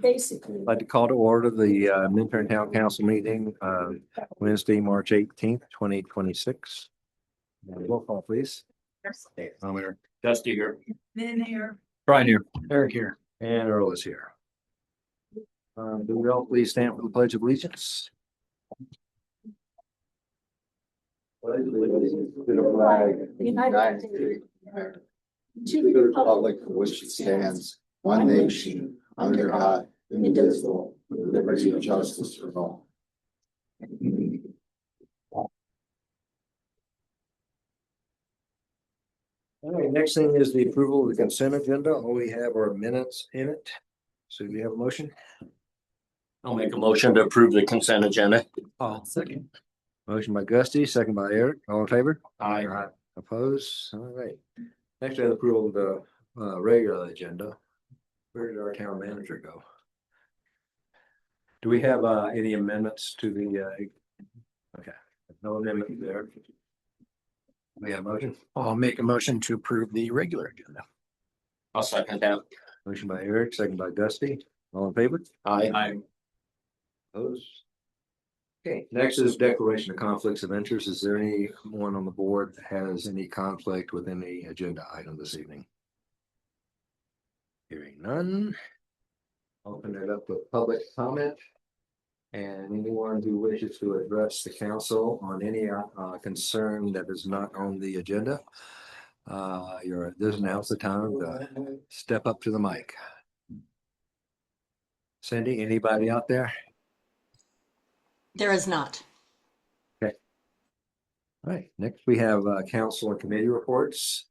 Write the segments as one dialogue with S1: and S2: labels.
S1: Basically.
S2: I'd like to call to order the Minturn Town Council meeting, Wednesday, March 18th, 2026. Roll call, please. I'm here.
S3: Dusty here.
S1: Then here.
S2: Brian here. Eric here. And Earl is here. Do we all please stand for the Pledge of Allegiance?
S4: Pledge allegiance to the flag of the United States, to the republic for which it stands, one nation, under God, indivisible, with liberty and justice for all.
S2: All right, next thing is the approval of the consent agenda. All we have are minutes in it. So do we have a motion?
S3: I'll make a motion to approve the consent agenda.
S2: Second. Motion by Gusty, second by Eric. All in favor?
S3: Aye.
S2: Opposed? All right. Next, we have approval of the regular agenda. Where did our town manager go? Do we have any amendments to the? Okay, no amendment there. We have a motion.
S5: I'll make a motion to approve the regular agenda.
S3: I'll second that.
S2: Motion by Eric, second by Gusty. All in favor?
S3: Aye.
S2: Opposed? Okay, next is declaration of conflicts of interest. Is there anyone on the board that has any conflict with any agenda item this evening? Hearing none. Open it up to public comment. And anyone who wishes to address the council on any concern that is not on the agenda, this is now's the time to step up to the mic. Cindy, anybody out there?
S6: There is not.
S2: All right, next we have council and committee reports.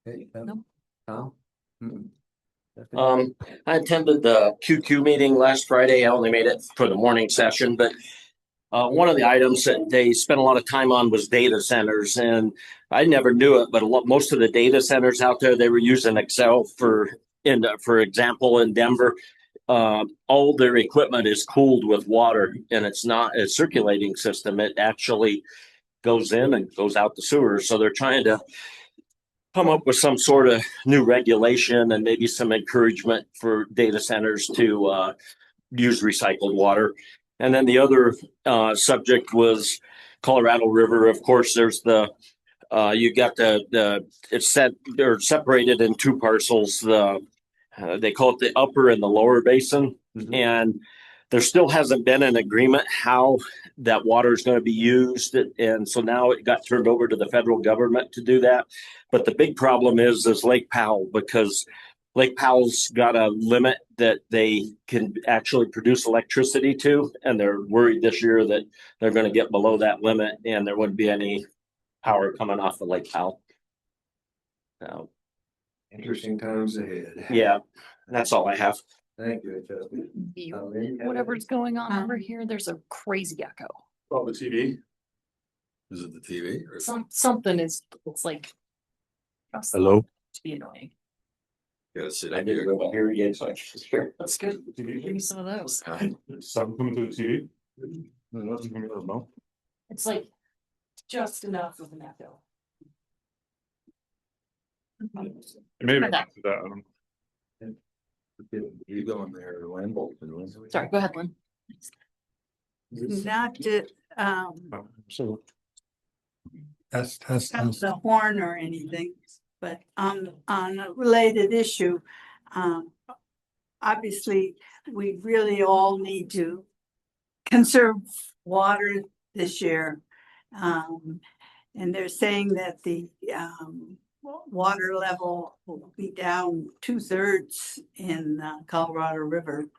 S2: Okay,
S6: No.
S2: Tom?
S3: I attended the QQ meeting last Friday. I only made it for the morning session, but one of the items that they spent a lot of time on was data centers, and I never knew it, but most of the data centers out there, they were using Excel for example, in Denver. All their equipment is cooled with water, and it's not a circulating system. It actually goes in and goes out the sewer. So they're trying to come up with some sort of new regulation and maybe some encouragement for data centers to use recycled water. And then the other subject was Colorado River. Of course, there's you got it's set or separated in two parcels. They call it the upper and the lower basin. Mm-hmm. And there still hasn't been an agreement how that water is going to be used. And so now it got turned over to the federal government to do that. But the big problem is Lake Powell, because Lake Powell's got a limit that they can actually produce electricity to. And they're worried this year that they're going to get below that limit and there wouldn't be any power coming off of Lake Powell. So,
S2: interesting times ahead.
S3: Yeah, that's all I have.
S2: Thank you.
S6: Whatever's going on over here, there's a crazy echo.
S4: Oh, the TV? Is it the TV? Or
S6: Something is, it's like.
S5: Hello?
S6: To be annoying.
S4: gotta sit
S3: I did go here again, so I can hear.
S6: That's good. Give me some of those.
S4: Something coming through the TV? Nothing coming out of mouth.
S6: It's like just enough of an echo.
S4: Maybe
S6: Try that.
S4: that.
S2: You going there, Lynn?
S6: Sorry, go ahead, Lynn.
S1: Not to,
S4: So
S5: Test.
S1: the horn or anything, but on a related issue, obviously, we really all need to conserve water this year. And they're saying that the water level will be down 2/3 in Colorado River.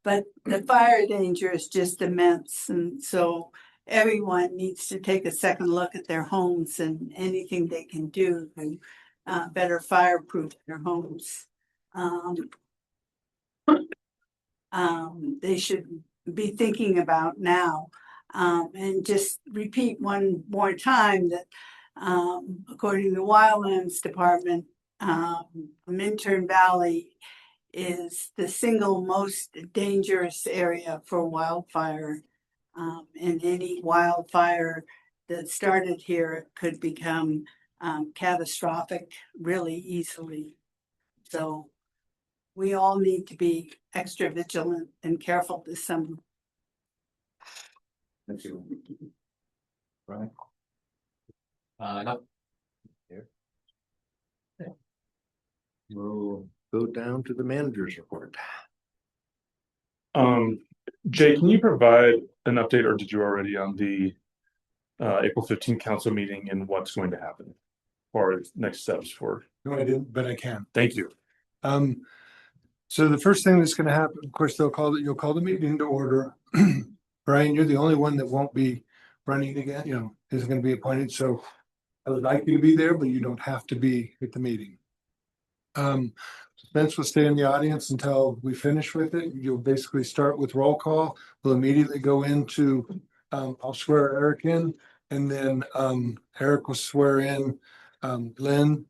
S1: But the fire danger is just immense, and so everyone needs to take a second look at their homes and anything they can do to better fireproof their homes. They should be thinking about now. And just repeat one more time that according to the Wildlands Department, Minturn Valley is the single most dangerous area for wildfire. And any wildfire that started here could become catastrophic really easily. So we all need to be extra vigilant and careful this summer.
S2: Thank you. Right.
S4: No.
S2: We'll go down to the manager's report.
S7: Jay, can you provide an update, or did you already, on the April 15th council meeting and what's going to happen or next steps for?
S8: No, I didn't, but I can.
S7: Thank you.
S8: So the first thing that's gonna happen, of course, you'll call the meeting to order. Brian, you're the only one that won't be running again, is gonna be appointed, so I would like you to be there, but you don't have to be at the meeting. Spence will stay in the audience until we finish with it. You'll basically start with roll call. We'll immediately go into, I'll swear Eric in, and then Eric will swear in Lynn,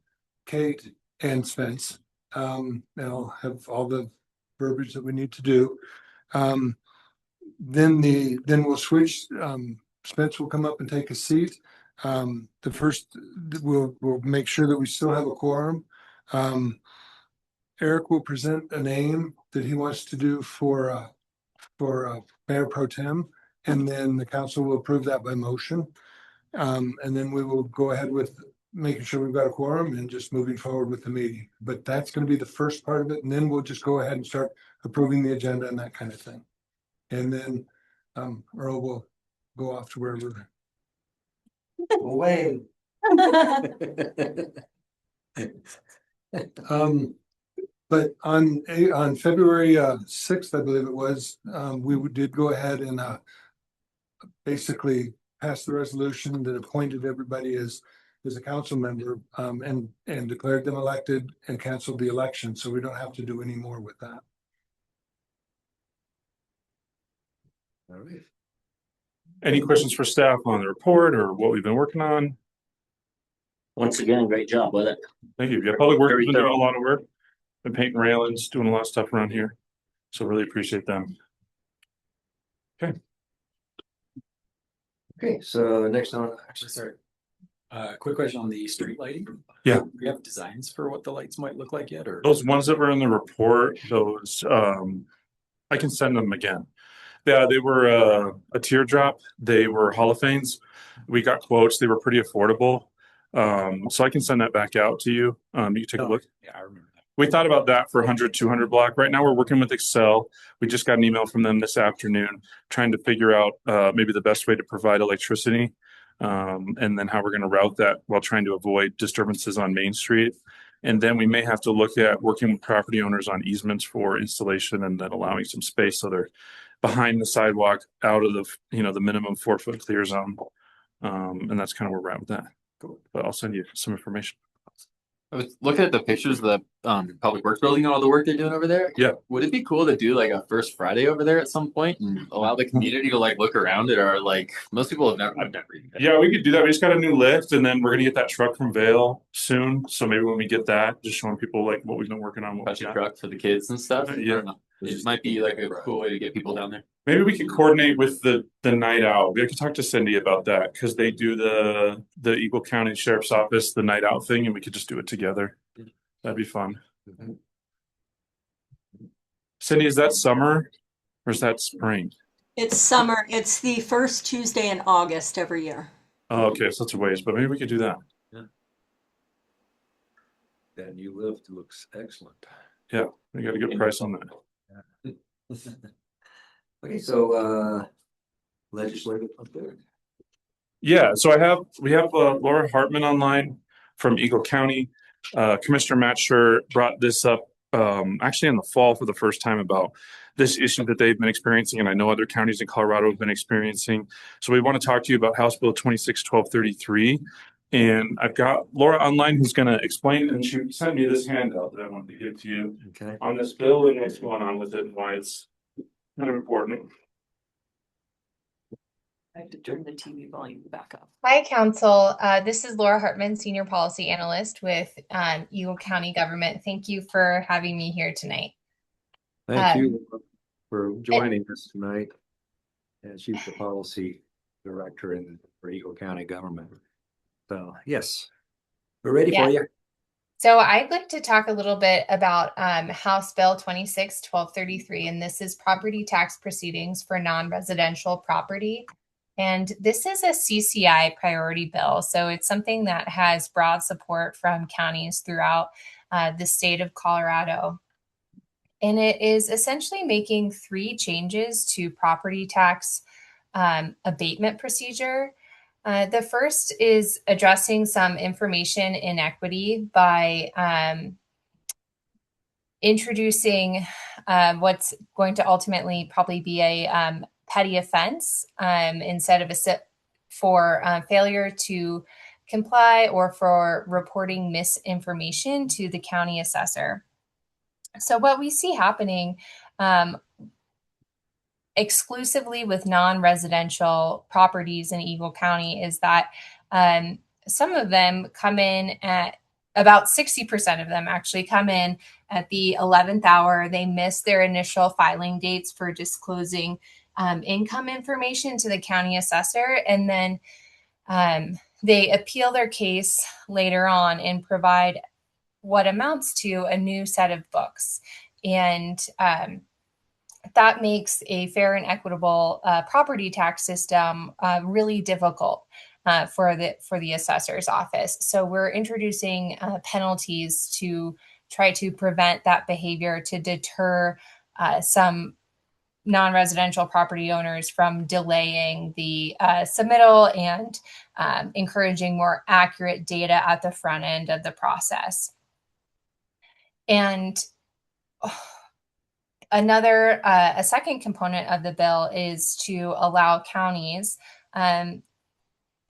S8: Kate, and Spence. And I'll have all the verbiage that we need to do. Then we'll switch. Spence will come up and take a seat. We'll make sure that we still have a quorum. Eric will present a name that he wants to do for Mayor Pro Tem, and then the council will approve that by motion. And then we will go ahead with making sure we've got a quorum and just moving forward with the meeting. But that's going to be the first part of it, and then we'll just go ahead and start approving the agenda and that kind of thing. And then Earl will go off to wherever.
S2: Away.
S8: But on February 6th, I believe it was, we did go ahead and basically pass the resolution that appointed everybody as a council member, and declared them elected and canceled the election. So we don't have to do any more with that.
S2: All right.
S7: Any questions for staff on the report or what we've been working on?
S3: Once again, great job with it.
S7: Thank you. Yeah, Public Works has
S3: Very
S7: been doing a
S3: thorough.
S7: lot of work. Been painting railings, doing a lot of stuff around here. So really appreciate them.
S2: Okay, so next on,
S5: Actually, sorry. Quick question on the street lighting.
S7: Yeah.
S5: Do you have designs for what the lights might look like yet, or?
S7: Those ones that were in the report, those, I can send them again. Yeah, they were a teardrop. They were holophanes. We got quotes. They were pretty affordable. So I can send that back out to you. You can take a look.
S5: Yeah, I remember that.
S7: We thought about that for 100, 200 block. Right now we're working with Excel. We just got an email from them this afternoon trying to figure out maybe the best way to provide electricity, and then how we're going to route that while trying to avoid disturbances on Main Street. And then we may have to look at working with property owners on easements for installation and then allowing some space so they're behind the sidewalk out of the, the minimum 4-foot clear zone. And that's kind of where we're at with that. But I'll send you some information.
S9: I was looking at the pictures of the public works building and all the work they're doing over there.
S7: Yeah.
S9: Would it be cool to do like a first Friday over there at some point and allow the community to like look around it, or like most people have never, I've never even been.
S7: Yeah, we could do that. We just got a new lift, and then we're gonna get that truck from Vale soon. So maybe when we get that, just showing people like what we've been working on. What we
S9: Touch a
S7: got.
S9: truck for the kids and stuff.
S7: Yeah.
S9: I don't know. It might be like a cool way to get people down there.
S7: Maybe we could coordinate with the night out. We could talk to Cindy about that because they do the Eagle County Sheriff's Office, the night out thing, and we could just do it together. That'd be fun. Cindy, is that summer or is that spring?
S6: It's summer. It's the first Tuesday in August every year.
S7: Oh, okay, so that's a ways, but maybe we could do that.
S2: that new lift looks excellent.
S7: Yeah, we got a good price on that.
S2: Okay, so legislative update.
S7: Yeah, so we have Laura Hartman online from Eagle County. Commissioner Matt Scher brought this up actually in the fall for the first time about this issue that they've been experiencing, and I know other counties in Colorado have been experiencing. So we want to talk to you about House Bill 26-1233. And I've got Laura online who's going to explain, and she sent me this handout that I wanted to give to you
S2: Okay.
S7: on this bill and what's going on with it and why it's kind of important.
S6: I have to turn the TV volume back up.
S10: Hi, Council. This is Laura Hartman, Senior Policy Analyst with Eagle County Government. Thank you for having me here tonight.
S2: Thank you for joining us tonight. And she's the policy director for Eagle County government. So yes, we're ready for you.
S10: So I'd like to talk a little bit about House Bill 26-1233, and this is property tax proceedings for non-residential property. And this is a CCI priority bill, so it's something that has broad support from counties throughout the state of Colorado. And it is essentially making 3 changes to property tax abatement procedure. The first is addressing some information inequity by introducing what's going to ultimately probably be a petty offense instead of for failure to comply or for reporting misinformation to the county assessor. So what we see happening exclusively with non-residential properties in Eagle County is that some of them come in at about 60% of them actually come in at the 11th hour. They miss their initial filing dates for disclosing income information to the county assessor, and then they appeal their case later on and provide what amounts to a new set of books. And that makes a fair and equitable property tax system really difficult for the assessor's office. So we're introducing penalties to try to prevent that behavior, to deter some non-residential property owners from delaying the submittal and encouraging more accurate data at the front end of the process. And a second component of the bill is to allow counties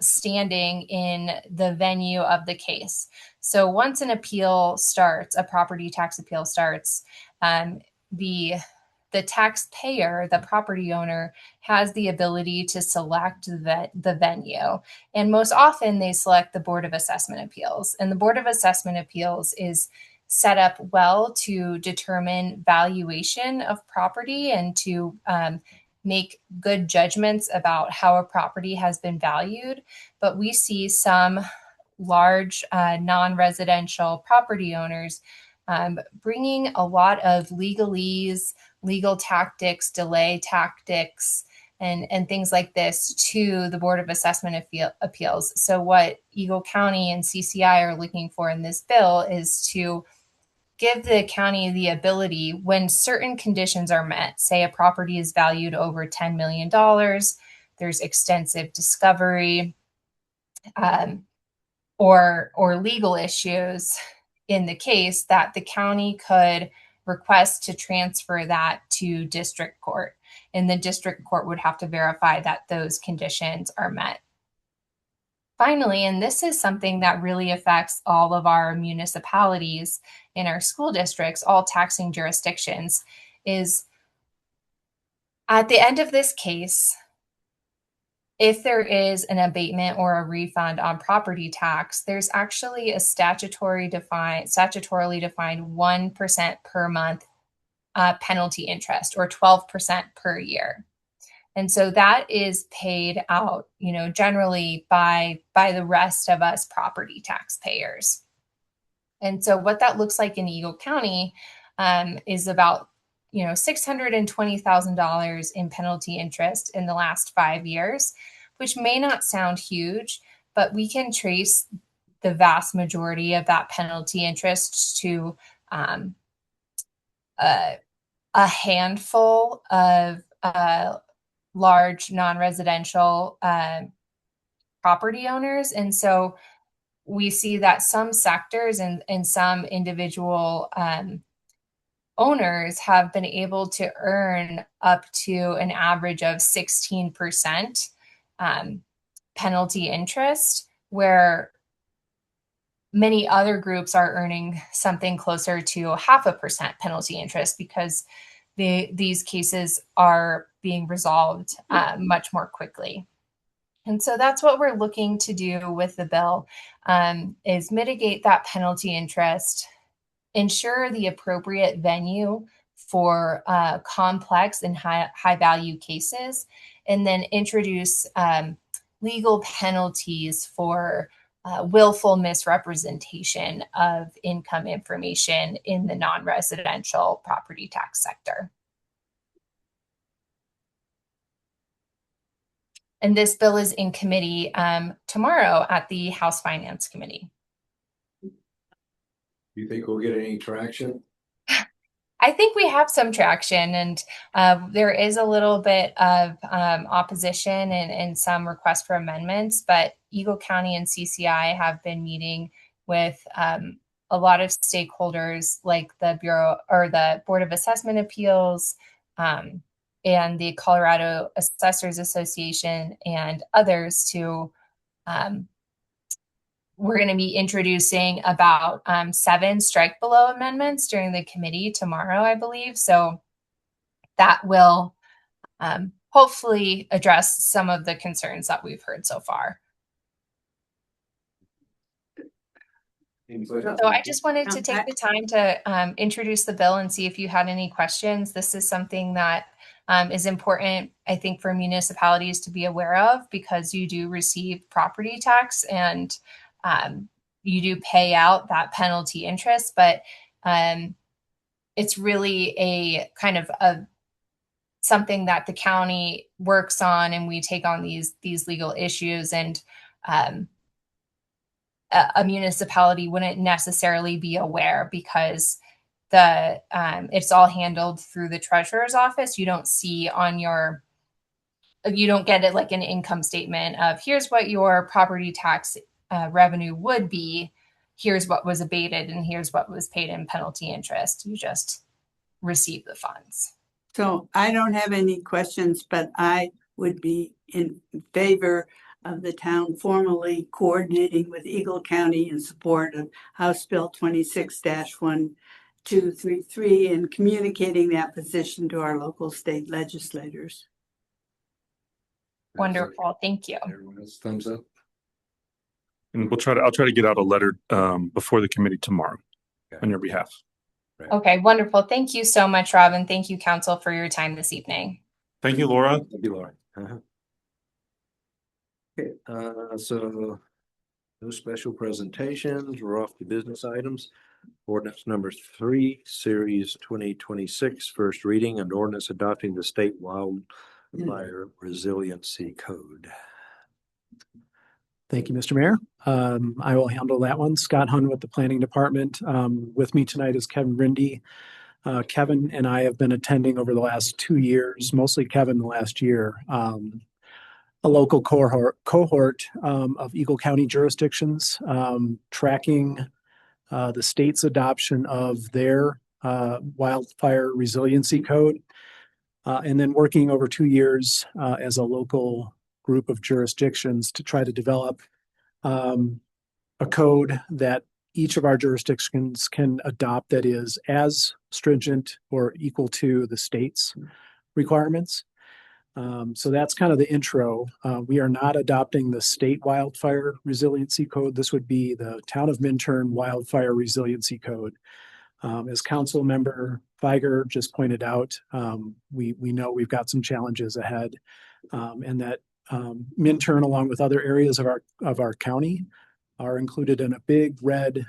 S10: standing in the venue of the case. So once an appeal starts, a property tax appeal starts, the taxpayer, the property owner, has the ability to select the venue. And most often they select the Board of Assessment Appeals. And the Board of Assessment Appeals is set up well to determine valuation of property and to make good judgments about how a property has been valued. But we see some large non-residential property owners bringing a lot of legalese, legal tactics, delay tactics, and things like this to the Board of Assessment Appeals. So what Eagle County and CCI are looking for in this bill is to give the county the ability, when certain conditions are met, say a property is valued over $10 million, there's extensive discovery or legal issues in the case, that the county could request to transfer that to district court. And the district court would have to verify that those conditions are met. Finally, and this is something that really affects all of our municipalities in our school districts, all taxing jurisdictions, is at the end of this case, if there is an abatement or a refund on property tax, there's actually a statutorily defined 1% per month penalty interest, or 12% per year. And so that is paid out, generally by the rest of us property taxpayers. And so what that looks like in Eagle County is about, $620,000 in penalty interest in the last 5 years, which may not sound huge, but we can trace the vast majority of that penalty interest to a handful of large non-residential property owners. And so we see that some sectors and some individual owners have been able to earn up to an average of 16% penalty interest, where many other groups are earning something closer to 0.5% penalty interest, because these cases are being resolved much more quickly. And so that's what we're looking to do with the bill, is mitigate that penalty interest, ensure the appropriate venue for complex and high value cases, and then introduce legal penalties for willful misrepresentation of income information in the non-residential property tax sector. And this bill is in committee tomorrow at the House Finance Committee.
S2: Do you think we'll get any traction?
S10: I think we have some traction, and there is a little bit of opposition and some requests for amendments, but Eagle County and CCI have been meeting with a lot of stakeholders like the Bureau or the Board of Assessment Appeals and the Colorado Assessors Association and others to we're going to be introducing about 7 strike below amendments during the committee tomorrow, I believe. So that will hopefully address some of the concerns that we've heard so far. So I just wanted to take the time to introduce the bill and see if you had any questions. This is something that is important, I think, for municipalities to be aware of, because you do receive property tax and you do pay out that penalty interest, but it's really a kind of something that the county works on, and we take on these legal issues, and a municipality wouldn't necessarily be aware because it's all handled through the treasurer's office. You don't see you don't get it like an income statement of here's what your property tax revenue would be, here's what was abated, and here's what was paid in penalty interest. You just receive the funds.
S1: So I don't have any questions, but I would be in favor of the town formally coordinating with Eagle County in support of House Bill 26-1233 and communicating that position to our local state legislators.
S10: Wonderful. Thank you.
S2: Everyone else thumbs up?
S7: And I'll try to get out a letter before the committee tomorrow on your behalf.
S2: Right.
S10: Okay, wonderful. Thank you so much, Robin. Thank you, council, for your time this evening.
S7: Thank you, Laura.
S2: Thank you, Laura. Okay, so no special presentations. We're off to business items. Ordinance number 3, series 2026, first reading, an ordinance adopting the state wildfire resiliency code.
S11: Thank you, Mr. Mayor. I will handle that one. Scott Hun with the Planning Department. With me tonight is Kevin Rindy. Kevin and I have been attending over the last 2 years, mostly Kevin the last year, a local cohort of Eagle County jurisdictions, tracking the state's adoption of their wildfire resiliency code, and then working over 2 years as a local group of jurisdictions to try to develop a code that each of our jurisdictions can adopt that is as stringent or equal to the state's requirements. So that's kind of the intro. We are not adopting the state wildfire resiliency code. This would be the Town of Minturn Wildfire Resiliency Code. As Council Member Feiger just pointed out, we know we've got some challenges ahead, and that Minturn, along with other areas of our county, are included in a big red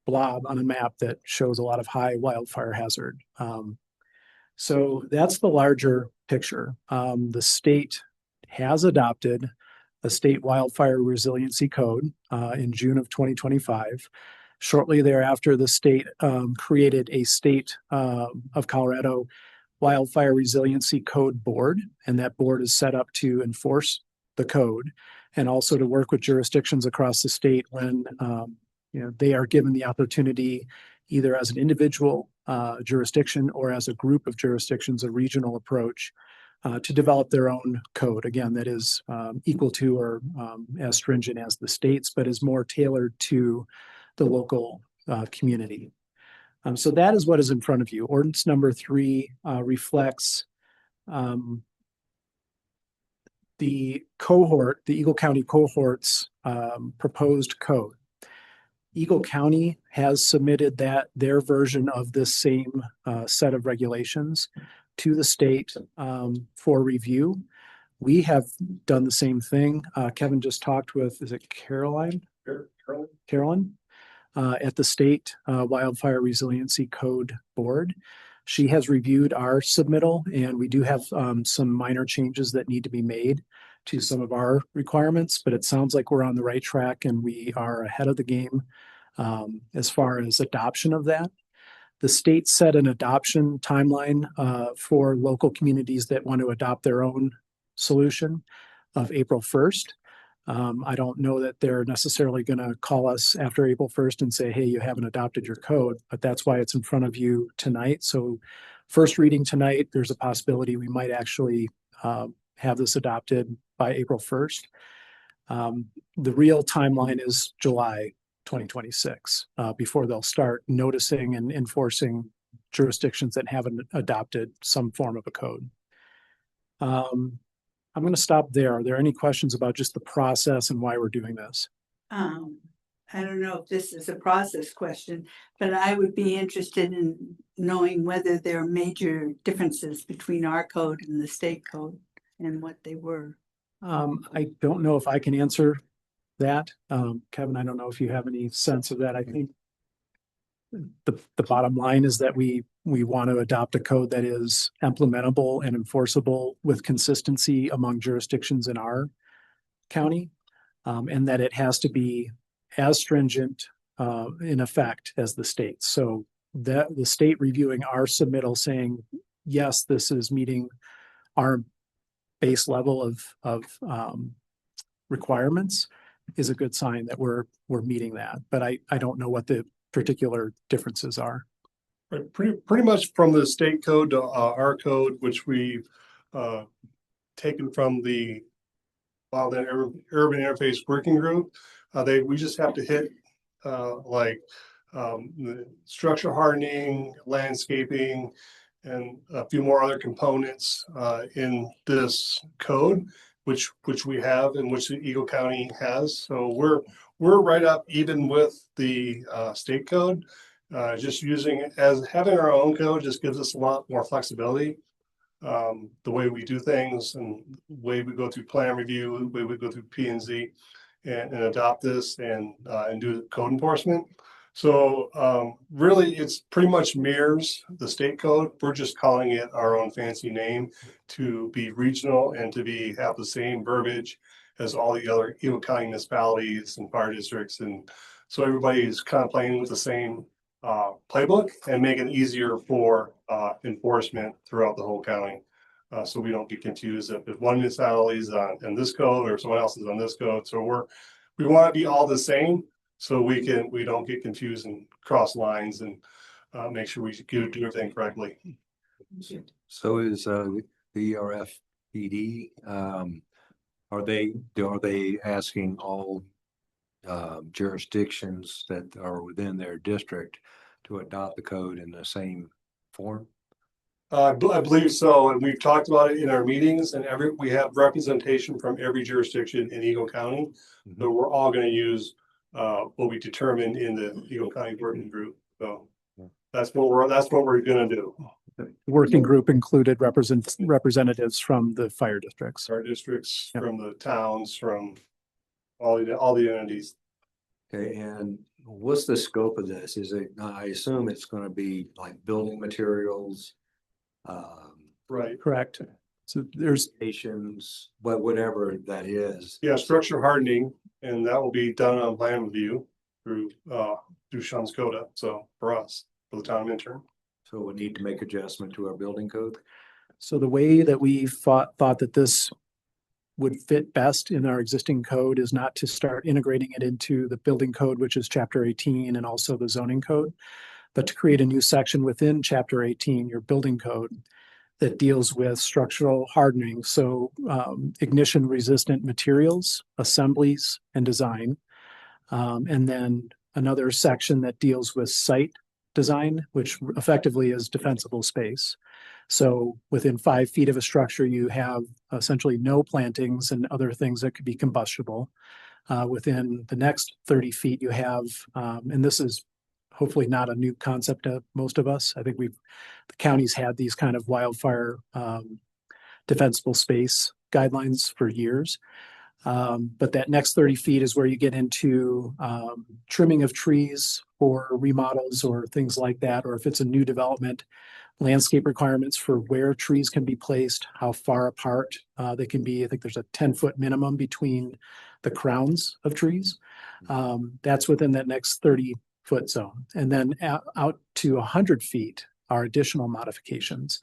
S11: blob on a map that shows a lot of high wildfire hazard. So that's the larger picture. The state has adopted a state wildfire resiliency code in June of 2025. Shortly thereafter, the state created a state of Colorado Wildfire Resiliency Code Board, and that board is set up to enforce the code and also to work with jurisdictions across the state when they are given the opportunity, either as an individual jurisdiction or as a group of jurisdictions, a regional approach to develop their own code. Again, that is equal to or as stringent as the state's, but is more tailored to the local community. So that is what is in front of you. Ordinance number 3 reflects the Eagle County cohort's proposed code. Eagle County has submitted their version of this same set of regulations to the state for review. We have done the same thing. Kevin just talked with, is it Caroline? Carolyn, at the State Wildfire Resiliency Code Board. She has reviewed our submittal, and we do have some minor changes that need to be made to some of our requirements, but it sounds like we're on the right track and we are ahead of the game as far as adoption of that. The state set an adoption timeline for local communities that want to adopt their own solution of April 1st. I don't know that they're necessarily going to call us after April 1st and say, hey, you haven't adopted your code, but that's why it's in front of you tonight. So first reading tonight, there's a possibility we might actually have this adopted by April 1st. The real timeline is July 2026 before they'll start noticing and enforcing jurisdictions that haven't adopted some form of a code. I'm going to stop there. Are there any questions about just the process and why we're doing this?
S1: I don't know if this is a process question, but I would be interested in knowing whether there are major differences between our code and the state code and what they were.
S11: I don't know if I can answer that. Kevin, I don't know if you have any sense of that. I think the bottom line is that we want to adopt a code that is implementable and enforceable with consistency among jurisdictions in our county, and that it has to be as stringent in effect as the state. So that the state reviewing our submittal saying, yes, this is meeting our base level of requirements is a good sign that we're meeting that. But I don't know what the particular differences are.
S12: Right, pretty much from the state code to our code, which we've taken from the Wildland Urban Interface Working Group. We just have to hit the structure hardening, landscaping, and a few more other components in this code, which we have and which the Eagle County has. So we're right up even with the state code. Just having our own code just gives us a lot more flexibility. The way we do things and the way we go through plan review, the way we go through P&Z and adopt this and do code enforcement. So really it's pretty much mirrors the state code. We're just calling it our own fancy name to be regional and to have the same verbiage as all the other Eagle County municipalities and fire districts. And so everybody is kind of playing with the same playbook and make it easier for enforcement throughout the whole county. So we don't get confused if one municipality is on this code or someone else is on this code. So we want to be all the same so we don't get confused and cross lines and make sure we do everything correctly.
S2: So is the ERFPD, are they asking all jurisdictions that are within their district to adopt the code in the same form?
S12: I believe so, and we've talked about it in our meetings, and we have representation from every jurisdiction in Eagle County. Mm-hmm. So we're all going to use what we determined in the Eagle County Working Group. So that's what we're going to do.
S11: The working group included representatives from the fire districts,
S12: yep. From the towns, from all the entities.
S2: Okay, and what's the scope of this? Is it? I assume it's going to be like building materials.
S12: Right.
S11: Correct. So there's
S2: stations, but whatever that is.
S12: Yeah, structure hardening, and that will be done on plan review through Sean Skoda. So for us, for the town intern.
S2: So we need to make adjustment to our building code.
S11: So the way that we thought that this would fit best in our existing code is not to start integrating it into the building code, which is chapter 18 and also the zoning code, but to create a new section within chapter 18, your building code, that deals with structural hardening. So ignition resistant materials, assemblies, and design. And then another section that deals with site design, which effectively is defensible space. So within 5 feet of a structure, you have essentially no plantings and other things that could be combustible. Within the next 30 feet, you have, and this is hopefully not a new concept to most of us. I think the county's had these kind of wildfire defensible space guidelines for years. But that next 30 feet is where you get into trimming of trees for remodels or things like that, or if it's a new development, landscape requirements for where trees can be placed, how far apart they can be. I think there's a 10-foot minimum between the crowns of trees. That's within that next 30-foot zone. And then out to 100 feet are additional modifications.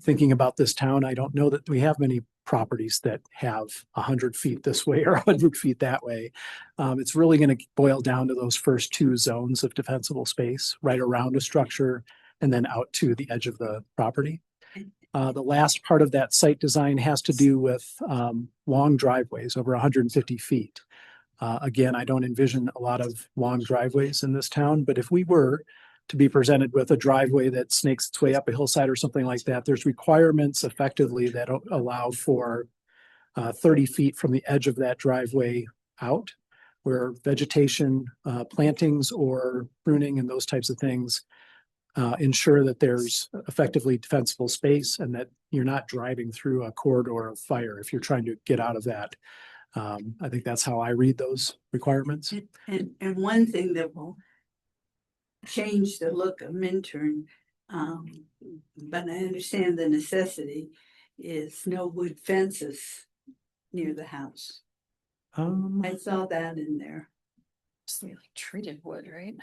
S11: Thinking about this town, I don't know that we have many properties that have 100 feet this way or 100 feet that way. It's really going to boil down to those first two zones of defensible space right around a structure and then out to the edge of the property. The last part of that site design has to do with long driveways over 150 feet. Again, I don't envision a lot of long driveways in this town, but if we were to be presented with a driveway that snakes its way up a hillside or something like that, there's requirements effectively that allow for 30 feet from the edge of that driveway out, where vegetation, plantings or pruning and those types of things ensure that there's effectively defensible space and that you're not driving through a corridor of fire if you're trying to get out of that. I think that's how I read those requirements.
S1: And one thing that will change the look of Minturn, but I understand the necessity, is no wood fences near the house. I saw that in there.
S6: It's like treated wood, right?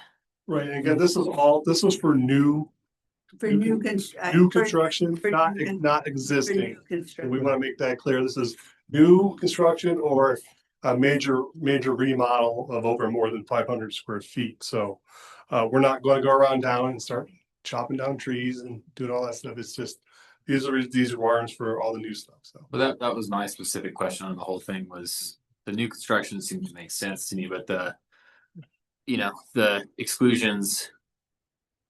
S12: Right, and again, this is for new
S1: For new
S12: construction, not existing. And we want to make that clear. This is new construction or a major remodel of over more than 500 square feet. So we're not going to go around town and start chopping down trees and doing all that stuff. It's just these requirements for all the new stuff. So,
S9: But that was my specific question on the whole thing. Was the new construction seemed to make sense to me, but the exclusions,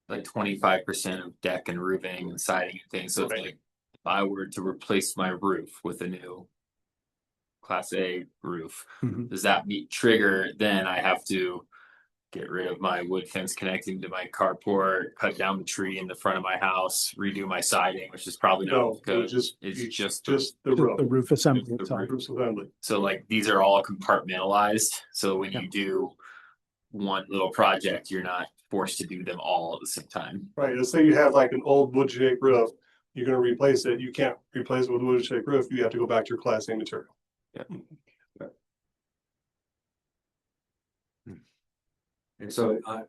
S9: like 25% of deck and roofing and siding and things. So it's like if I were to replace my roof with a new Class A roof, does that trigger? Then I have to get rid of my wood fence connecting to my carport, cut down the tree in the front of my house, redo my siding, which is probably not good. It's just
S12: the roof.
S11: The roof assembly
S9: the
S11: itself.
S12: Roof assembly.
S9: So like these are all compartmentalized. So when you do one little project, you're not forced to do them all at the same time.
S12: Right. Let's say you have like an old wood shake roof, you're going to replace it. You can't replace it with a wood shake roof. You have to go back to your Class A material.
S9: Yeah.
S2: And so I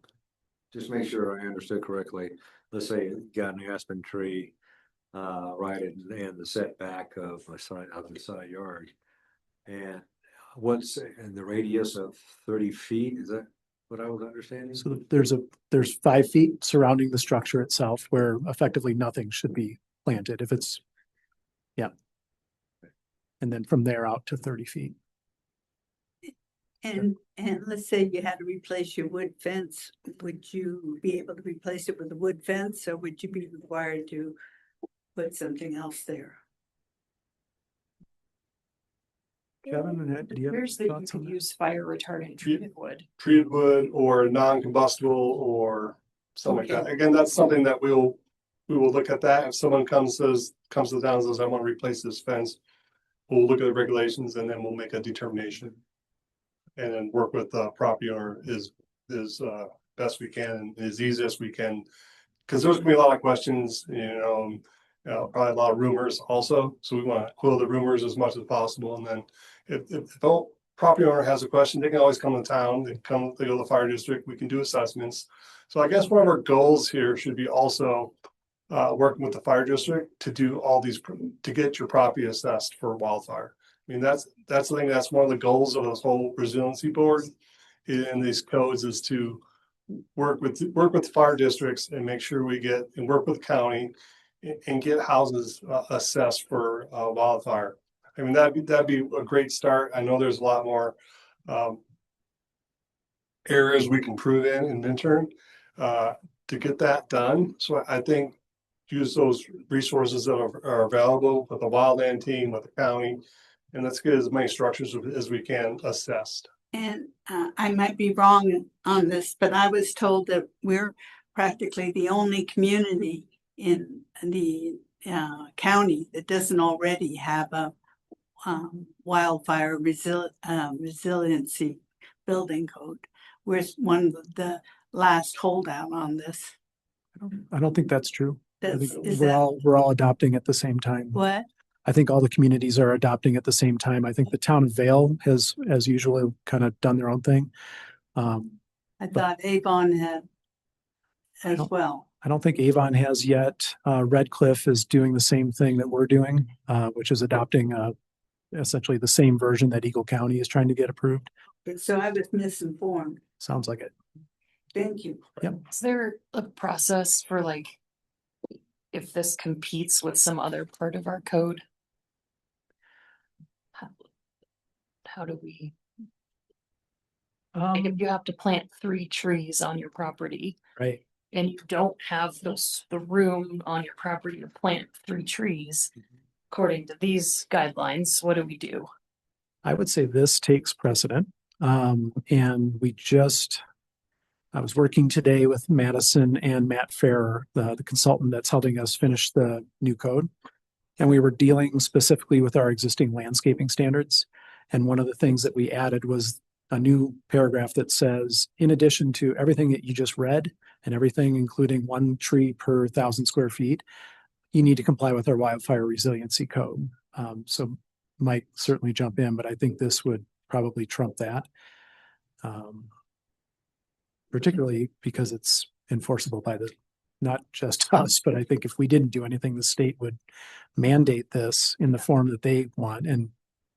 S2: just make sure I understood correctly. Let's say you got an aspen tree right in the setback of the side yard. And what's in the radius of 30 feet? Is that what I was understanding?
S11: So there's 5 feet surrounding the structure itself where effectively nothing should be planted if it's, and then from there out to 30 feet.
S1: And let's say you had to replace your wood fence, would you be able to replace it with a wood fence, or would you be required to put something else there?
S11: Kevin, do you have
S6: Here's that you
S11: thoughts on
S6: could
S11: that?
S6: use fire retardant treated wood.
S12: Treated wood or non-combustible or something like that. Again, that's something that we will look at that. If someone comes to the town and says, I want to replace this fence, we'll look at the regulations and then we'll make a determination. And then work with the property owner as best we can and as easy as we can. Because there's gonna be a lot of questions, probably a lot of rumors also. So we want to quell the rumors as much as possible. And then if the property owner has a question, they can always come to town. They go to the fire district. We can do assessments. So I guess one of our goals here should be also working with the fire district to do all these, to get your property assessed for wildfire. I mean, that's the thing, that's one of the goals of this whole resiliency board in these codes is to work with the fire districts and make sure we get and work with the county and get houses assessed for wildfire. I mean, that'd be a great start. I know there's a lot more areas we can prove in Minturn to get that done. So I think use those resources that are available with the wildland team, with the county, and let's get as many structures as we can assessed.
S1: And I might be wrong on this, but I was told that we're practically the only community in the county that doesn't already have a wildfire resiliency building code. We're one of the last holdout on this.
S11: I don't think that's true. I
S1: That's,
S11: think
S1: is
S11: we're
S1: that
S11: all adopting at the same time.
S1: what?
S11: I think all the communities are adopting at the same time. I think the town of Vale has, as usual, kind of done their own thing.
S1: I thought Avon had as
S11: No.
S1: well.
S11: I don't think Avon has yet. Red Cliff is doing the same thing that we're doing, which is adopting essentially the same version that Eagle County is trying to get approved.
S1: So I was misinformed.
S11: Sounds like it.
S1: Thank you.
S6: Is there a process for like, if this competes with some other part of our code? How do we, like if you have to plant 3 trees on your property
S11: Right.
S6: and you don't have the room on your property to plant 3 trees, according to these guidelines, what do we do?
S11: I would say this takes precedent. And I was working today with Madison and Matt Farrer, the consultant that's helping us finish the new code. And we were dealing specifically with our existing landscaping standards. And one of the things that we added was a new paragraph that says, in addition to everything that you just read and everything, including 1 tree per 1,000 square feet, you need to comply with our wildfire resiliency code. So Mike certainly jump in, but I think this would probably trump that. Particularly because it's enforceable by not just us, but I think if we didn't do anything, the state would mandate this in the form that they want, and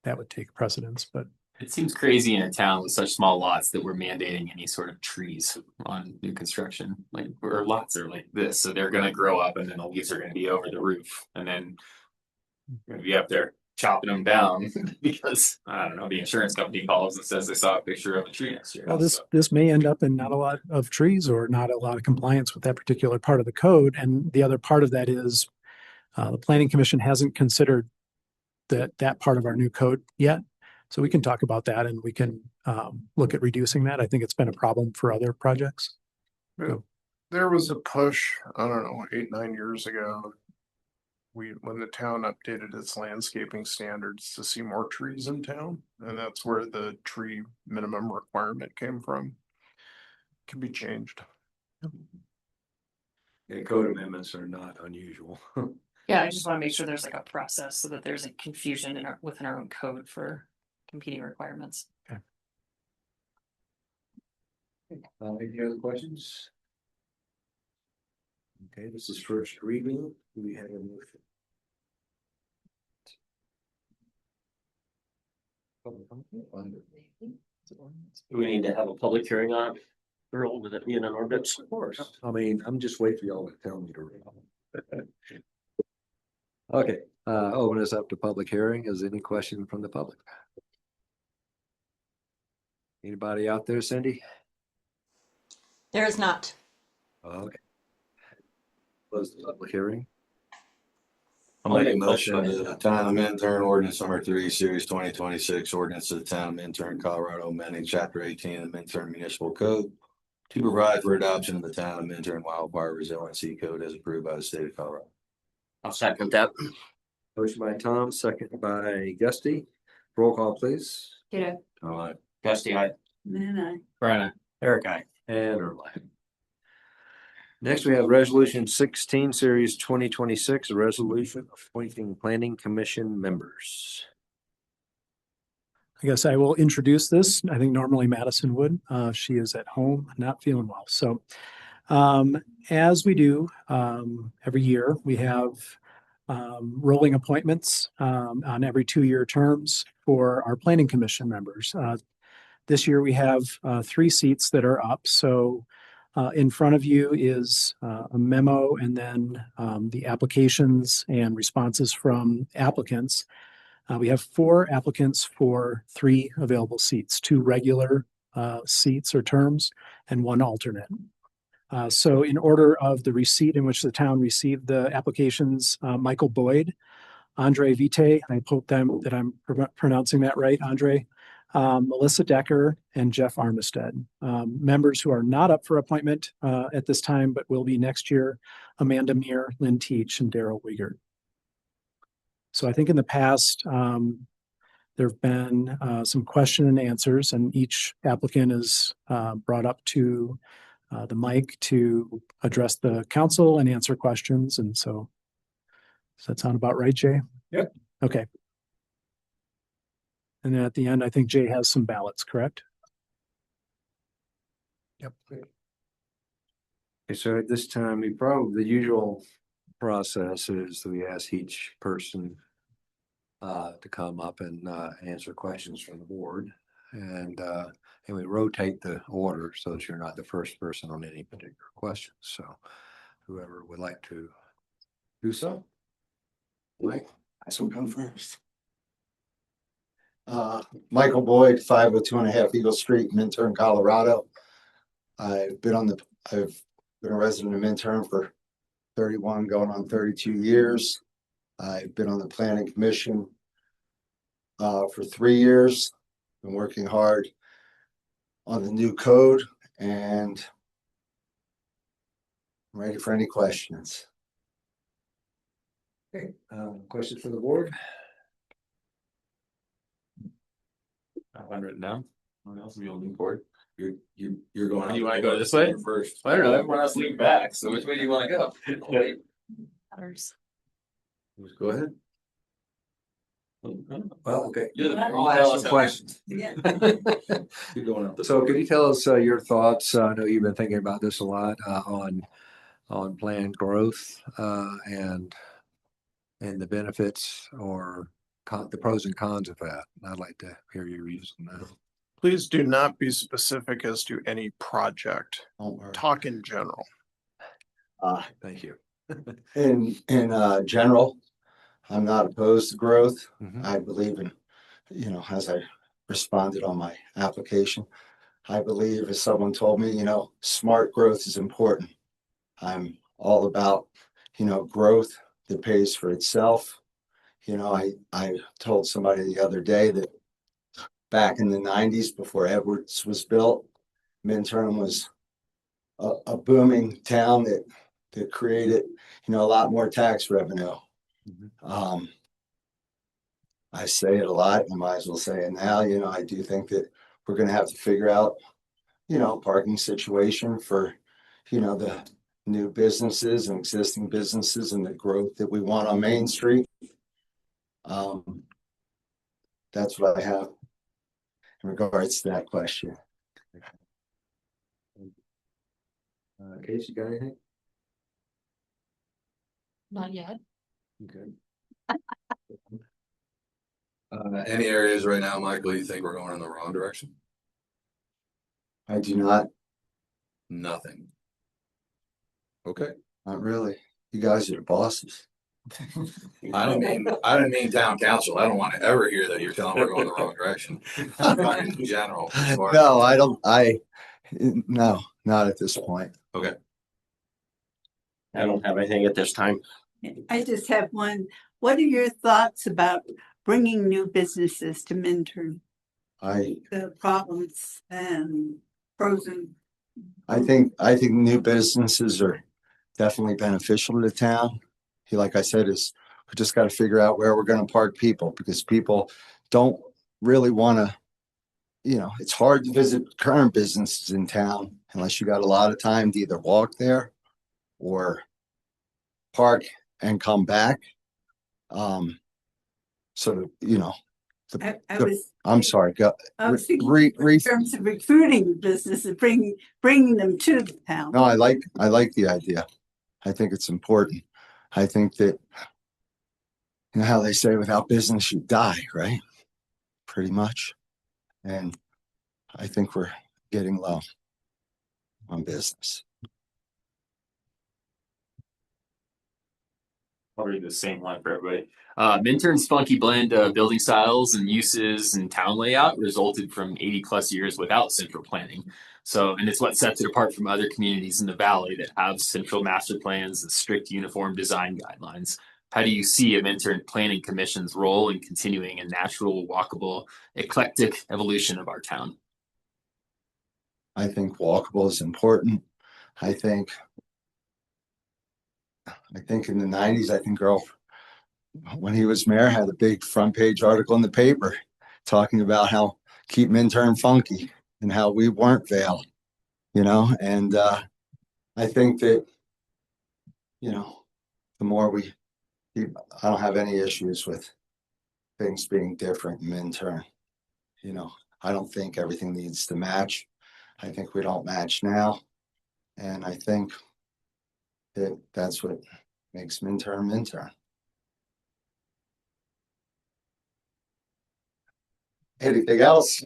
S11: that would take precedence. But
S9: It seems crazy in a town with such small lots that we're mandating any sort of trees on new construction. Like, our lots are like this, so they're gonna grow up and then the leaves are gonna be over the roof. And then you're gonna be up there chopping them down because, I don't know, the insurance company calls and says they saw a picture of a tree next year.
S11: well, this may end up in not a lot of trees or not a lot of compliance with that particular part of the code. And the other part of that is the Planning Commission hasn't considered that part of our new code yet. So we can talk about that and we can look at reducing that. I think it's been a problem for other projects.
S12: There was a push, I don't know, 8, 9 years ago. When the town updated its landscaping standards to see more trees in town, and that's where the tree minimum requirement came from. Can be changed.
S2: Yeah, code amendments are not unusual.
S6: Yeah, I just want to make sure there's like a process so that there isn't confusion within our own code for competing requirements.
S2: Any other questions? Okay, this is first reading. We have a motion.
S3: Do we need to have a public hearing on it? Earl, with it being an ordinance?
S2: Of course. I mean, I'm just waiting for y'all to tell me to read. Okay, open this up to public hearing. Is any question from the public? Anybody out there, Cindy?
S13: There is not.
S2: Okay. Close the public hearing.
S14: I'll make a motion to the Town of Minturn Ordinance Number 3, Series 2026, Ordinance of the Town of Minturn, Colorado, amending Chapter 18 of the Minturn Municipal Code to provide for adoption of the Town of Minturn Wildfire Resiliency Code as approved by the state of Colorado.
S3: I'll second that.
S2: Motion by Tom, second by Gusty. Roll call, please.
S13: Ditto.
S14: All right.
S3: Gusty, aye.
S1: Then I.
S9: Brian,
S3: Eric, aye.
S2: And Earl. Next, we have Resolution 16, Series 2026, a resolution appointing Planning Commission members.
S11: I guess I will introduce this. I think normally Madison would. She is at home, not feeling well. So as we do every year, we have rolling appointments on every 2-year terms for our Planning Commission members. This year we have 3 seats that are up. So in front of you is a memo and then the applications and responses from applicants. We have 4 applicants for 3 available seats, 2 regular seats or terms and 1 alternate. So in order of the receipt in which the town received the applications, Michael Boyd, Andre Vite, I hope that I'm pronouncing that right, Andre, Melissa Decker, and Jeff Armistead. Members who are not up for appointment at this time, but will be next year, Amanda Meir, Lynn Teach, and Daryl Wiegert. So I think in the past, There've been some question and answers, and each applicant is brought up to the mic to address the council and answer questions. And so, does that sound about right, Jay?
S8: Yep.
S11: Okay. And then at the end, I think Jay has some ballots, correct?
S8: Yep.
S2: Okay, so at this time, the usual process is we ask each person to come up and answer questions from the board. And we rotate the order so that you're not the first person on any particular question. So whoever would like to do so.
S4: Mike, I shall go first. Michael Boyd, 502.5 Eagle Street, Minturn, Colorado. I've been a resident of Minturn for 31, going on 32 years. I've been on the planning commission for 3 years. Been working hard on the new code, and I'm ready for any questions.
S2: Okay, questions for the board?
S9: I've written down. What else are we on the board?
S14: You're going.
S9: You want to go this way?
S14: First.
S9: I don't know. Everyone else lean back. So which way do you want to go?
S14: Go ahead.
S2: Well, okay.
S9: I'll ask some questions.
S2: questions.
S14: You're going up.
S2: So can you tell us your thoughts? I know you've been thinking about this a lot on planned growth and the benefits or the pros and cons of that. I'd like to hear your views on that.
S12: Please do not be specific as to any project.
S4: Don't worry.
S12: Talk in general.
S2: Thank you.
S4: In general, I'm not opposed to growth.
S2: Mhm.
S4: I believe in, as I responded on my application, I believe as someone told me, smart growth is important. I'm all about, growth that pays for itself. I told somebody the other day that back in the 90s, before Edwards was built, Minturn was a booming town that created, a lot more tax revenue.
S2: Mhm.
S4: I say it a lot, I might as well say it now. I do think that we're going to have to figure out, parking situation for, the new businesses and existing businesses and the growth that we want on Main Street. That's what I have in regards to that question.
S2: Casey, got anything?
S6: Not yet.
S2: Okay.
S14: Any areas right now, Michael, you think we're going in the wrong direction?
S4: I do not,
S14: Nothing. Okay.
S4: not really. You guys are the bosses.
S14: I didn't mean town council. I don't want to ever hear that you're telling we're going the wrong direction. In general.
S4: No, I don't, no, not at this point.
S14: Okay.
S3: I don't have anything at this time.
S1: I just have one. What are your thoughts about bringing new businesses to Minturn? The problems and pros and.
S4: I think new businesses are definitely beneficial to the town. Like I said, we just got to figure out where we're going to park people, because people don't really want to, it's hard to visit current businesses in town unless you got a lot of time to either walk there or park and come back. I'm sorry.
S1: I was thinking in terms of recruiting businesses, bringing them to the town.
S4: No, I like the idea. I think it's important. I think that, how they say, without business, you die, right? Pretty much. And I think we're getting low on business.
S9: Probably the same line for everybody. Minturn's funky blend of building styles and uses and town layout resulted from 80 plus years without central planning. And it's what sets it apart from other communities in the valley that have central master plans and strict uniform design guidelines. How do you see a Minturn Planning Commission's role in continuing a natural, walkable, eclectic evolution of our town?
S4: I think walkable is important. I think in the 90s, Earl, when he was mayor, had a big front page article in the paper. talking about how keep Minturn funky and how we weren't Vale, and I think that, the more we keep, I don't have any issues with things being different in Minturn. I don't think everything needs to match. I think we don't match now. And I think that that's what makes Minturn Minturn. Anything else?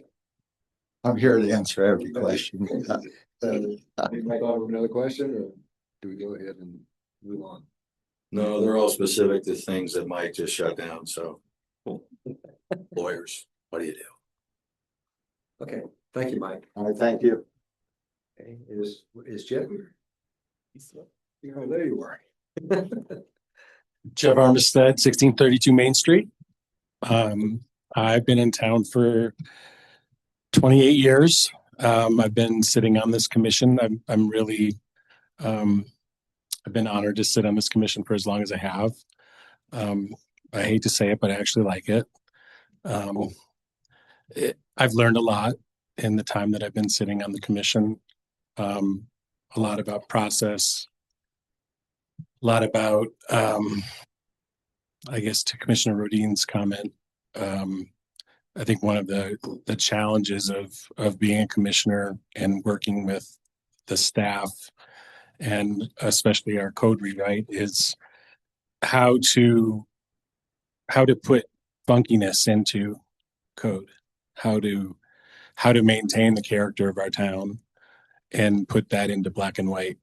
S4: I'm here to answer every question.
S2: Anybody have another question, or do we go ahead and move on?
S14: No, they're all specific to things that Mike just shut down, so. Lawyers, what do you do?
S2: Okay, thank you, Mike.
S4: All right, thank you.
S2: Okay, is Jeff here? Oh, there you are.
S15: Jeff Armistead, 1632 Main Street. I've been in town for 28 years. I've been sitting on this commission. I'm really, I've been honored to sit on this commission for as long as I have. I hate to say it, but I actually like it. I've learned a lot in the time that I've been sitting on the commission. A lot about process, a lot about, I guess, to Commissioner Rodine's comment, I think one of the challenges of being a commissioner and working with the staff and especially our code rewrite is how to put funkiness into code, how to maintain the character of our town and put that into black and white.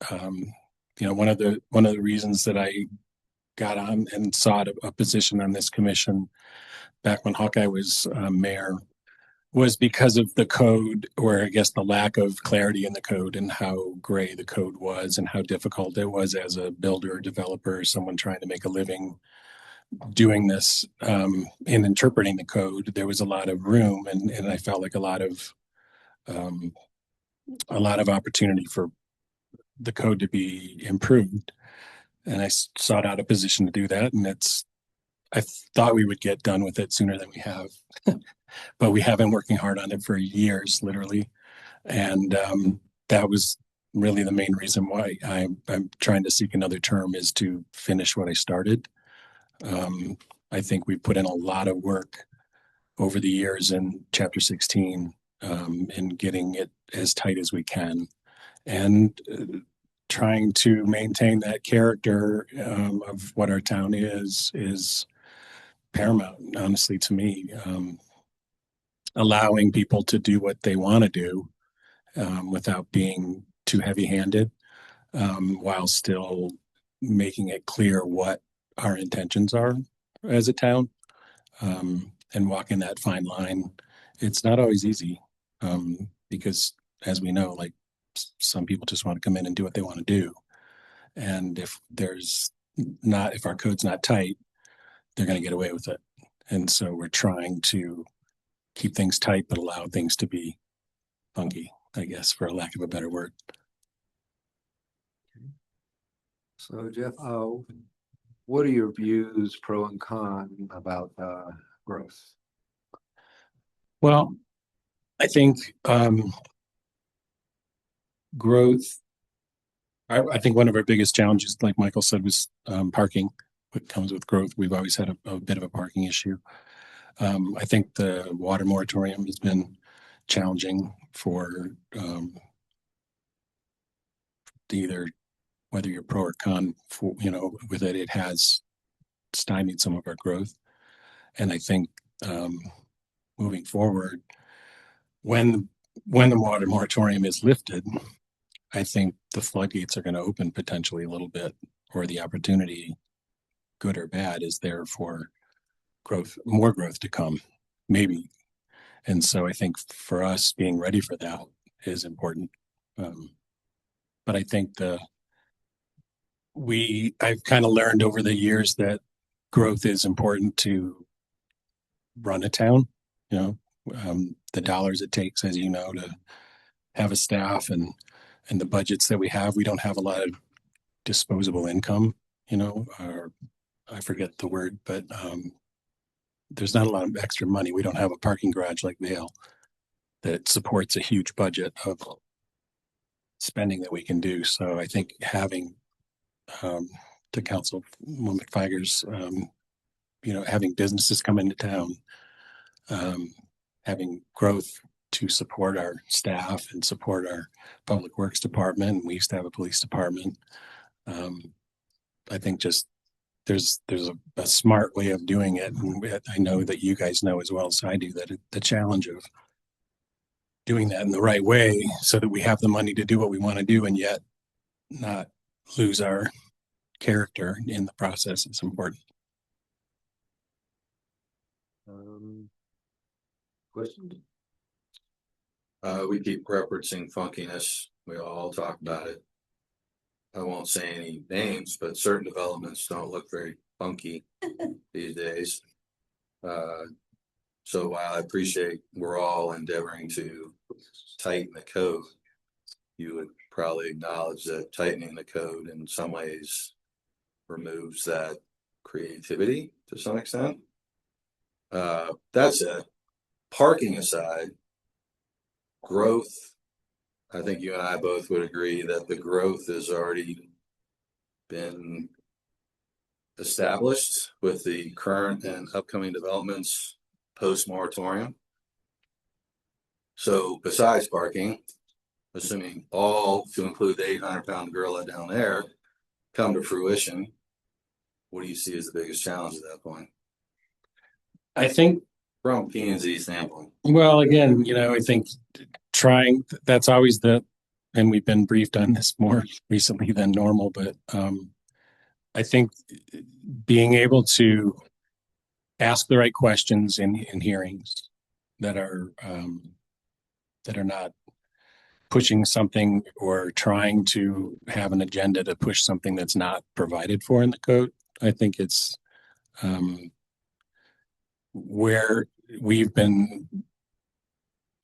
S15: One of the reasons that I got on and sought a position on this commission back when Hawkeye was mayor was because of the code, or I guess the lack of clarity in the code and how gray the code was and how difficult it was as a builder or developer, someone trying to make a living doing this in interpreting the code. There was a lot of room and I felt like a lot of opportunity for the code to be improved. And I sought out a position to do that. And I thought we would get done with it sooner than we have, but we have been working hard on it for years, literally. And that was really the main reason why I'm trying to seek another term, is to finish what I started. I think we put in a lot of work over the years in Chapter 16 in getting it as tight as we can, and trying to maintain that character of what our town is paramount, honestly, to me. Allowing people to do what they want to do without being too heavy-handed, while still making it clear what our intentions are as a town, and walking that fine line. It's not always easy, because as we know, like, some people just want to come in and do what they want to do. And if our code's not tight, they're going to get away with it. And so we're trying to keep things tight, but allow things to be funky, I guess, for a lack of a better word.
S2: So Jeff, what are your views, pro and con, about growth?
S15: Well, I think growth, I think one of our biggest challenges, like Michael said, was parking. What comes with growth, we've always had a bit of a parking issue. I think the water moratorium has been challenging for either, whether you're pro or con, for, with it, it has stymied some of our growth. And I think moving forward, when the water moratorium is lifted, I think the floodgates are going to open potentially a little bit, or the opportunity, good or bad, is there for growth, more growth to come, maybe. And so I think for us, being ready for that is important. But I think I've kind of learned over the years that growth is important to run a town. The dollars it takes, as you know, to have a staff and the budgets that we have. We don't have a lot of disposable income, or I forget the word, but there's not a lot of extra money. We don't have a parking garage like Vail that supports a huge budget of spending that we can do. So I think having, to Councilwoman Feiger's, having businesses come into town, having growth to support our staff and support our public works department. We used to have a police department. I think just there's a smart way of doing it. And I know that you guys know as well as I do that the challenge of doing that in the right way so that we have the money to do what we want to do and yet not lose our character in the process is important.
S2: Questions?
S14: We keep referencing funkiness. We all talk about it. I won't say any names, but certain developments don't look very funky these days. So while I appreciate we're all endeavoring to tighten the code, you would probably acknowledge that tightening the code in some ways removes that creativity to some extent. That's it. Parking aside, growth, I think you and I both would agree that the growth has already been established with the current and upcoming developments post-moratorium. So besides parking, assuming all to include the 800-pound gorilla down there come to fruition, what do you see as the biggest challenge at that point?
S15: I think
S14: from P&Z standpoint.
S15: Well, again, I think that's always and we've been briefed on this more recently than normal, but I think being able to ask the right questions in hearings that are not pushing something or trying to have an agenda to push something that's not provided for in the code. I think it's where we've been,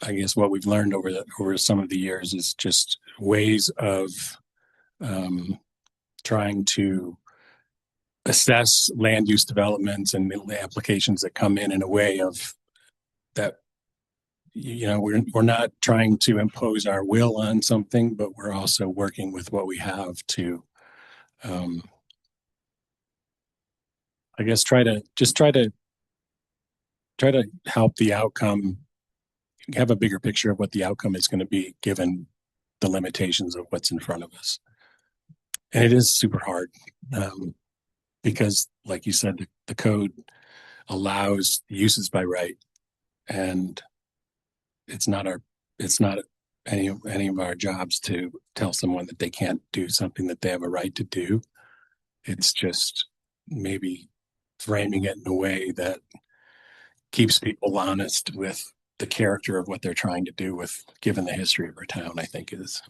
S15: I guess what we've learned over some of the years is just ways of trying to assess land use developments and applications that come in a way of that, we're not trying to impose our will on something, but we're also working with what we have to, I guess, try to help the outcome, have a bigger picture of what the outcome is going to be given the limitations of what's in front of us. And it is super hard because, like you said, the code allows uses by right, and it's not any of our jobs to tell someone that they can't do something that they have a right to do. It's just maybe framing it in a way that keeps people honest with the character of what they're trying to do with, given the history of our town, I think is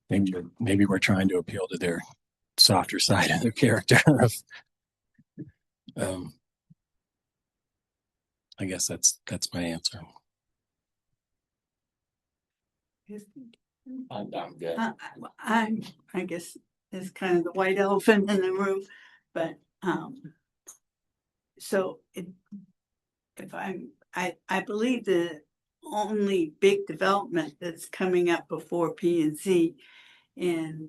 S15: maybe we're trying to appeal to their softer side of their character of, I guess that's my answer.
S9: I'm good.
S1: I guess is kind of the white elephant in the room, but so I believe the only big development that's coming up before P&Z and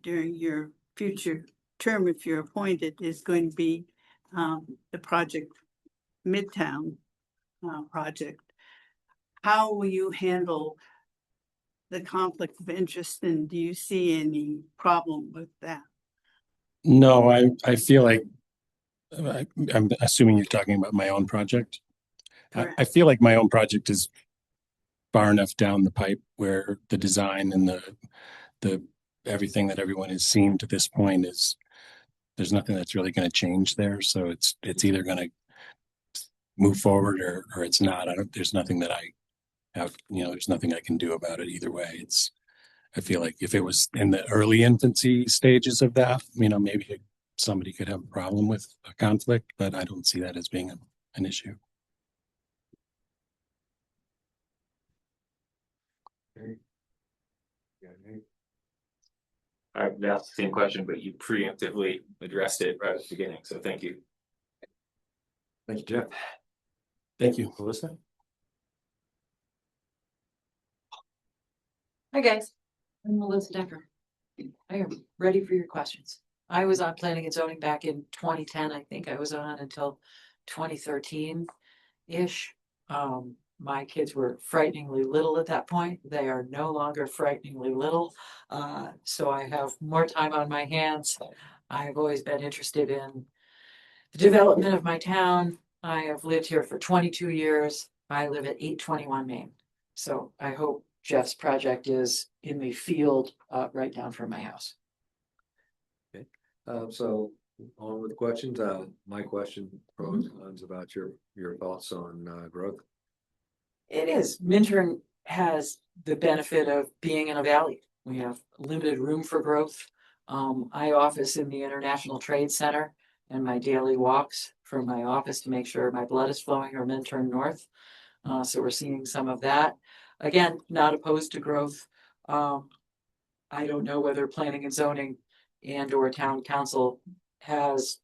S1: during your future term, if you're appointed, is going to be the project Midtown project. How will you handle the conflict of interest, and do you see any problem with that?
S15: No, I feel like I'm assuming you're talking about my own project. I feel like my own project is far enough down the pipe where the design and the everything that everyone has seen to this point is there's nothing that's really going to change there. So it's either going to move forward or it's not. There's nothing that I have, there's nothing I can do about it either way. I feel like if it was in the early infancy stages of that, maybe somebody could have a problem with a conflict, but I don't see that as being an issue.
S9: I've asked the same question, but you preemptively addressed it right at the beginning. So thank you.
S2: Thank you, Jeff.
S15: Thank you.
S2: Melissa?
S16: Hi, guys. I'm Melissa Decker. I am ready for your questions. I was on planning and zoning back in 2010. I think I was on until 2013-ish. My kids were frighteningly little at that point. They are no longer frighteningly little. So I have more time on my hands. I've always been interested in the development of my town. I have lived here for 22 years. I live at 821 Main. So I hope Jeff's project is in the field right down from my house.
S2: So on with the questions, my question pros and cons about your thoughts on growth.
S16: It is. Minturn has the benefit of being in a valley. We have limited room for growth. I office in the International Trade Center, and my daily walks from my office to make sure my blood is flowing are Minturn North. So we're seeing some of that. Again, not opposed to growth. I don't know whether planning and zoning and or town council has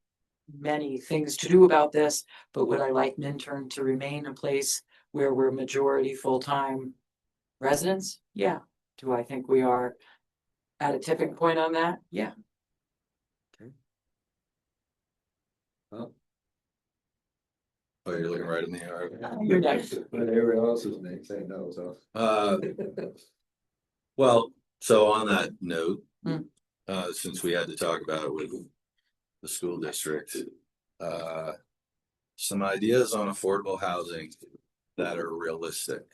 S16: many things to do about this, but would I like Minturn to remain a place where we're majority full-time residents? Yeah. Do I think we are at a tipping point on that? Yeah.
S2: Well,
S14: Oh, you're looking right in the eye.
S16: You're next.
S2: but everyone else is saying no, so.
S14: Well, so on that note,
S16: Hmm.
S14: Since we had to talk about it with the school district, some ideas on affordable housing that are realistic,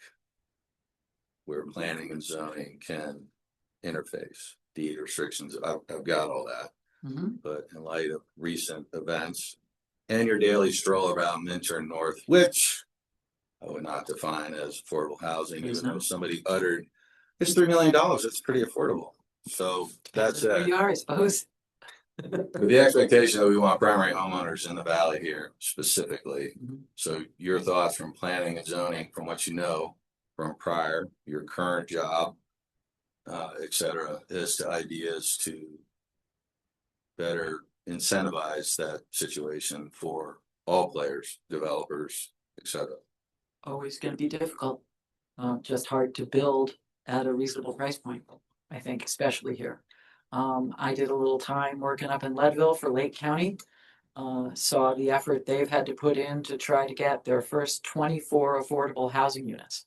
S14: where planning and zoning can interface, deed restrictions. I've got all that,
S16: Mhm.
S14: but in light of recent events and your daily stroll around Minturn North, which I would not define as affordable housing,
S16: It's
S14: even though
S16: not.
S14: somebody uttered, it's $3 million. It's pretty affordable. So that's
S16: Where you are, I suppose.
S14: with the expectation that we want primary homeowners in the valley here specifically.
S16: Mhm.
S14: So your thoughts from planning and zoning, from what you know from prior, your current job, et cetera, as to ideas to better incentivize that situation for all players, developers, et cetera.
S16: Always going to be difficult. Just hard to build at a reasonable price point, I think, especially here. I did a little time working up in Leadville for Lake County. Saw the effort they've had to put in to try to get their first 24 affordable housing units.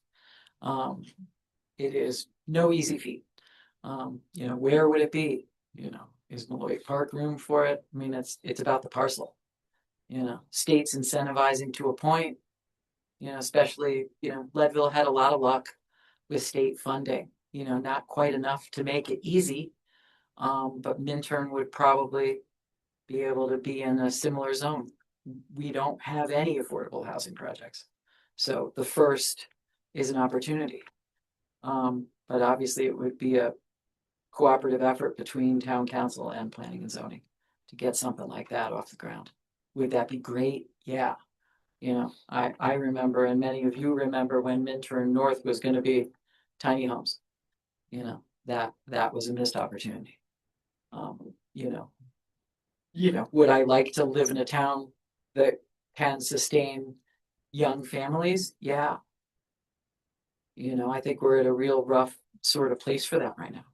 S16: It is no easy feat. Where would it be? Is Malloy Park room for it? I mean, it's about the parcel. States incentivizing to a point. Especially, Leadville had a lot of luck with state funding, not quite enough to make it easy. But Minturn would probably be able to be in a similar zone. We don't have any affordable housing projects. So the first is an opportunity. But obviously it would be a cooperative effort between town council and planning and zoning to get something like that off the ground. Would that be great? Yeah. I remember, and many of you remember, when Minturn North was going to be tiny homes. That was a missed opportunity. Would I like to live in a town that can sustain young families? Yeah. I think we're at a real rough sort of place for that right now.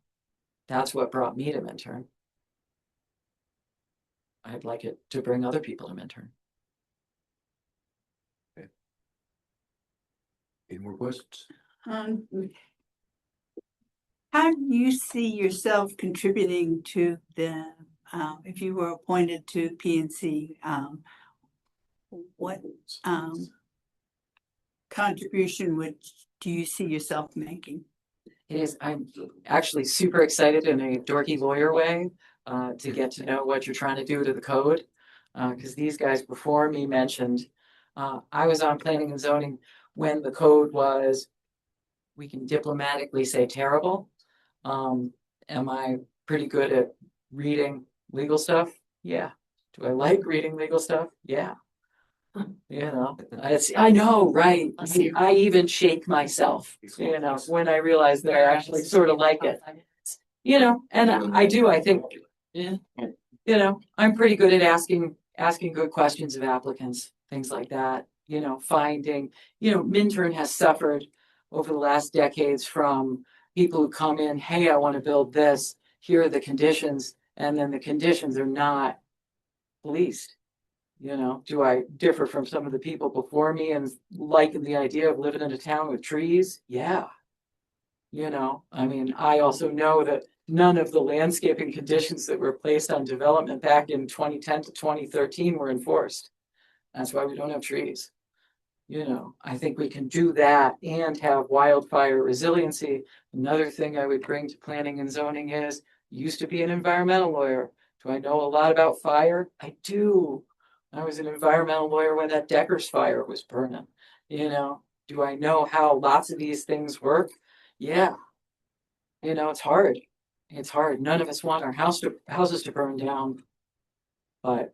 S16: That's what brought me to Minturn. I'd like it to bring other people to Minturn.
S2: Any more questions?
S1: How do you see yourself contributing to the, if you were appointed to PNC, what contribution do you see yourself making?
S16: It is, I'm actually super excited in a dorky lawyer way to get to know what you're trying to do to the code. Because these guys before me mentioned, I was on planning and zoning when the code was, we can diplomatically say, terrible. Am I pretty good at reading legal stuff? Yeah. Do I like reading legal stuff? Yeah. I know, right? I even shake myself, when I realize that I actually sort of like it. And I do, I think, I'm pretty good at asking good questions of applicants. things like that, finding, Minturn has suffered over the last decades from people who come in, hey, I want to build this, here are the conditions, and then the conditions are not policed. Do I differ from some of the people before me and like the idea of living in a town with trees? Yeah. I also know that none of the landscaping conditions that were placed on development back in 2010 to 2013 were enforced. That's why we don't have trees. I think we can do that and have wildfire resiliency. Another thing I would bring to planning and zoning is, used to be an environmental lawyer. Do I know a lot about fire? I do. I was an environmental lawyer when that Deckers fire was burning. Do I know how lots of these things work? Yeah. It's hard. It's hard. None of us want our houses to burn down, but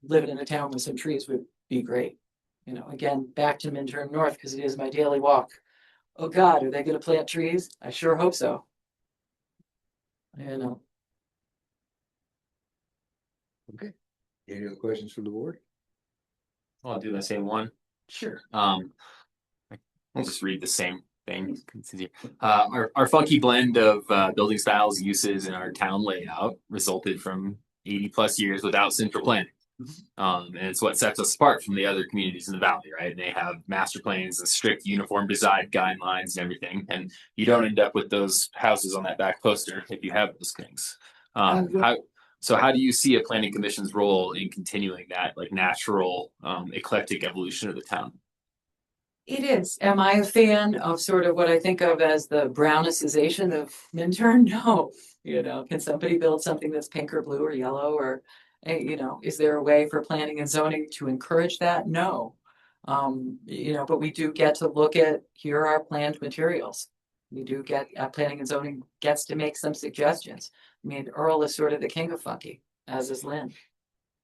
S16: living in a town with some trees would be great. Again, back to Minturn North because it is my daily walk. Oh God, are they going to plant trees? I sure hope so.
S2: Okay. Any other questions from the board?
S9: I'll do the same one.
S16: Sure.
S9: I'll just read the same thing. Our funky blend of building styles, uses in our town layout resulted from 80+ years without central planning. And it's what sets us apart from the other communities in the valley, right? And they have master plans and strict uniform design guidelines and everything. And you don't end up with those houses on that back poster if you have those things. How do you see a planning commission's role in continuing that natural eclectic evolution of the town?
S16: It is. Am I a fan of sort of what I think of as the Brownicization of Minturn? No. Can somebody build something that's pink or blue or yellow or, is there a way for planning and zoning to encourage that? No. But we do get to look at, here are planned materials. We do get, planning and zoning gets to make some suggestions. Earl is sort of the king of funky, as is Lynn.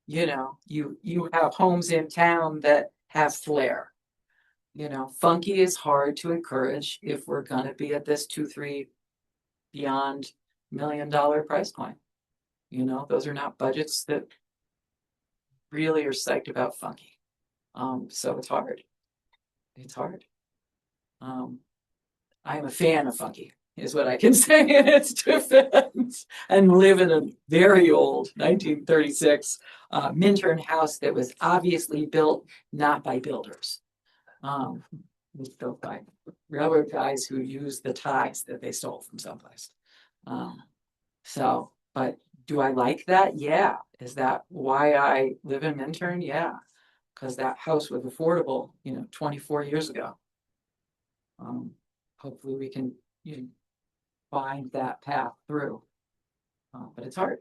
S16: You have homes in town that have flair. Funky is hard to encourage if we're going to be at this 2-3 beyond $1 million price point. Those are not budgets that really are psyched about funky. So it's hard. It's hard. I am a fan of funky, is what I can say in its defense, and live in a very old 1936 Minturn house that was obviously built not by builders. It was built by railroad guys who used the ties that they stole from someplace. But do I like that? Yeah. Is that why I live in Minturn? Yeah. Because that house was affordable, 24 years ago. Hopefully we can find that path through. But it's hard.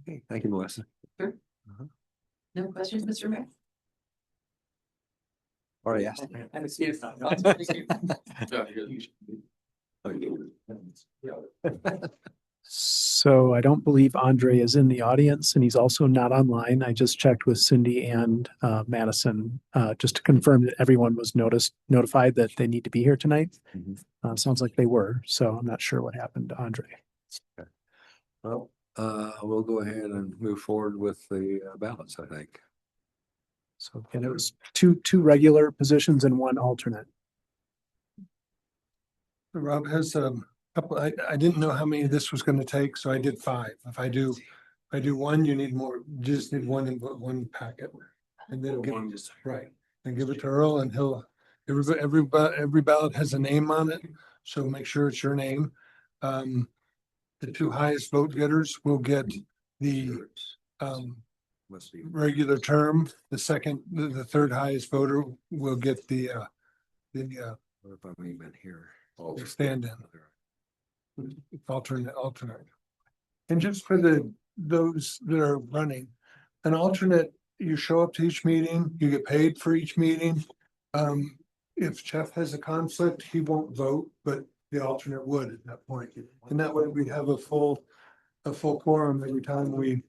S2: Okay, thank you, Melissa.
S16: Sure. No questions, Mr. Mayor?
S2: Already asked.
S16: I'm excused.
S11: So I don't believe Andre is in the audience and he's also not online. I just checked with Cindy and Madison just to confirm that everyone was notified that they need to be here tonight. Sounds like they were, so I'm not sure what happened to Andre.
S2: Okay. Well, we'll go ahead and move forward with the ballots, I think.
S11: So again, it was two regular positions and one alternate.
S8: Rob has a couple, I didn't know how many this was going to take, so I did 5. If I do one, you need more, you just need one in one packet. And then give it, right, and give it to Earl and every ballot has a name on it. So make sure it's your name. The 2 highest vote getters will get the regular term. The third highest voter will get the stand-in. Alternate. And just for those that are running, an alternate, you show up to each meeting, you get paid for each meeting. If Jeff has a conflict, he won't vote, but the alternate would at that point. And that way we have a full quorum every time we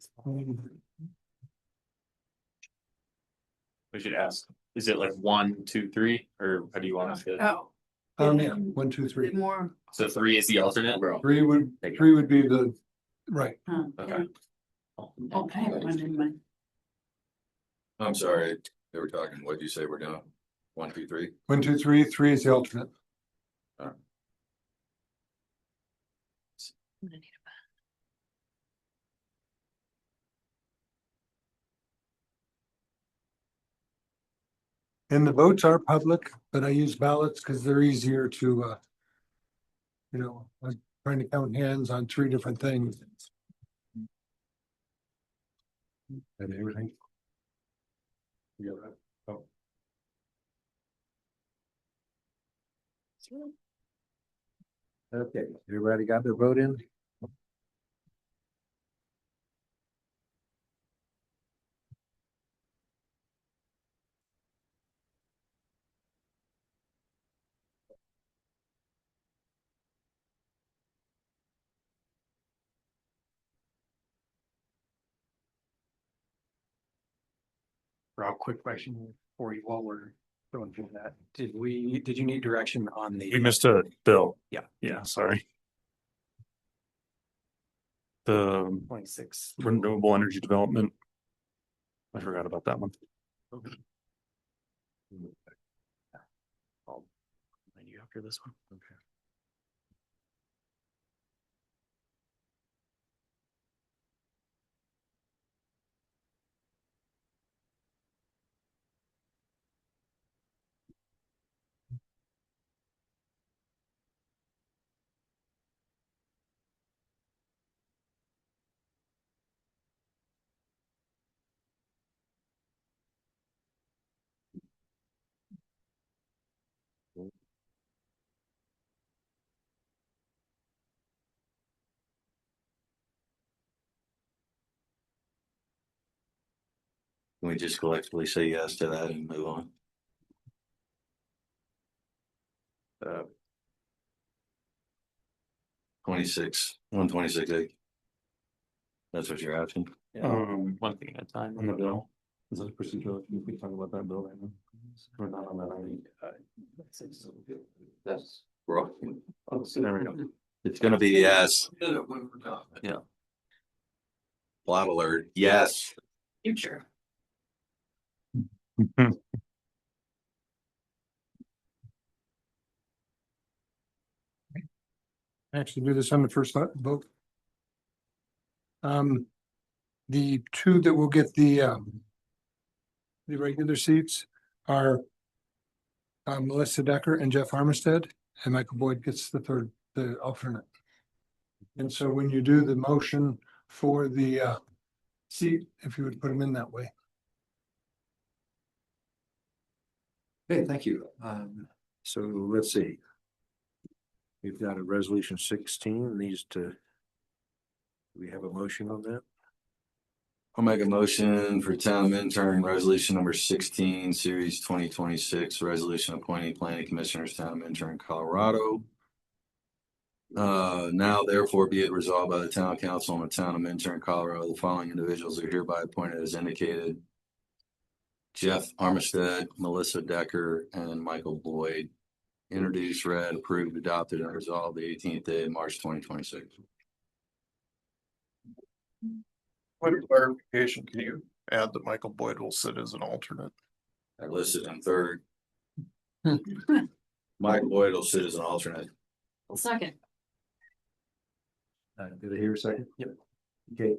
S9: should ask, is it like 1, 2, 3, or how do you want us to?
S1: Oh.
S8: Yeah, 1, 2, 3.
S1: More.
S9: So 3 is the alternate, bro.
S8: 3 would be the right.
S1: Huh.
S9: Okay.
S1: Okay.
S14: I'm sorry, they were talking, what'd you say we're doing? 1, 2, 3?
S8: 1, 2, 3, 3 is the alternate.
S6: I'm gonna need a
S8: And the votes are public, but I use ballots because they're easier to, like trying to count hands on 3 different things.
S2: And everything. Yeah, right. Oh. Okay, everybody got their vote in?
S5: Rob, quick question for you while we're going through that. Did you need direction on the?
S7: We missed a bill.
S5: Yeah.
S7: Yeah, sorry. The
S5: 26.
S7: renewable energy development. I forgot about that one.
S5: I'll find you after this one.
S2: Okay.
S14: Can we just collectively say yes to that and move on? 26, 126A. That's what you're asking?
S9: One thing at a time.
S7: On the bill. Is that procedural? If we talk about that bill right now? We're not on that already.
S14: That's wrong.
S7: There we go.
S14: It's gonna be yes.
S9: Yeah.
S14: Plot alert, yes.
S6: future.
S8: Actually do this on the first vote. The 2 that will get the regular seats are Melissa Decker and Jeff Armistead, and Michael Boyd gets the alternate. And so when you do the motion for the seat, if you would put them in that way.
S2: Okay, thank you. So let's see. We've got a resolution 16 needs to. Do we have a motion on that?
S14: I'll make a motion for town intern resolution number 16, series 2026, resolution appointing planning commissioners, town intern Colorado. Now therefore be it resolved by the town council and the town of Minturn, Colorado, the following individuals are hereby appointed as indicated. Jeff Armistead, Melissa Decker, and Michael Boyd. Introduced, read, approved, adopted, and resolved the 18th day of March 2026.
S12: Point of clarification, can you add that Michael Boyd will sit as an alternate?
S14: I listed him third. Mike Boyd will sit as an alternate.
S6: Second.
S2: Did I hear a second?
S5: Yep.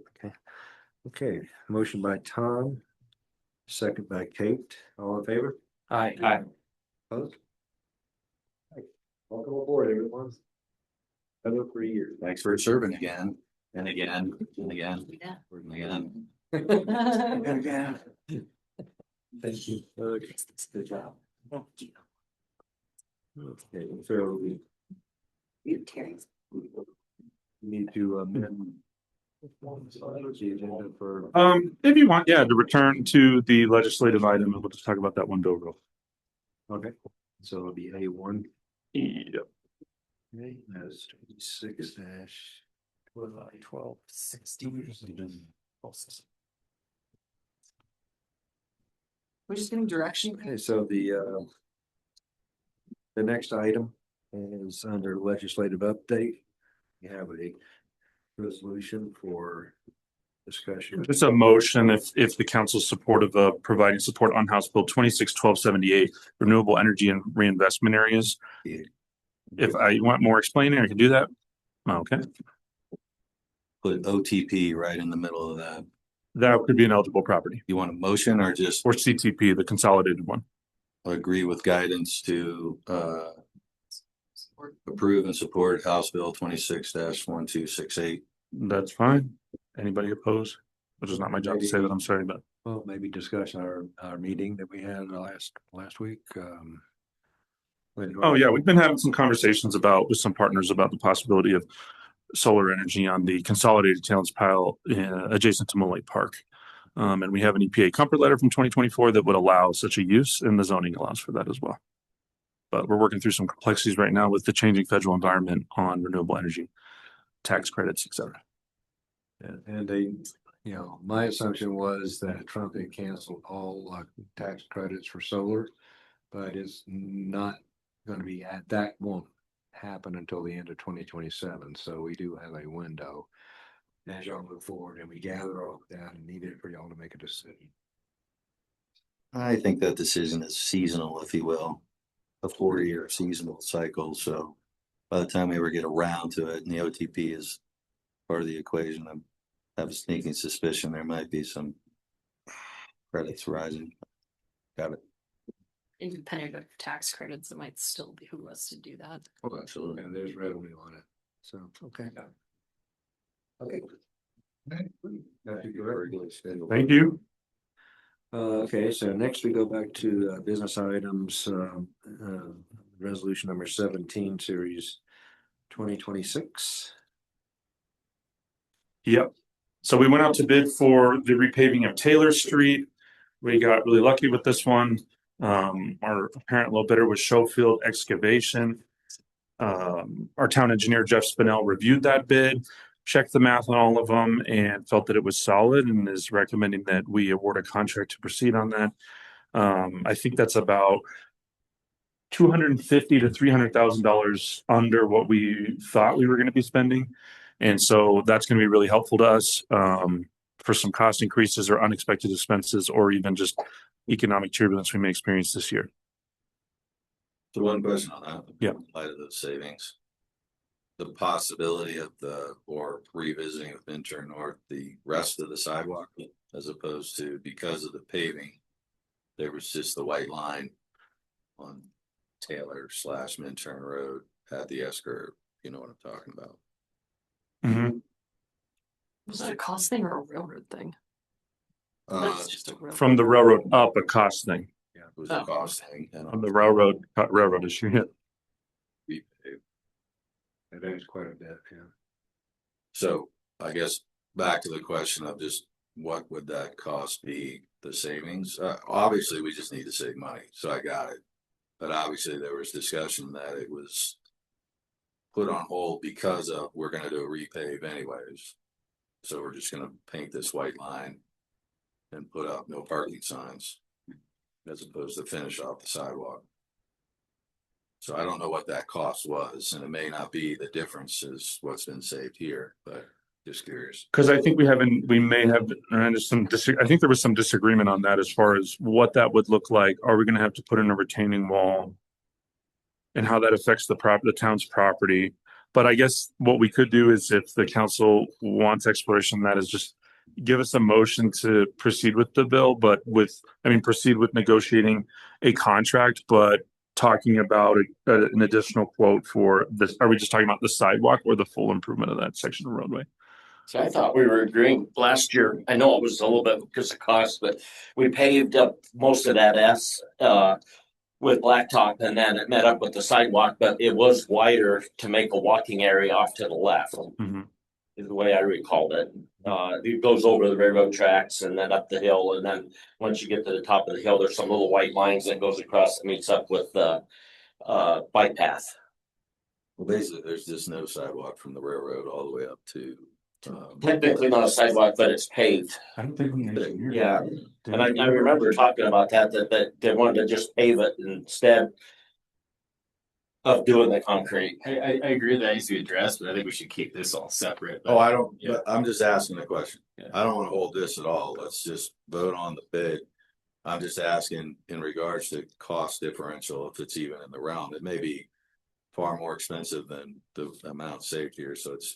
S2: Okay, motion by Tom, second by Kate, all in favor?
S5: Aye.
S2: Opposed? Welcome aboard, everyone. Another 3 years.
S14: Thanks for serving again and again and again
S6: Yeah.
S14: and again.
S2: And again. Thank you. Okay, good job. Okay, so we need to amend the agenda for.
S7: If you want, yeah, to return to the legislative item, and we'll just talk about that one bill real.
S2: Okay, so it'll be A1.
S7: Yep.
S2: Okay, that's 26 dash
S5: 1216.
S16: We're just getting direction.
S2: Okay, so the next item is under legislative update. You have a resolution for discussion?
S7: It's a motion if the council's supportive of providing support on House Bill 26-1278, renewable energy and reinvestment areas. If I want more explaining, I can do that. Okay.
S14: Put OTP right in the middle of that.
S7: That could be an eligible property.
S14: You want a motion or just
S7: Or CTP, the consolidated one.
S14: agree with guidance to approve and support House Bill 26-1268?
S7: That's fine. Anybody opposed? Which is not my job to say that, I'm sorry, but.
S2: Well, maybe discuss our meeting that we had last week.
S7: Oh, yeah, we've been having some conversations with some partners about the possibility of solar energy on the consolidated tailings pile adjacent to Moon Park. And we have an EPA comfort letter from 2024 that would allow such a use, and the zoning allows for that as well. But we're working through some complexities right now with the changing federal environment on renewable energy, tax credits, et cetera.
S2: And they, my assumption was that Trump had canceled all tax credits for solar, but it's not going to be that won't happen until the end of 2027. So we do have a window as y'all move forward and we gather all that and need it for y'all to make a decision.
S14: I think that decision is seasonal, if you will, a 4-year seasonal cycle. So by the time we ever get around to it and the OTP is part of the equation, I have a sneaking suspicion there might be some credits rising. Got it.
S6: Independent of tax credits, it might still behoove us to do that.
S14: Oh, absolutely.
S2: And there's revenue on it. So, okay. Okay.
S7: Thank you.
S2: Okay, so next we go back to business items, resolution number 17, series 2026.
S7: Yep. So we went out to bid for the repaving of Taylor Street. We got really lucky with this one. Our apparent low bidder was Schofield Excavation. Our town engineer, Jeff Spinell, reviewed that bid, checked the math on all of them, and felt that it was solid and is recommending that we award a contract to proceed on that. I think that's about $250,000 to $300,000 under what we thought we were going to be spending. And so that's going to be really helpful to us for some cost increases or unexpected expenses, or even just economic turbulence we may experience this year.
S14: So one question on that.
S7: Yeah.
S14: In light of those savings, the possibility of or revisiting with Minturn North, the rest of the sidewalk, as opposed to, because of the paving, there was just the white line on Taylor/Minturn Road at the S-curve. You know what I'm talking about?
S7: Mm-hmm.
S6: Was that a cost thing or a railroad thing? That's just a railroad.
S7: From the railroad up, a cost thing.
S14: Yeah, it was a cost thing.
S7: On the railroad issue. Yeah.
S2: It is quite a bit, yeah.
S14: So I guess back to the question of just what would that cost be, the savings? Obviously, we just need to save money, so I got it. But obviously, there was discussion that it was put on hold because of we're going to do a repave anyways. So we're just going to paint this white line and put up no parking signs as opposed to finish off the sidewalk. So I don't know what that cost was, and it may not be the difference is what's been saved here, but just curious.
S7: Because I think we may have run into I think there was some disagreement on that as far as what that would look like. Are we going to have to put in a retaining wall and how that affects the town's property? But I guess what we could do is, if the council wants exploration, that is just give us a motion to proceed with the bill, but proceed with negotiating a contract, but talking about an additional quote for this. Are we just talking about the sidewalk or the full improvement of that section of roadway?
S3: So I thought we were agreeing last year. I know it was a little bit because of cost, but we paved up most of that with blacktop, and then it met up with the sidewalk, but it was wider to make a walking area off to the left.
S7: Mm-hmm.
S3: Is the way I recalled it. It goes over the railroad tracks and then up the hill, and then once you get to the top of the hill, there's some little white lines that goes across and meets up with the bike path.
S14: Well, basically, there's just no sidewalk from the railroad all the way up to.
S3: Technically not a sidewalk, but it's paved.
S7: I don't think we engineered.
S3: Yeah, and I remember talking about that they wanted to just pave it instead. of doing the concrete.
S9: I agree that needs to be addressed, but I think we should keep this all separate.
S14: Oh, I don't,
S9: Yeah.
S14: but I'm just asking the question.
S9: Yeah.
S14: I don't want to hold this at all. Let's just vote on the bid. I'm just asking in regards to cost differential, if it's even in the realm. It may be far more expensive than the amount saved here, so it's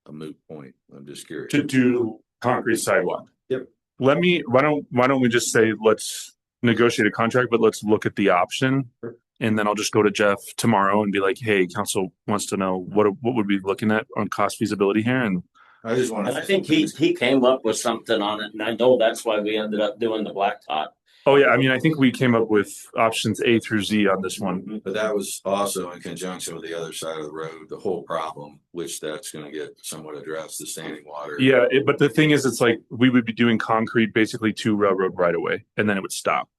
S14: a moot point. I'm just curious.
S7: To do concrete sidewalk.
S14: Yep.
S7: Why don't we just say, let's negotiate a contract, but let's look at the option. And then I'll just go to Jeff tomorrow and be like, hey, council wants to know what would we be looking at on cost feasibility here? And
S14: I just want
S3: And I
S14: to,
S3: think he came up with something on it, and I know that's why we ended up doing the blacktop.
S7: oh yeah, I mean, I think we came up with options A through Z on this one.
S14: but that was also in conjunction with the other side of the road, the whole problem, which that's going to get somewhat addressed, the standing water.
S7: Yeah, but the thing is, it's like we would be doing concrete basically to railroad right away, and then it would stop.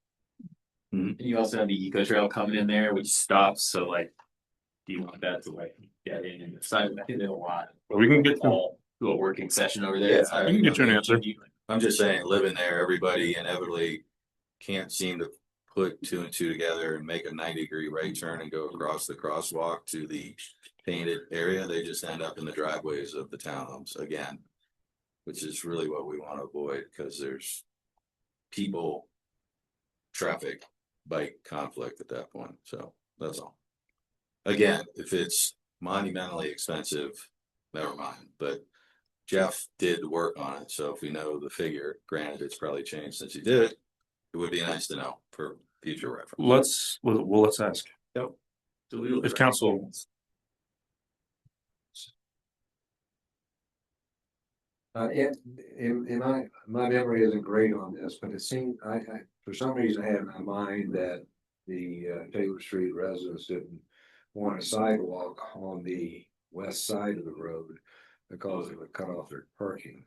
S9: You also have the eco trail coming in there, which stops. So like, do you want that to like get in and decide? I think they don't want.
S7: But we can get to,
S9: Do a working session over there.
S14: Yeah,
S7: we can get you an answer.
S14: I'm just saying, living there, everybody inevitably can't seem to put two and two together and make a 90-degree right turn and go across the crosswalk to the painted area. They just end up in the driveways of the townhomes again, which is really what we want to avoid, because there's people, traffic, bike conflict at that point. So that's all. Again, if it's monumentally expensive, never mind. But Jeff did work on it, so if we know the figure, granted it's probably changed since he did it, it would be nice to know for future reference.
S7: let's ask.
S14: Yep.
S7: If council,
S2: In my memory isn't great on this, but it seemed, I for some reason I had in my mind that the Taylor Street residents didn't want a sidewalk on the west side of the road because it would cut off their parking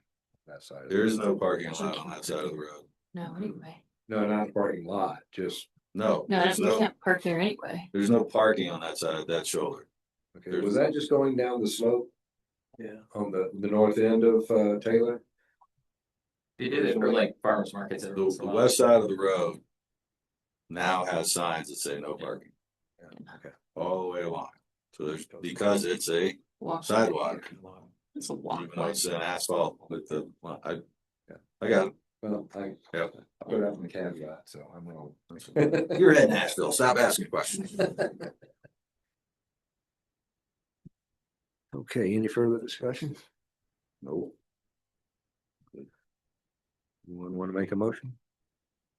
S2: on that side.
S14: There is no parking lot on that side of the road.
S6: No, anyway.
S2: No, not a parking lot, just,
S14: No,
S6: No,
S14: there's
S6: you
S14: no,
S6: can't park there anyway.
S14: there's no parking on that side of that shoulder.
S2: okay, was that just going down the slope
S16: Yeah.
S2: on the north end of Taylor?
S9: They did it for like farmers markets. every once in
S14: The
S9: a while.
S14: west side of the road now has signs that say no parking.
S2: Okay.
S14: All the way along. So there's, because it's a sidewalk,
S6: It's a
S14: even
S6: walk.
S14: though it's an asphalt with the, I got it.
S2: Well, I
S14: Yep.
S2: put out in the caveat, so I'm wrong.
S14: You're in Nashville. Stop asking questions.
S2: Okay, any further discussion?
S14: No.
S2: Anyone want to make a motion?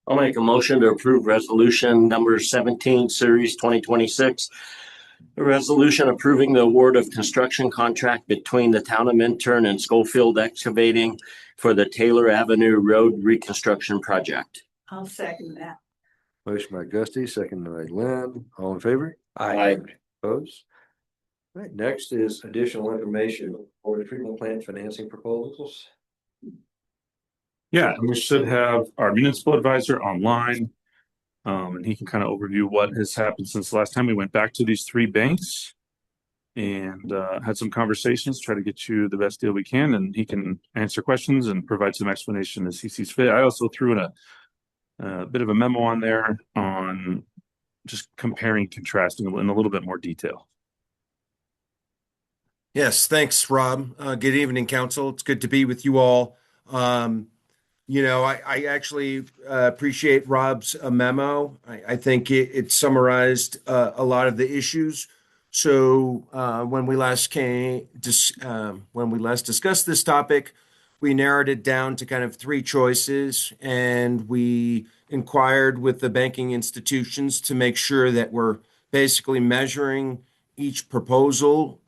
S3: I'll make a motion to approve resolution number 17, series 2026. A resolution approving the award of construction contract between the town of Minturn and Schofield Excavating for the Taylor Avenue Road Reconstruction Project.
S1: I'll second that.
S2: Motion by Gusty, second by Lynn, all in favor?
S3: Aye.
S2: Opposed? All right, next is additional information for the treatment plant financing proposals.
S7: yeah, and we should have our municipal advisor online. And he can kind of overview what has happened since the last time we went back to these three banks. And had some conversations, try to get you the best deal we can, and he can answer questions and provide some explanation as he sees fit. I also threw in a bit of a memo on there on just comparing, contrasting in a little bit more detail.
S17: Yes, thanks, Rob. Good evening, council. It's good to be with you all. I actually appreciate Rob's memo. I think it summarized a lot of the issues. So when we last discussed this topic, we narrowed it down to kind of three choices, and we inquired with the banking institutions to make sure that we're basically measuring each proposal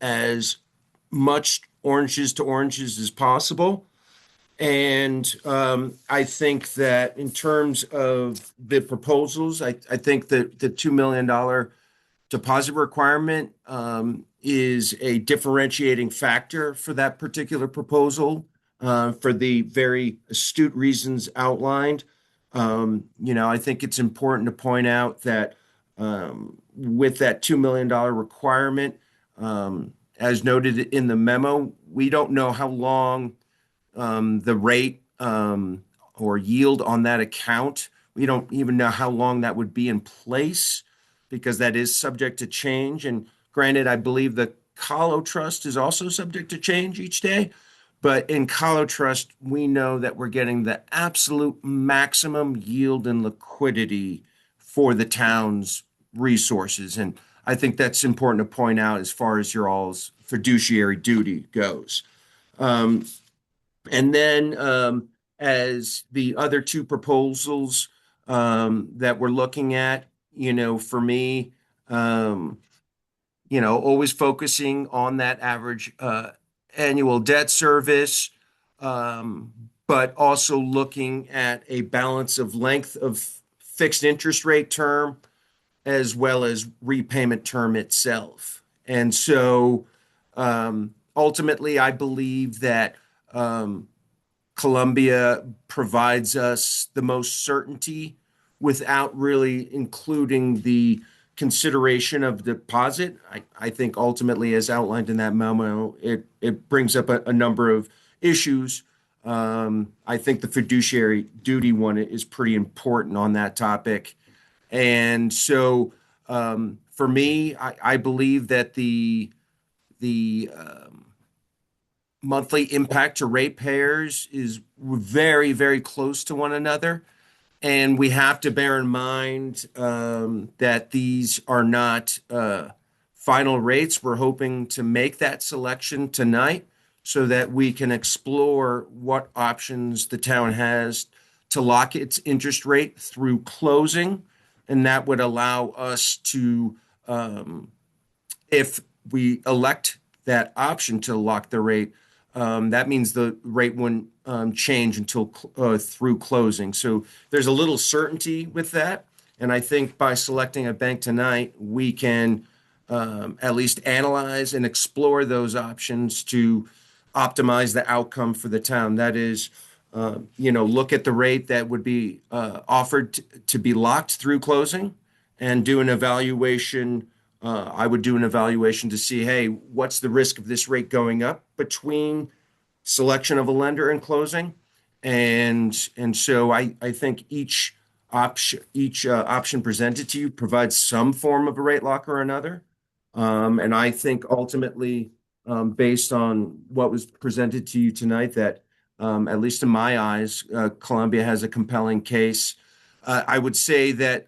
S17: as much oranges to oranges as possible. And I think that in terms of the proposals, I think that the $2 million deposit requirement is a differentiating factor for that particular proposal for the very astute reasons outlined. I think it's important to point out that with that $2 million requirement, as noted in the memo, we don't know how long the rate or yield on that account. We don't even know how long that would be in place. because that is subject to change. And granted, I believe the Colo Trust is also subject to change each day. But in Colo Trust, we know that we're getting the absolute maximum yield and liquidity for the town's resources. And I think that's important to point out as far as your all's fiduciary duty goes. And then as the other two proposals that we're looking at, for me, always focusing on that average annual debt service, but also looking at a balance of length of fixed interest rate term as well as repayment term itself. And so ultimately, I believe that Columbia provides us the most certainty without really including the consideration of deposit. I think ultimately, as outlined in that memo, it brings up a number of issues. I think the fiduciary duty one is pretty important on that topic. And so for me, I believe that the monthly impact to ratepayers is very, very close to one another. And we have to bear in mind that these are not final rates. We're hoping to make that selection tonight so that we can explore what options the town has to lock its interest rate through closing. And that would allow us to, if we elect that option to lock the rate, that means the rate wouldn't change until through closing. So there's a little certainty with that. And I think by selecting a bank tonight, we can at least analyze and explore those options to optimize the outcome for the town. That is, look at the rate that would be offered to be locked through closing and do an evaluation. I would do an evaluation to see, hey, what's the risk of this rate going up between selection of a lender and closing? And so I think each option presented to you provides some form of a rate lock or another. And I think ultimately, based on what was presented to you tonight, that at least in my eyes, Columbia has a compelling case. I would say that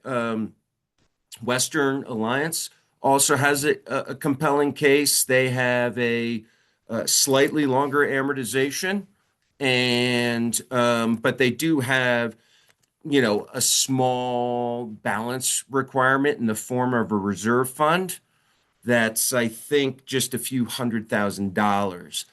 S17: Western Alliance also has a compelling case. They have a slightly longer amortization, and but they do have, a small balance requirement in the form of a reserve fund. That's, I think, just a few $100,000.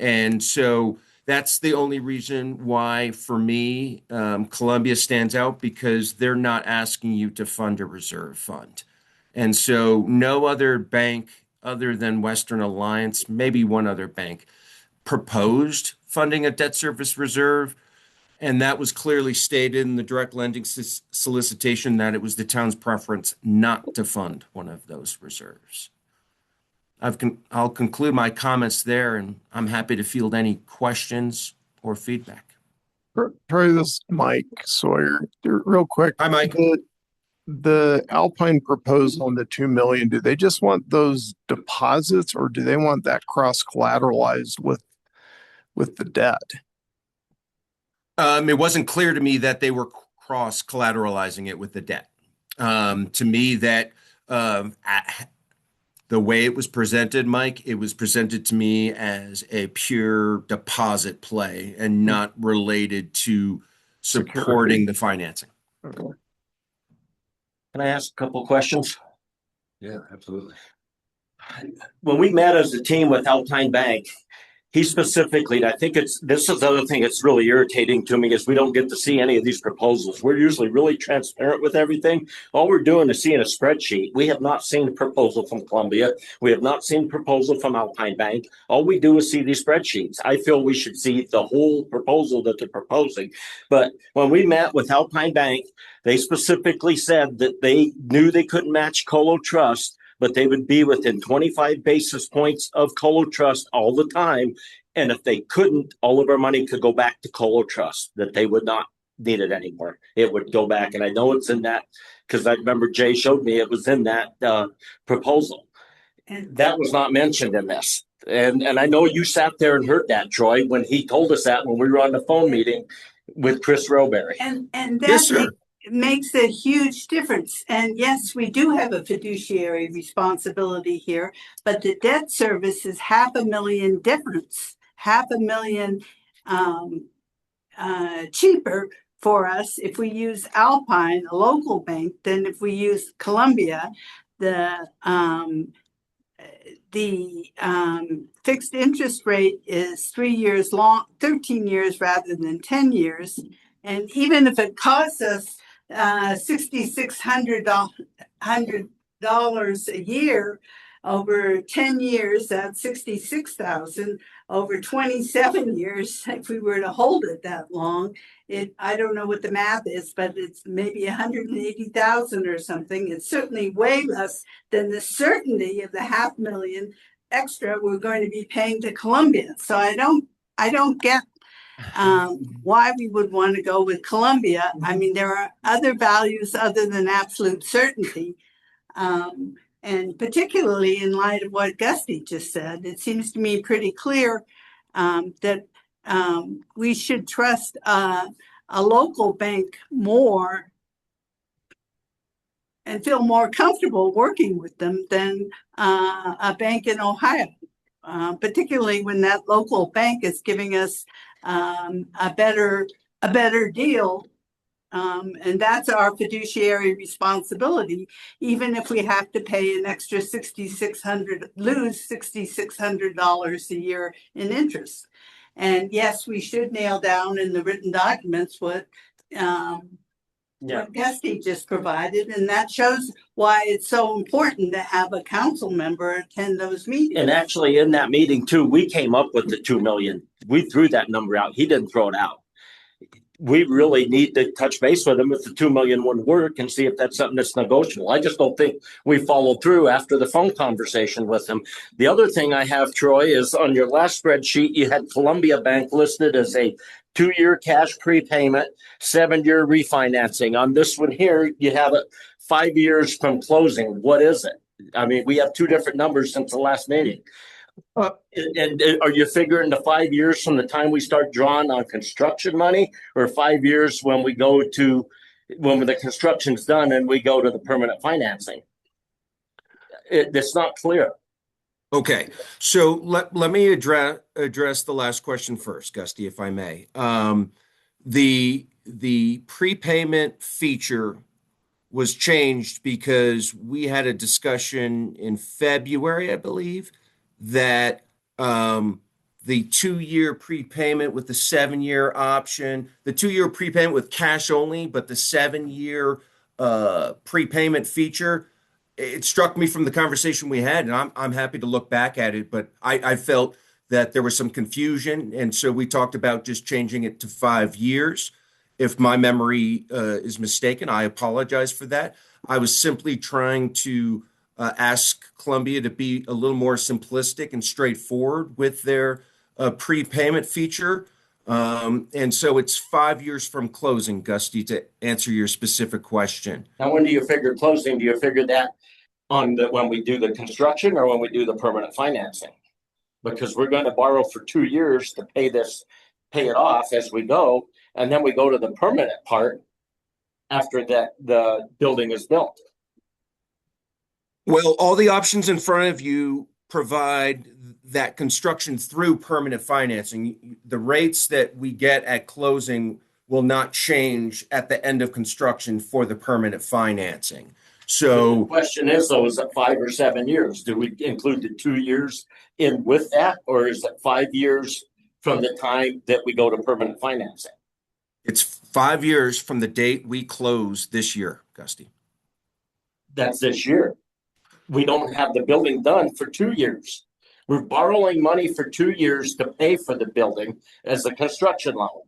S17: And so that's the only reason why, for me, Columbia stands out, because they're not asking you to fund a reserve fund. And so no other bank other than Western Alliance, maybe one other bank, proposed funding a debt service reserve. And that was clearly stated in the direct lending solicitation that it was the town's preference not to fund one of those reserves. I'll conclude my comments there, and I'm happy to field any questions or feedback.
S18: Troy, this is Mike Sawyer. Real quick.
S17: Hi, Mike.
S18: The Alpine proposal on the 2 million, do they just want those deposits, or do they want that cross collateralized with the debt?
S17: It wasn't clear to me that they were cross collateralizing it with the debt. To me, that the way it was presented, Mike, it was presented to me as a pure deposit play and not related to supporting the financing.
S18: Okay.
S3: Can I ask a couple questions?
S2: Yeah, absolutely.
S3: When we met as a team with Alpine Bank, he specifically, and I think this is the other thing that's really irritating to me, is we don't get to see any of these proposals. We're usually really transparent with everything. All we're doing is seeing a spreadsheet. We have not seen a proposal from Columbia. We have not seen a proposal from Alpine Bank. All we do is see these spreadsheets. I feel we should see the whole proposal that they're proposing. But when we met with Alpine Bank, they specifically said that they knew they couldn't match Colo Trust, but they would be within 25 basis points of Colo Trust all the time. And if they couldn't, all of our money could go back to Colo Trust, that they would not need it anymore. It would go back, and I know it's in that, because I remember Jay showed me it was in that proposal.
S1: And
S3: That was not mentioned in this. And I know you sat there and heard that, Troy, when he told us that when we were on the phone meeting with Chris Roberry.
S1: and
S3: Yes,
S1: that
S3: sir.
S1: makes a huge difference. And yes, we do have a fiduciary responsibility here, but the debt service is $500,000 difference, $500,000 cheaper for us if we use Alpine, a local bank, than if we use Columbia. The fixed interest rate is 3 years long, 13 years rather than 10 years. And even if it costs us $6,600 a year over 10 years, that's 66,000 over 27 years. If we were to hold it that long, I don't know what the math is, but it's maybe 180,000 or something. It's certainly way less than the certainty of the $500,000 extra we're going to be paying to Columbia. So I don't get why we would want to go with Columbia. I mean, there are other values other than absolute certainty. And particularly in light of what Gusty just said, it seems to me pretty clear that we should trust a local bank more and feel more comfortable working with them than a bank in Ohio, particularly when that local bank is giving us a better deal. And that's our fiduciary responsibility, even if we have to pay an extra lose $6,600 a year in interest. And yes, we should nail down in the written documents what Gusty just provided, and that shows why it's so important to have a council member attend those meetings.
S3: And actually, in that meeting too, we came up with the 2 million. We threw that number out. He didn't throw it out. We really need to touch base with him if the 2 million wouldn't work and see if that's something that's negotiable. I just don't think we followed through after the phone conversation with him. The other thing I have, Troy, is on your last spreadsheet, you had Columbia Bank listed as a 2-year cash prepayment, 7-year refinancing. On this one here, you have it 5 years from closing. What is it? I mean, we have two different numbers since the last meeting. And are you figuring the 5 years from the time we start drawing on construction money, or 5 years when the construction's done and we go to the permanent financing? It's not clear.
S17: Okay, so let me address the last question first, Gusty, if I may. The prepayment feature was changed because we had a discussion in February, I believe, that the 2-year prepayment with the 7-year option, the 2-year prepayment with cash only, but the 7-year prepayment feature, it struck me from the conversation we had, and I'm happy to look back at it, but I felt that there was some confusion, and so we talked about just changing it to 5 years. If my memory is mistaken, I apologize for that. I was simply trying to ask Columbia to be a little more simplistic and straightforward with their prepayment feature. And so it's 5 years from closing, Gusty, to answer your specific question.
S3: Now, when do you figure closing? Do you figure that when we do the construction or when we do the permanent financing? Because we're going to borrow for 2 years to pay it off as we go. And then we go to the permanent part after the building is built.
S17: Well, all the options in front of you provide that construction through permanent financing. The rates that we get at closing will not change at the end of construction for the permanent financing. So
S3: the question is, though, is it 5 or 7 years? Do we include the 2 years in with that, or is it 5 years from the time that we go to permanent financing?
S17: It's 5 years from the date we close this year, Gusty.
S3: That's this year. We don't have the building done for 2 years. We're borrowing money for 2 years to pay for the building as a construction loan.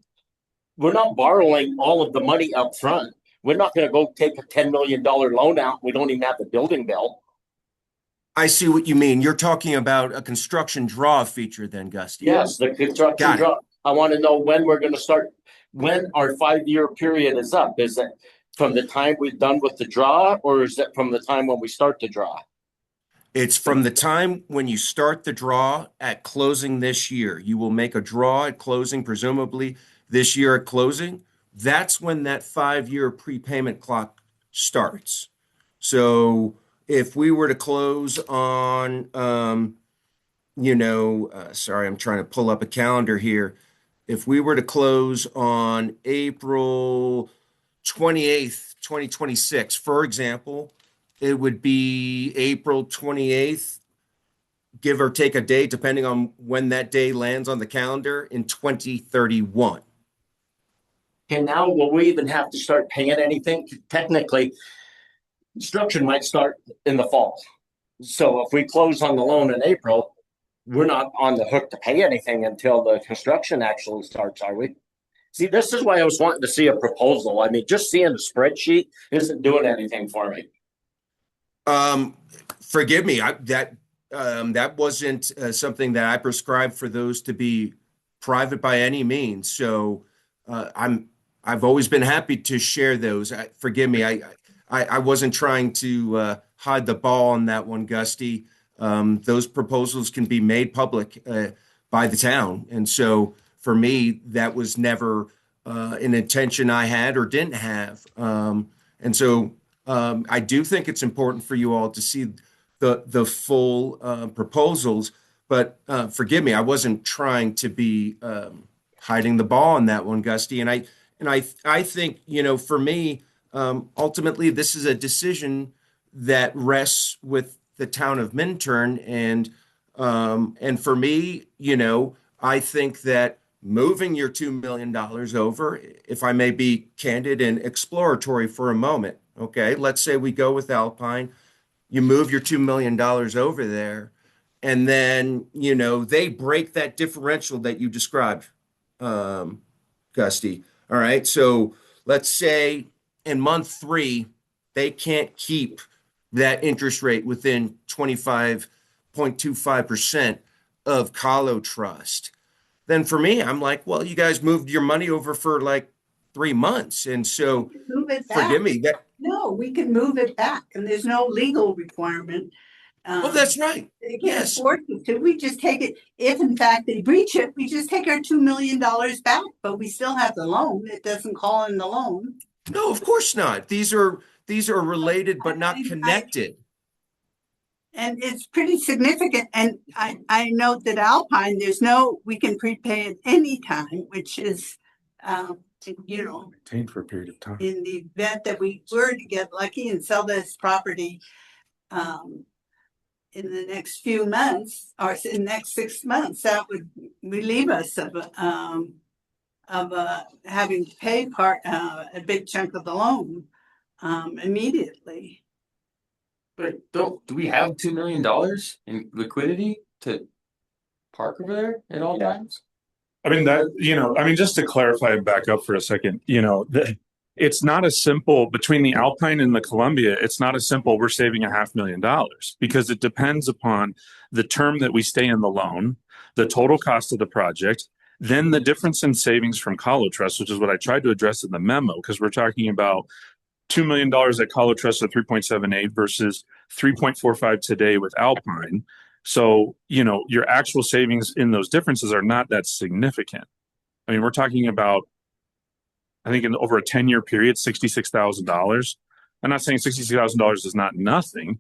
S3: We're not borrowing all of the money up front. We're not going to go take a $10 million loan out. We don't even have the building built.
S17: I see what you mean. You're talking about a construction draw feature then, Gusty.
S3: Yes, the construction draw. I want to know when we're going to start when our 5-year period is up? Is it from the time we're done with the draw, or is it from the time when we start the draw?
S17: It's from the time when you start the draw at closing this year. You will make a draw at closing, presumably this year at closing. That's when that 5-year prepayment clock starts. So if we were to close on, sorry, I'm trying to pull up a calendar here. If we were to close on April 28th, 2026, for example, it would be April 28th, give or take a day, depending on when that day lands on the calendar, in 2031.
S3: And now will we even have to start paying anything? Technically, construction might start in the fall. So if we close on the loan in April, we're not on the hook to pay anything until the construction actually starts, are we? See, this is why I was wanting to see a proposal. I mean, just seeing the spreadsheet isn't doing anything for me.
S17: Forgive me, that wasn't something that I prescribed for those to be private by any means. So I've always been happy to share those. Forgive me, I wasn't trying to hide the ball on that one, Gusty. Those proposals can be made public by the town, and so for me, that was never an intention I had or didn't have. And so I do think it's important for you all to see the full proposals, but forgive me, I wasn't trying to be hiding the ball on that one, Gusty. And I think, for me, ultimately, this is a decision that rests with the town of Minturn, and for me, I think that moving your $2 million over, if I may be candid and exploratory for a moment, okay, let's say we go with Alpine, you move your $2 million over there, and then, they break that differential that you described, Gusty. All right, so let's say in month 3, they can't keep that interest rate within 25.25% of Colo Trust. Then for me, I'm like, well, you guys moved your money over for like 3 months. And so
S1: Move it back.
S17: forgive me,
S1: No, we can move it back, and there's no legal requirement.
S17: Oh, that's right.
S1: They can't
S17: Yes.
S1: force us to. We just take it, if in fact they breach it, we just take our $2 million back, but we still have the loan. It doesn't call in the loan.
S17: No, of course not. These are related but not connected.
S1: And it's pretty significant. And I note that Alpine, we can prepay at any time, which is,
S15: Maintained for a period of time.
S1: in the event that we were to get lucky and sell this property in the next few months or in the next 6 months, that would relieve us of having to pay a big chunk of the loan immediately.
S9: But do we have $2 million in liquidity to park over there at all times?
S7: I mean, just to clarify and back up for a second, it's not as simple between the Alpine and the Columbia. It's not as simple. We're saving $500,000 because it depends upon the term that we stay in the loan, the total cost of the project, then the difference in savings from Colo Trust, which is what I tried to address in the memo, because we're talking about $2 million at Colo Trust at 3.78 versus 3.45 today with Alpine. So, your actual savings in those differences are not that significant. I mean, we're talking about, I think in over a 10-year period, $66,000. I'm not saying $66,000 is not nothing,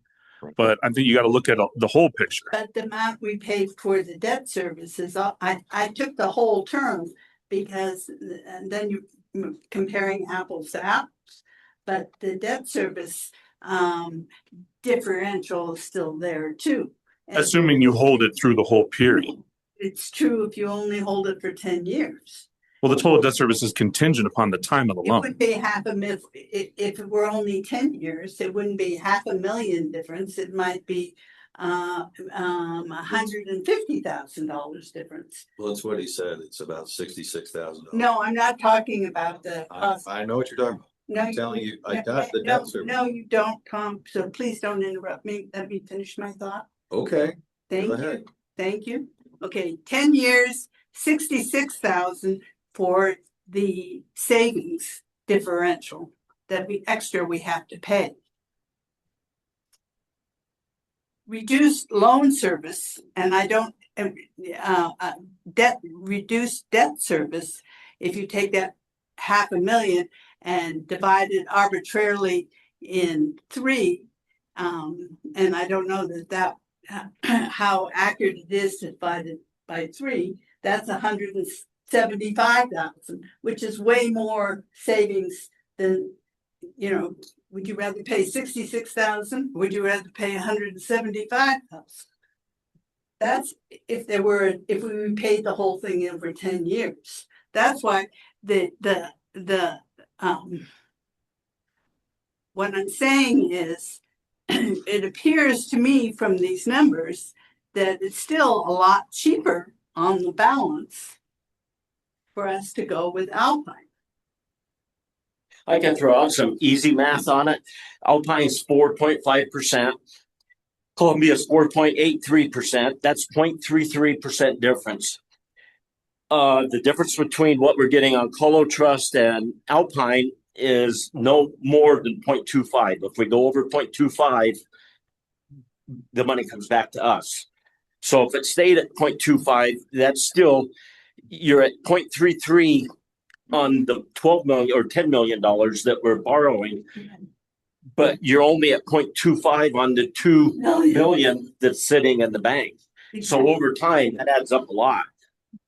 S7: but I think you got to look at the whole picture.
S1: But the amount we paid for the debt service is, I took the whole term because, and then you're comparing apples to apples. But the debt service differential is still there too. And
S7: Assuming you hold it through the whole period.
S1: it's true if you only hold it for 10 years.
S7: Well, the total debt service is contingent upon the time of the
S1: It
S7: loan.
S1: would be if it were only 10 years, it wouldn't be $500,000 difference. It might be $150,000 difference.
S14: Well, that's what he said. It's about $66,000.
S1: No, I'm not talking about the cost.
S14: I know what you're talking about.
S1: No,
S14: I'm telling you, I got the debt service.
S1: No, you don't, Tom. So please don't interrupt me. Let me finish my thought.
S14: Okay.
S1: Thank
S14: Go
S1: you.
S14: ahead.
S1: Thank you. Okay, 10 years, 66,000 for the savings differential that we have to pay. Reduced loan service, and I don't, reduced debt service, if you take that $500,000 and divide it arbitrarily in 3, and I don't know that how accurate it is divided by 3, that's 175,000, which is way more savings than, would you rather pay 66,000? Would you rather pay 175,000? That's if we paid the whole thing over 10 years. That's why what I'm saying is, it appears to me from these numbers that it's still a lot cheaper on the balance for us to go with Alpine.
S3: I can throw out some easy math on it. Alpine's 4.5%. Columbia's 4.83%. That's 0.33% difference. The difference between what we're getting on Colo Trust and Alpine is no more than 0.25. If we go over 0.25, the money comes back to us. So if it stayed at 0.25, that's still, you're at 0.33 on the $12 million or $10 million that we're borrowing, but you're only at 0.25 on the $2 million that's sitting in the bank. So over time, that adds up a lot.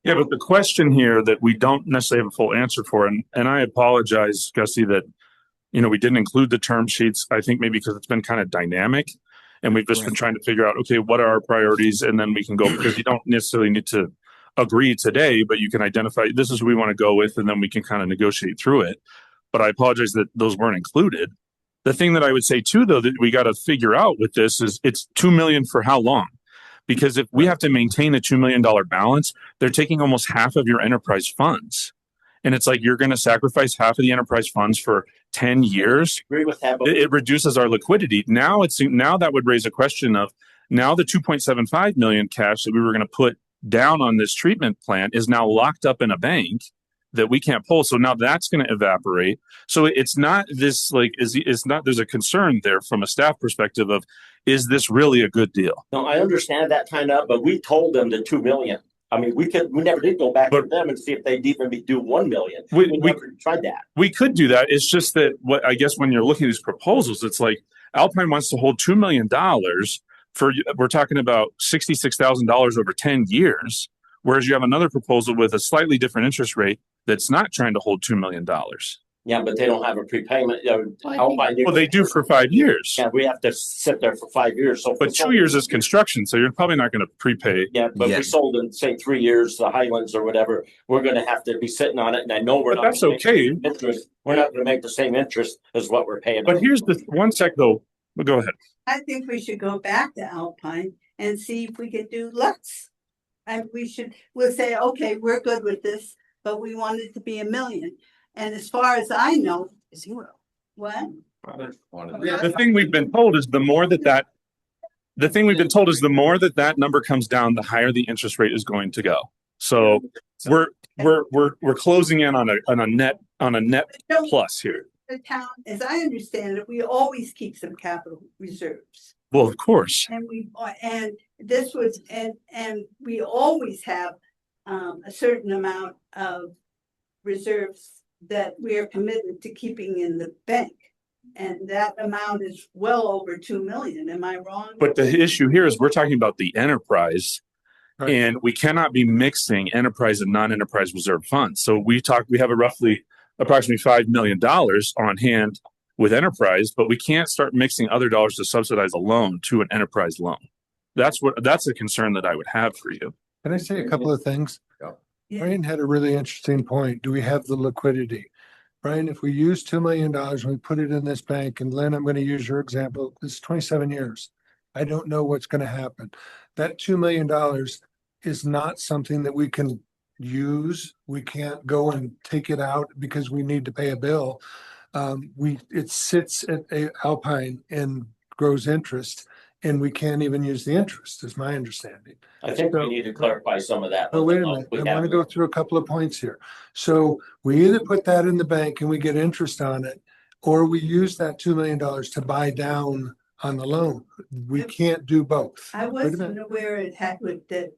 S7: Yeah, but the question here that we don't necessarily have a full answer for, and I apologize, Gussie, that, we didn't include the term sheets. I think maybe because it's been kind of dynamic and we've just been trying to figure out, okay, what are our priorities? And then we can go, because you don't necessarily need to agree today, but you can identify this is what we want to go with, and then we can kind of negotiate through it. But I apologize that those weren't included. The thing that I would say too, though, that we got to figure out with this is it's $2 million for how long? Because if we have to maintain a $2 million balance, they're taking almost half of your enterprise funds. And it's like you're going to sacrifice half of the enterprise funds for 10 years.
S3: I agree with that.
S7: It reduces our liquidity. Now that would raise a question of, now the 2.75 million cash that we were going to put down on this treatment plant is now locked up in a bank that we can't pull. So now that's going to evaporate. So it's not this there's a concern there from a staff perspective of, is this really a good deal?
S3: No, I understand that kind of, but we told them the 2 million. I mean, we never did go back to them and see if they'd even do 1 million. We never tried that.
S7: We could do that. It's just that I guess when you're looking at these proposals, it's like Alpine wants to hold $2 million we're talking about $66,000 over 10 years. Whereas you have another proposal with a slightly different interest rate that's not trying to hold $2 million.
S3: Yeah, but they don't have a prepayment.
S7: Well, they do for 5 years.
S3: Yeah, we have to sit there for 5 years. So,
S7: but 2 years is construction, so you're probably not going to prepay.
S3: Yeah, but we sold in say 3 years, the Highlands or whatever. We're going to have to be sitting on it, and I know we're not.
S7: That's okay.
S3: We're not going to make the same interest as what we're paying.
S7: But here's the one sec, though. Go ahead.
S1: I think we should go back to Alpine and see if we can do less. And we'll say, okay, we're good with this, but we want it to be $1 million. And as far as I know, 0. What?
S7: The thing we've been told is the more that number comes down, the higher the interest rate is going to go. So we're closing in on a net plus here.
S1: The town, as I understand it, we always keep some capital reserves.
S7: Well, of course.
S1: And we always have a certain amount of reserves that we are committed to keeping in the bank. And that amount is well over 2 million. Am I wrong?
S7: But the issue here is we're talking about the enterprise, right, and we cannot be mixing enterprise and non-enterprise reserve funds. So we have approximately $5 million on hand with enterprise, but we can't start mixing other dollars to subsidize a loan to an enterprise loan. That's a concern that I would have for you.
S8: Can I say a couple of things? Brian had a really interesting point. Do we have the liquidity? Brian, if we use $2 million and we put it in this bank, and Lynn, I'm going to use your example, it's 27 years. I don't know what's going to happen. That $2 million is not something that we can use. We can't go and take it out because we need to pay a bill. It sits at Alpine and grows interest. and we can't even use the interest, is my understanding.
S3: I think we need to clarify some of that.
S8: Oh, wait a minute, I want to go through a couple of points here. So we either put that in the bank and we get interest on it, or we use that $2 million to buy down on the loan. We can't do both.
S1: I
S8: Wait a minute.
S1: wasn't aware it had with that,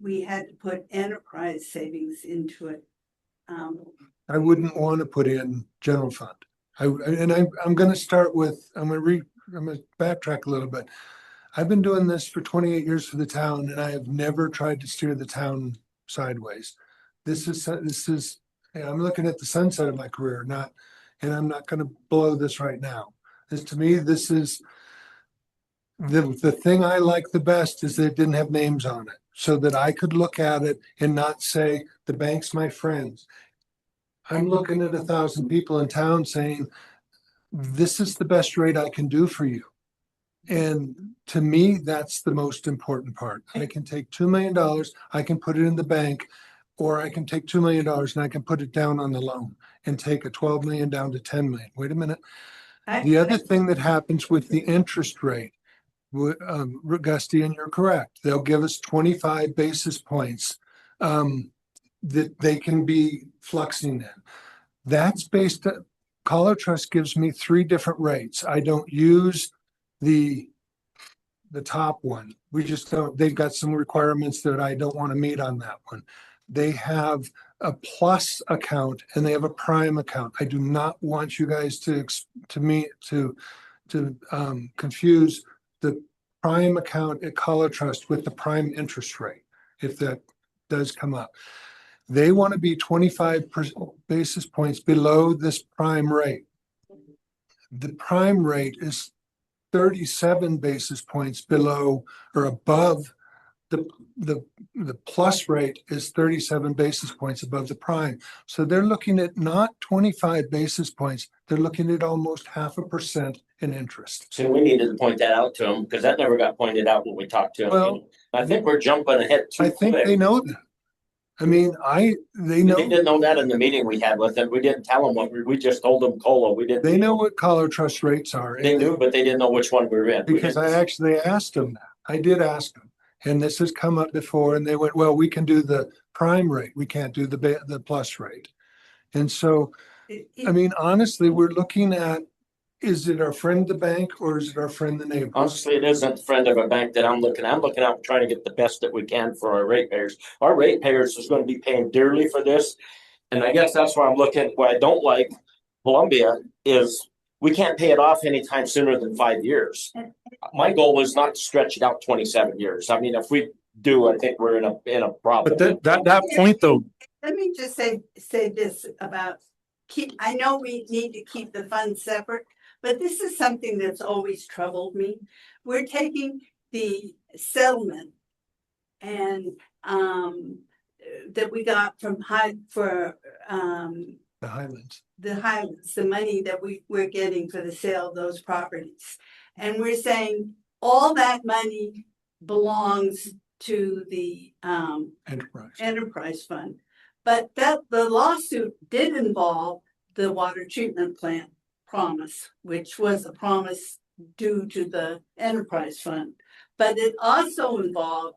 S1: we had to put enterprise savings into it.
S8: I wouldn't want to put in general fund. I'm going to start with, I'm going to backtrack a little bit. I've been doing this for 28 years for the town, and I have never tried to steer the town sideways. This is, I'm looking at the sunset of my career, and I'm not going to blow this right now. To me, this is the thing I like the best is that it didn't have names on it, so that I could look at it and not say the bank's my friends. I'm looking at 1,000 people in town saying, this is the best rate I can do for you. And to me, that's the most important part. I can take $2 million, I can put it in the bank, or I can take $2 million and I can put it down on the loan and take a 12 million down to 10 million. Wait a minute. The other thing that happens with the interest rate, Gusty, and you're correct, they'll give us 25 basis points that they can be fluxing in. That's based on, Collar Trust gives me 3 different rates. I don't use the top one. We just don't, they've got some requirements that I don't want to meet on that one. They have a plus account and they have a prime account. I do not want you guys to confuse the prime account at Collar Trust with the prime interest rate, if that does come up. They want to be 25 basis points below this prime rate. The prime rate is 37 basis points below or above the plus rate is 37 basis points above the prime. So they're looking at not 25 basis points, they're looking at almost 0.5% in interest.
S3: So we needed to point that out to them because that never got pointed out when we talked to them.
S8: Well,
S3: I think we're jumping ahead too
S8: I think
S3: quick.
S8: they know that. I mean, they know.
S3: They didn't know that in the meeting we had with them. We didn't tell them what we just told them COLA. We didn't.
S8: They know what Collar Trust rates are.
S3: They knew, but they didn't know which one we were in.
S8: Because I actually asked them that. I did ask them. And this has come up before and they went, well, we can do the prime rate. We can't do the plus rate. And so, I mean, honestly, we're looking at, is it our friend the bank or is it our friend the neighbor?
S3: Honestly, it isn't a friend of a bank that I'm looking out trying to get the best that we can for our ratepayers. Our ratepayers is going to be paying dearly for this. And I guess that's why I'm looking, what I don't like Columbia is we can't pay it off anytime sooner than 5 years. My goal was not to stretch it out 27 years. I mean, if we do, I think we're in a problem.
S15: But that point though,
S1: Let me just say this about I know we need to keep the funds separate, but this is something that's always troubled me. We're taking the settlement and that we got from
S8: the Highlands.
S1: The money that we're getting for the sale of those properties. And we're saying all that money belongs to the enterprise fund. But the lawsuit did involve the water treatment plant promise, which was a promise due to the enterprise fund. But it also involved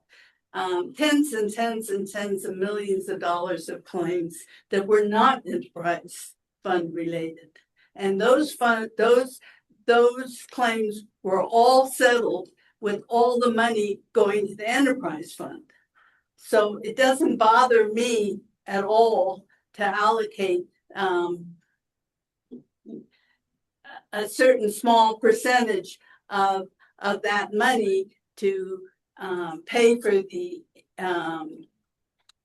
S1: tens and tens and tens of millions of dollars of claims that were not enterprise fund related. And those claims were all settled with all the money going to the enterprise fund. So it doesn't bother me at all to allocate a certain small percentage of that money to pay for the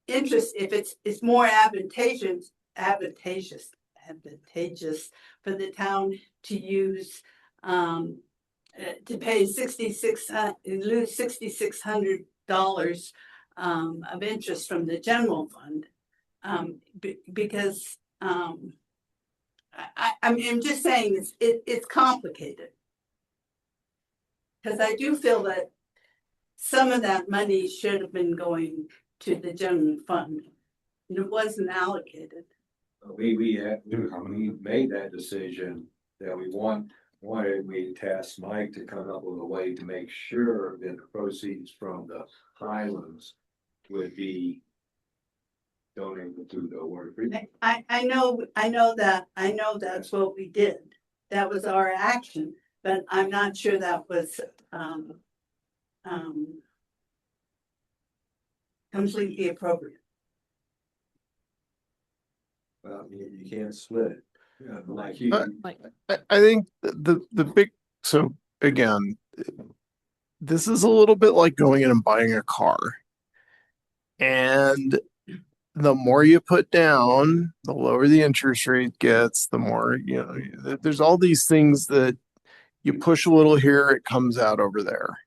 S1: interest if it's more advantageous for the town to use to pay lose $6,600 of interest from the general fund, because I'm just saying it's complicated, because I do feel that some of that money should have been going to the general fund and it wasn't allocated.
S2: We made that decision that we want why did we task Mike to come up with a way to make sure that the proceeds from the Highlands would be donated to the Water Treatment?
S1: I know that's what we did. That was our action, but I'm not sure that was, completely appropriate.
S2: Well, you can't split it. Yeah, like you.
S18: I think the big, so again, this is a little bit like going in and buying a car. And the more you put down, the lower the interest rate gets, the more, there's all these things that you push a little here, it comes out over there.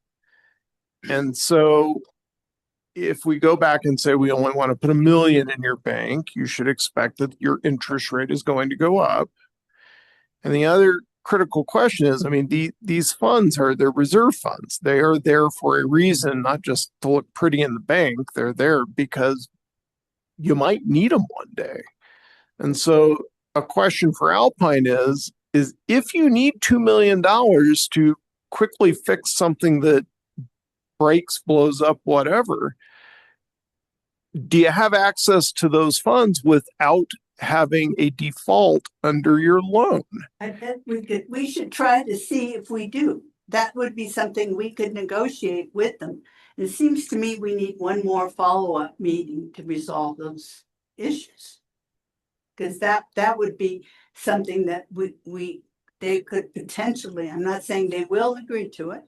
S18: And so if we go back and say we only want to put $1 million in your bank, you should expect that your interest rate is going to go up. And the other critical question is, I mean, these funds they're reserve funds. They are there for a reason, not just to look pretty in the bank. They're there because you might need them one day. And so a question for Alpine is if you need $2 million to quickly fix something that breaks, blows up, whatever, do you have access to those funds without having a default under your loan?
S1: I bet we should try to see if we do. That would be something we could negotiate with them. It seems to me we need one more follow-up meeting to resolve those issues. Because that would be something that they could potentially, I'm not saying they will agree to it,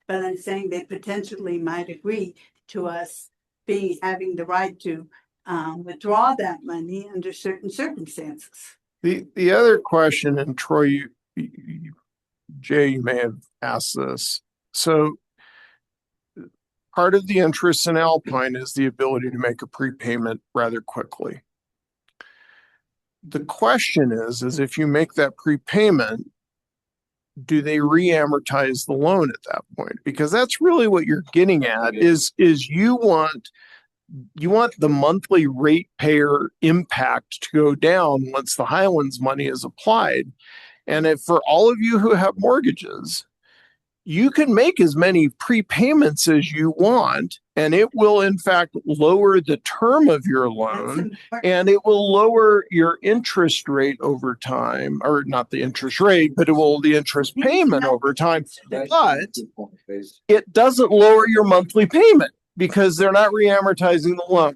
S1: but I'm saying they potentially might agree to us having the right to withdraw that money under certain circumstances.
S18: The other question, and Troy, Jay, you may have asked this. So part of the interest in Alpine is the ability to make a prepayment rather quickly. The question is if you make that prepayment, do they re-amortize the loan at that point? Because that's really what you're getting at is you want the monthly ratepayer impact to go down once the Highlands money is applied. And if for all of you who have mortgages, you can make as many prepayments as you want, and it will in fact lower the term of your loan, and it will lower your interest rate over time, or not the interest rate, but the interest payment over time. But it doesn't lower your monthly payment because they're not re-amortizing the loan.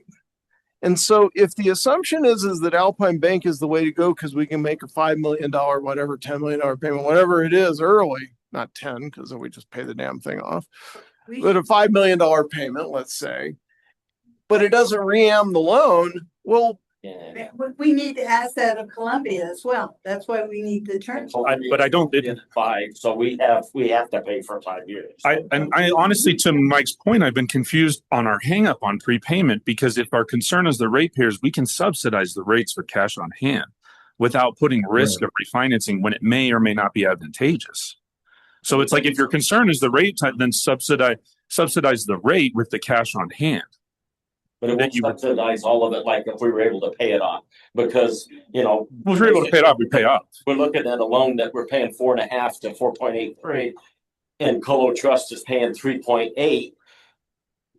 S18: And so if the assumption is that Alpine Bank is the way to go because we can make a $5 million, whatever, $10 million payment, whatever it is early, not 10, because then we just pay the damn thing off, but a $5 million payment, let's say, but it doesn't re-am the loan, well,
S1: we need to ask that of Columbia as well. That's why we need the terms.
S7: But I don't.
S3: So we have to pay for 5 years.
S7: I honestly, to Mike's point, I've been confused on our hang up on prepayment, because if our concern is the ratepayers, we can subsidize the rates for cash on hand without putting risk of refinancing when it may or may not be advantageous. So it's like, if your concern is the rate type, then subsidize the rate with the cash on hand.
S3: But it won't subsidize all of it, like if we were able to pay it off, because,
S7: if we're able to pay it off, we pay off.
S3: We're looking at a loan that we're paying 4.5 to 4.83, and Colo Trust is paying 3.8.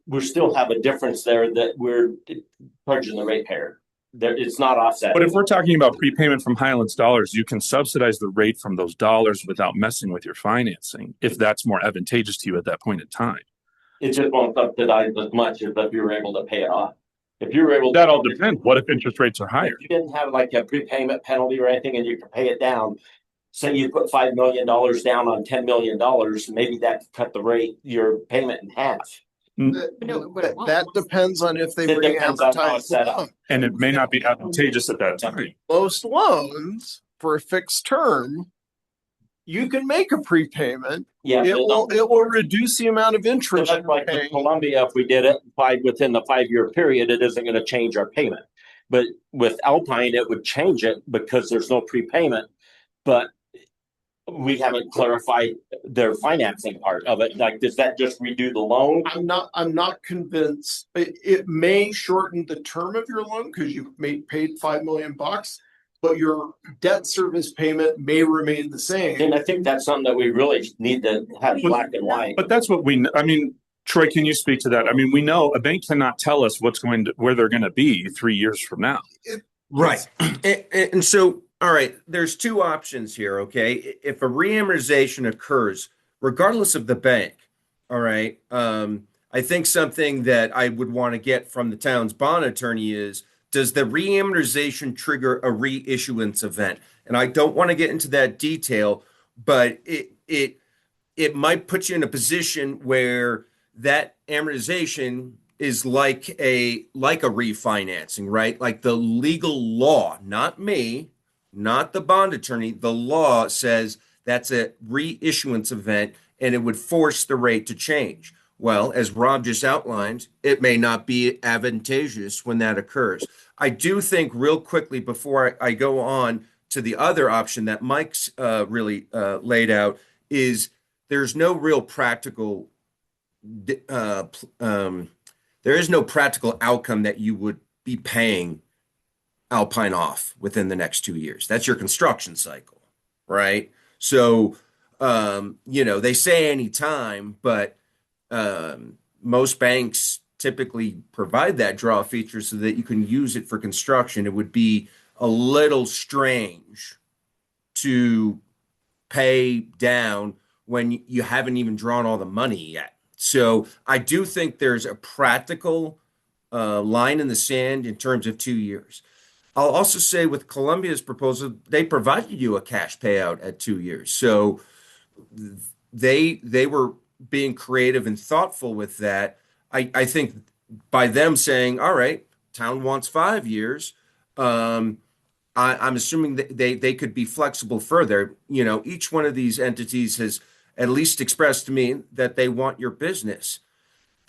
S3: We still have a difference there that we're charging the ratepayer. It's not offset.
S7: But if we're talking about prepayment from Highlands dollars, you can subsidize the rate from those dollars without messing with your financing, if that's more advantageous to you at that point in time.
S3: It just won't subsidize as much as if you were able to pay it off. If you were able
S7: that all depends. What if interest rates are higher?
S3: If you didn't have like a prepayment penalty or anything and you could pay it down, say you put $5 million down on $10 million, maybe that could cut your payment in half.
S18: That depends on if they re-amortize the loan.
S7: And it may not be advantageous at that time.
S18: Most loans for a fixed term, you can make a prepayment.
S3: Yeah,
S18: it will reduce the amount of interest.
S3: So that's like with Columbia, if we did it within the 5-year period, it isn't going to change our payment. But with Alpine, it would change it because there's no prepayment. But we haven't clarified their financing part of it. Like, does that just redo the loan?
S18: I'm not convinced. It may shorten the term of your loan because you paid $5 million.
S12: but your debt service payment may remain the same.
S3: And I think that's something that we really need to have black and white.
S7: But that's what I mean, Troy, can you speak to that? I mean, we know a bank cannot tell us where they're going to be 3 years from now.
S17: Right. And so, all right, there's two options here, okay? If a reamortization occurs, regardless of the bank, all right, I think something that I would want to get from the town's bond attorney is, does the reamortization trigger a reissuance event? And I don't want to get into that detail, but it might put you in a position where that amortization is like a refinancing, right? Like the legal law, not me, not the bond attorney, the law says that's a reissuance event and it would force the rate to change. Well, as Rob just outlined, it may not be advantageous when that occurs. I do think real quickly before I go on to the other option that Mike's really laid out is there's no real practical there is no practical outcome that you would be paying Alpine off within the next 2 years. That's your construction cycle, right? So, they say any time, but most banks typically provide that draw feature so that you can use it for construction. It would be a little strange to pay down when you haven't even drawn all the money yet. So I do think there's a practical line in the sand in terms of 2 years. I'll also say with Columbia's proposal, they provided you a cash payout at 2 years. So they were being creative and thoughtful with that. I think by them saying, all right, town wants 5 years, I'm assuming that they could be flexible further. Each one of these entities has at least expressed to me that they want your business.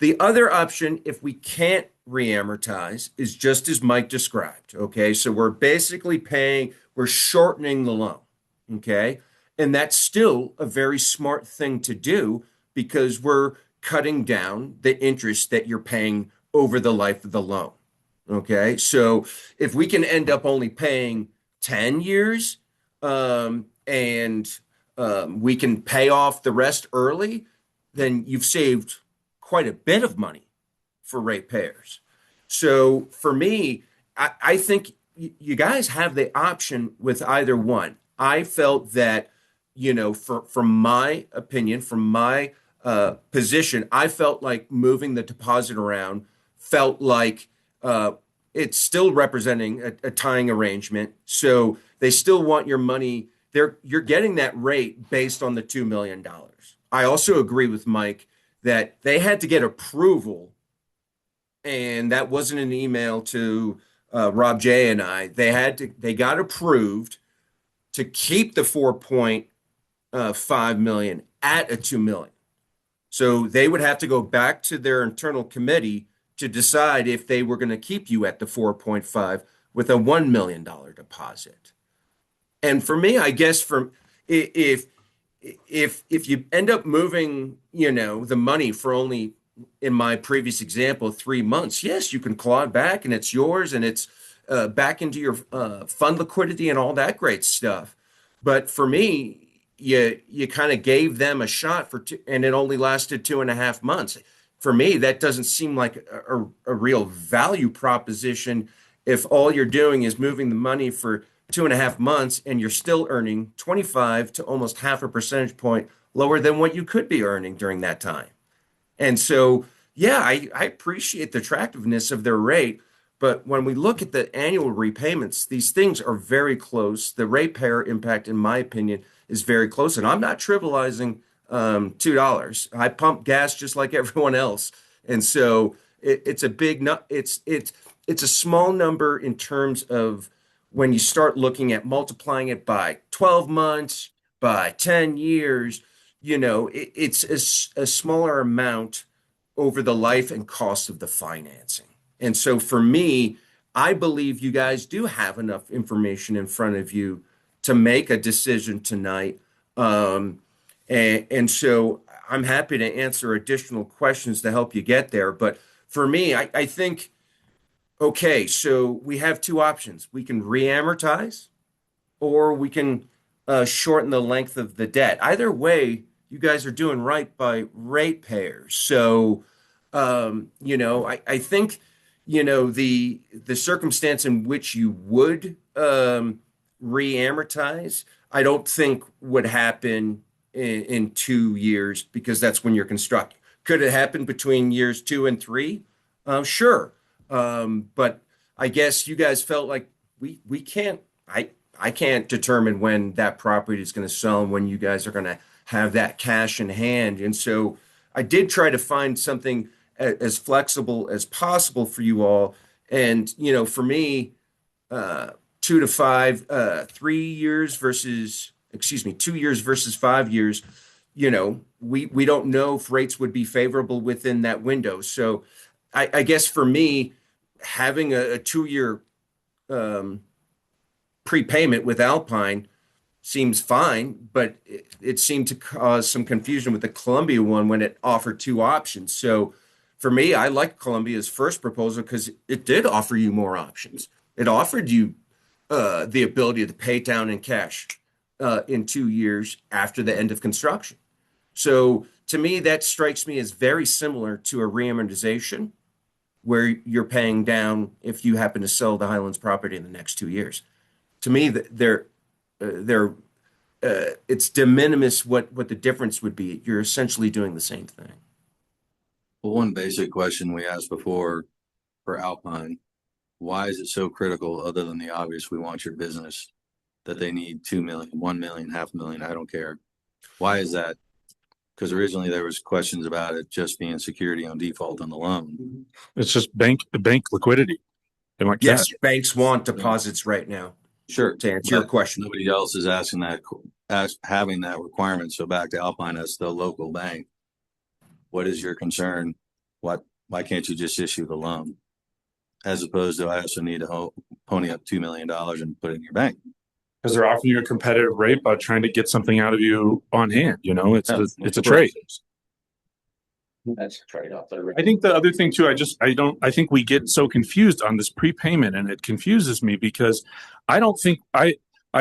S17: The other option, if we can't reamortize, is just as Mike described. Okay, so we're basically we're shortening the loan. Okay, and that's still a very smart thing to do because we're cutting down the interest that you're paying over the life of the loan. Okay, so if we can end up only paying 10 years and we can pay off the rest early, then you've saved quite a bit of money for ratepayers. So for me, I think you guys have the option with either one. I felt that, from my opinion, from my position, I felt like moving the deposit around felt like it's still representing a tying arrangement. So they still want your money. You're getting that rate based on the $2 million. I also agree with Mike that they had to get approval, and that wasn't an email to Rob J and I. They got approved to keep the 4.5 million at a 2 million. So they would have to go back to their internal committee to decide if they were going to keep you at the 4.5 with a $1 million deposit. And for me, I guess if you end up moving, the money for only, in my previous example, 3 months, yes, you can claw it back and it's yours and it's back into your fund liquidity and all that great stuff. But for me, you kind of gave them a shot and it only lasted 2.5 months. For me, that doesn't seem like a real value proposition if all you're doing is moving the money for 2.5 months and you're still earning 25 to almost half a percentage point lower than what you could be earning during that time. And so, yeah, I appreciate the attractiveness of their rate, but when we look at the annual repayments, these things are very close. The ratepayer impact, in my opinion, is very close. And I'm not trivializing $2. I pump gas just like everyone else. And so it's a big, it's a small number in terms of when you start looking at multiplying it by 12 months, by 10 years, it's a smaller amount over the life and cost of the financing. And so for me, I believe you guys do have enough information in front of you to make a decision tonight. And so I'm happy to answer additional questions to help you get there. But for me, I think, okay, so we have two options. We can reamortize or we can shorten the length of the debt. Either way, you guys are doing right by ratepayers. So, I think, the circumstance in which you would re-amortize, I don't think would happen in 2 years, because that's when you're constructing. Could it happen between years 2 and 3? Sure. But I guess you guys felt like we can't, I can't determine when that property is going to sell and when you guys are going to have that cash in hand. And so I did try to find something as flexible as possible for you all. And, for me, 2 to 5, 3 years versus, 2 years versus 5 years, we don't know if rates would be favorable within that window. So I guess for me, having a 2-year prepayment with Alpine seems fine, but it seemed to cause some confusion with the Columbia one when it offered 2 options. So for me, I liked Columbia's first proposal because it did offer you more options. It offered you the ability to pay down in cash in 2 years after the end of construction. So to me, that strikes me as very similar to a reamortization, where you're paying down if you happen to sell the Highlands property in the next 2 years. To me, it's de minimis what the difference would be. You're essentially doing the same thing.
S14: Well, one basic question we asked before for Alpine, why is it so critical, other than the obvious, we want your business, that they need 2 million, 1 million, 500,000, I don't care. Why is that? Because originally there was questions about it just being security on default on the loan.
S7: It's just bank liquidity. They want
S17: Yes,
S7: cash.
S17: banks want deposits right now.
S14: Sure.
S17: To answer your question.
S14: Nobody else is asking that, having that requirement. So back to Alpine as the local bank, what is your concern? Why can't you just issue the loan? As opposed to, I also need to pony up $2 million and put it in your bank.
S7: Because they're offering you a competitive rate by trying to get something out of you on hand. It's a trade.
S3: That's a trade-off.
S7: I think the other thing too, I think we get so confused on this prepayment, and it confuses me because I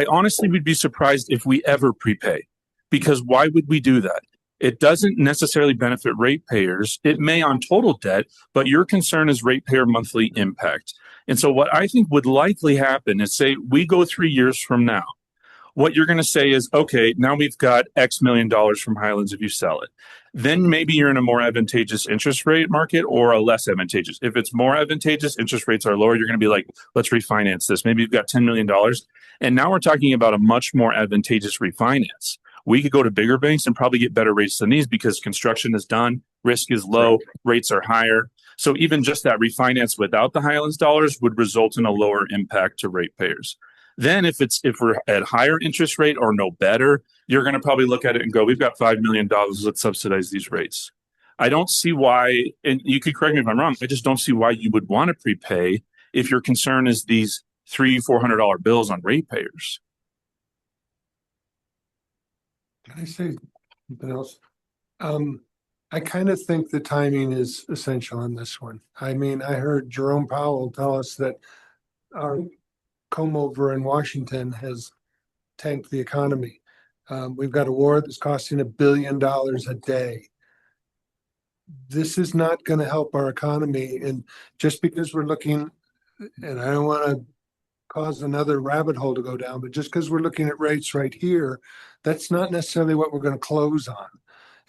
S7: honestly would be surprised if we ever prepay, because why would we do that? It doesn't necessarily benefit ratepayers. It may on total debt, but your concern is ratepayer monthly impact. And so what I think would likely happen is, say we go 3 years from now, what you're going to say is, okay, now we've got X million dollars from Highlands if you sell it. Then maybe you're in a more advantageous interest rate market or a less advantageous. If it's more advantageous, interest rates are lower, you're going to be like, let's refinance this. Maybe you've got $10 million. And now we're talking about a much more advantageous refinance. We could go to bigger banks and probably get better rates than these because construction is done, risk is low, rates are higher. So even just that refinance without the Highlands dollars would result in a lower impact to ratepayers. Then if we're at higher interest rate or no better, you're going to probably look at it and go, we've got $5 million, let's subsidize these rates. I don't see why, and you could correct me if I'm wrong, I just don't see why you would want to prepay if your concern is these $300-400 bills on ratepayers.
S8: Can I say something else? I kind of think the timing is essential on this one. I mean, I heard Jerome Powell tell us that our comb over in Washington has tanked the economy. We've got a war that's costing $1 billion a day. This is not going to help our economy. And just because we're looking, and I don't want to cause another rabbit hole to go down, but just because we're looking at rates right here, that's not necessarily what we're going to close on.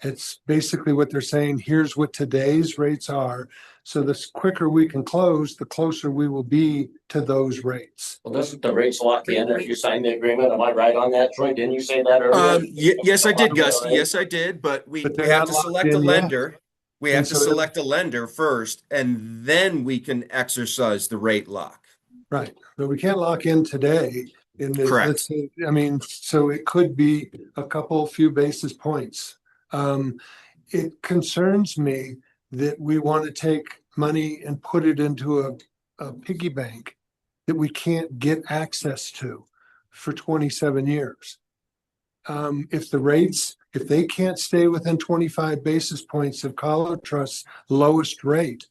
S8: It's basically what they're saying, here's what today's rates are. So the quicker we can close, the closer we will be to those rates.
S3: Well, doesn't the rates lock in if you sign the agreement? Am I right on that, Troy? Didn't you say that earlier?
S17: Yes, I did, Gus. Yes, I did. But we have to select a lender. We have to select a lender first, and then we can exercise the rate lock.
S8: Right. But we can't lock in today.
S17: Correct.
S8: I mean, so it could be a few basis points. It concerns me that we want to take money and put it into a piggy bank that we can't get access to for 27 years. If they can't stay within 25 basis points of Colo Trust's lowest rate,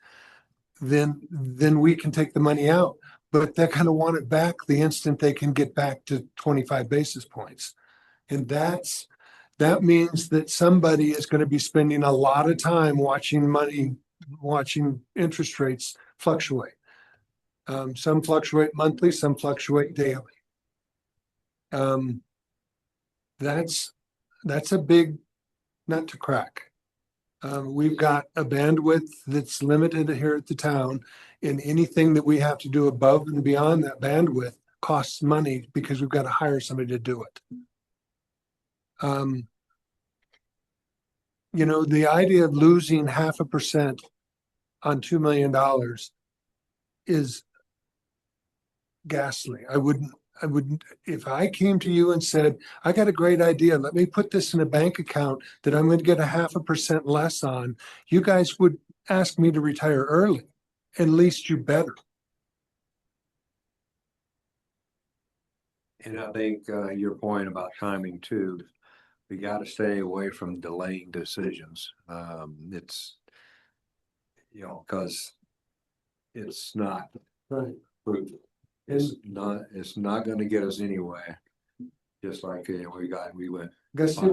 S8: then we can take the money out. but they're going to want it back the instant they can get back to 25 basis points. And that means that somebody is going to be spending a lot of time watching interest rates fluctuate. Some fluctuate monthly, some fluctuate daily. That's a big nut to crack. We've got a bandwidth that's limited here at the town, and anything that we have to do above and beyond that bandwidth costs money because we've got to hire somebody to do it. You know, the idea of losing 0.5% on $2 million is ghastly. I wouldn't, if I came to you and said, I got a great idea, let me put this in a bank account that I'm going to get 0.5% less on, you guys would ask me to retire early. At least you better.
S2: And I think your point about timing too, we got to stay away from delaying decisions. It's, you know, because it's not
S8: right.
S2: Prudent. It's not going to get us anywhere. Just like we went.
S8: Gusty,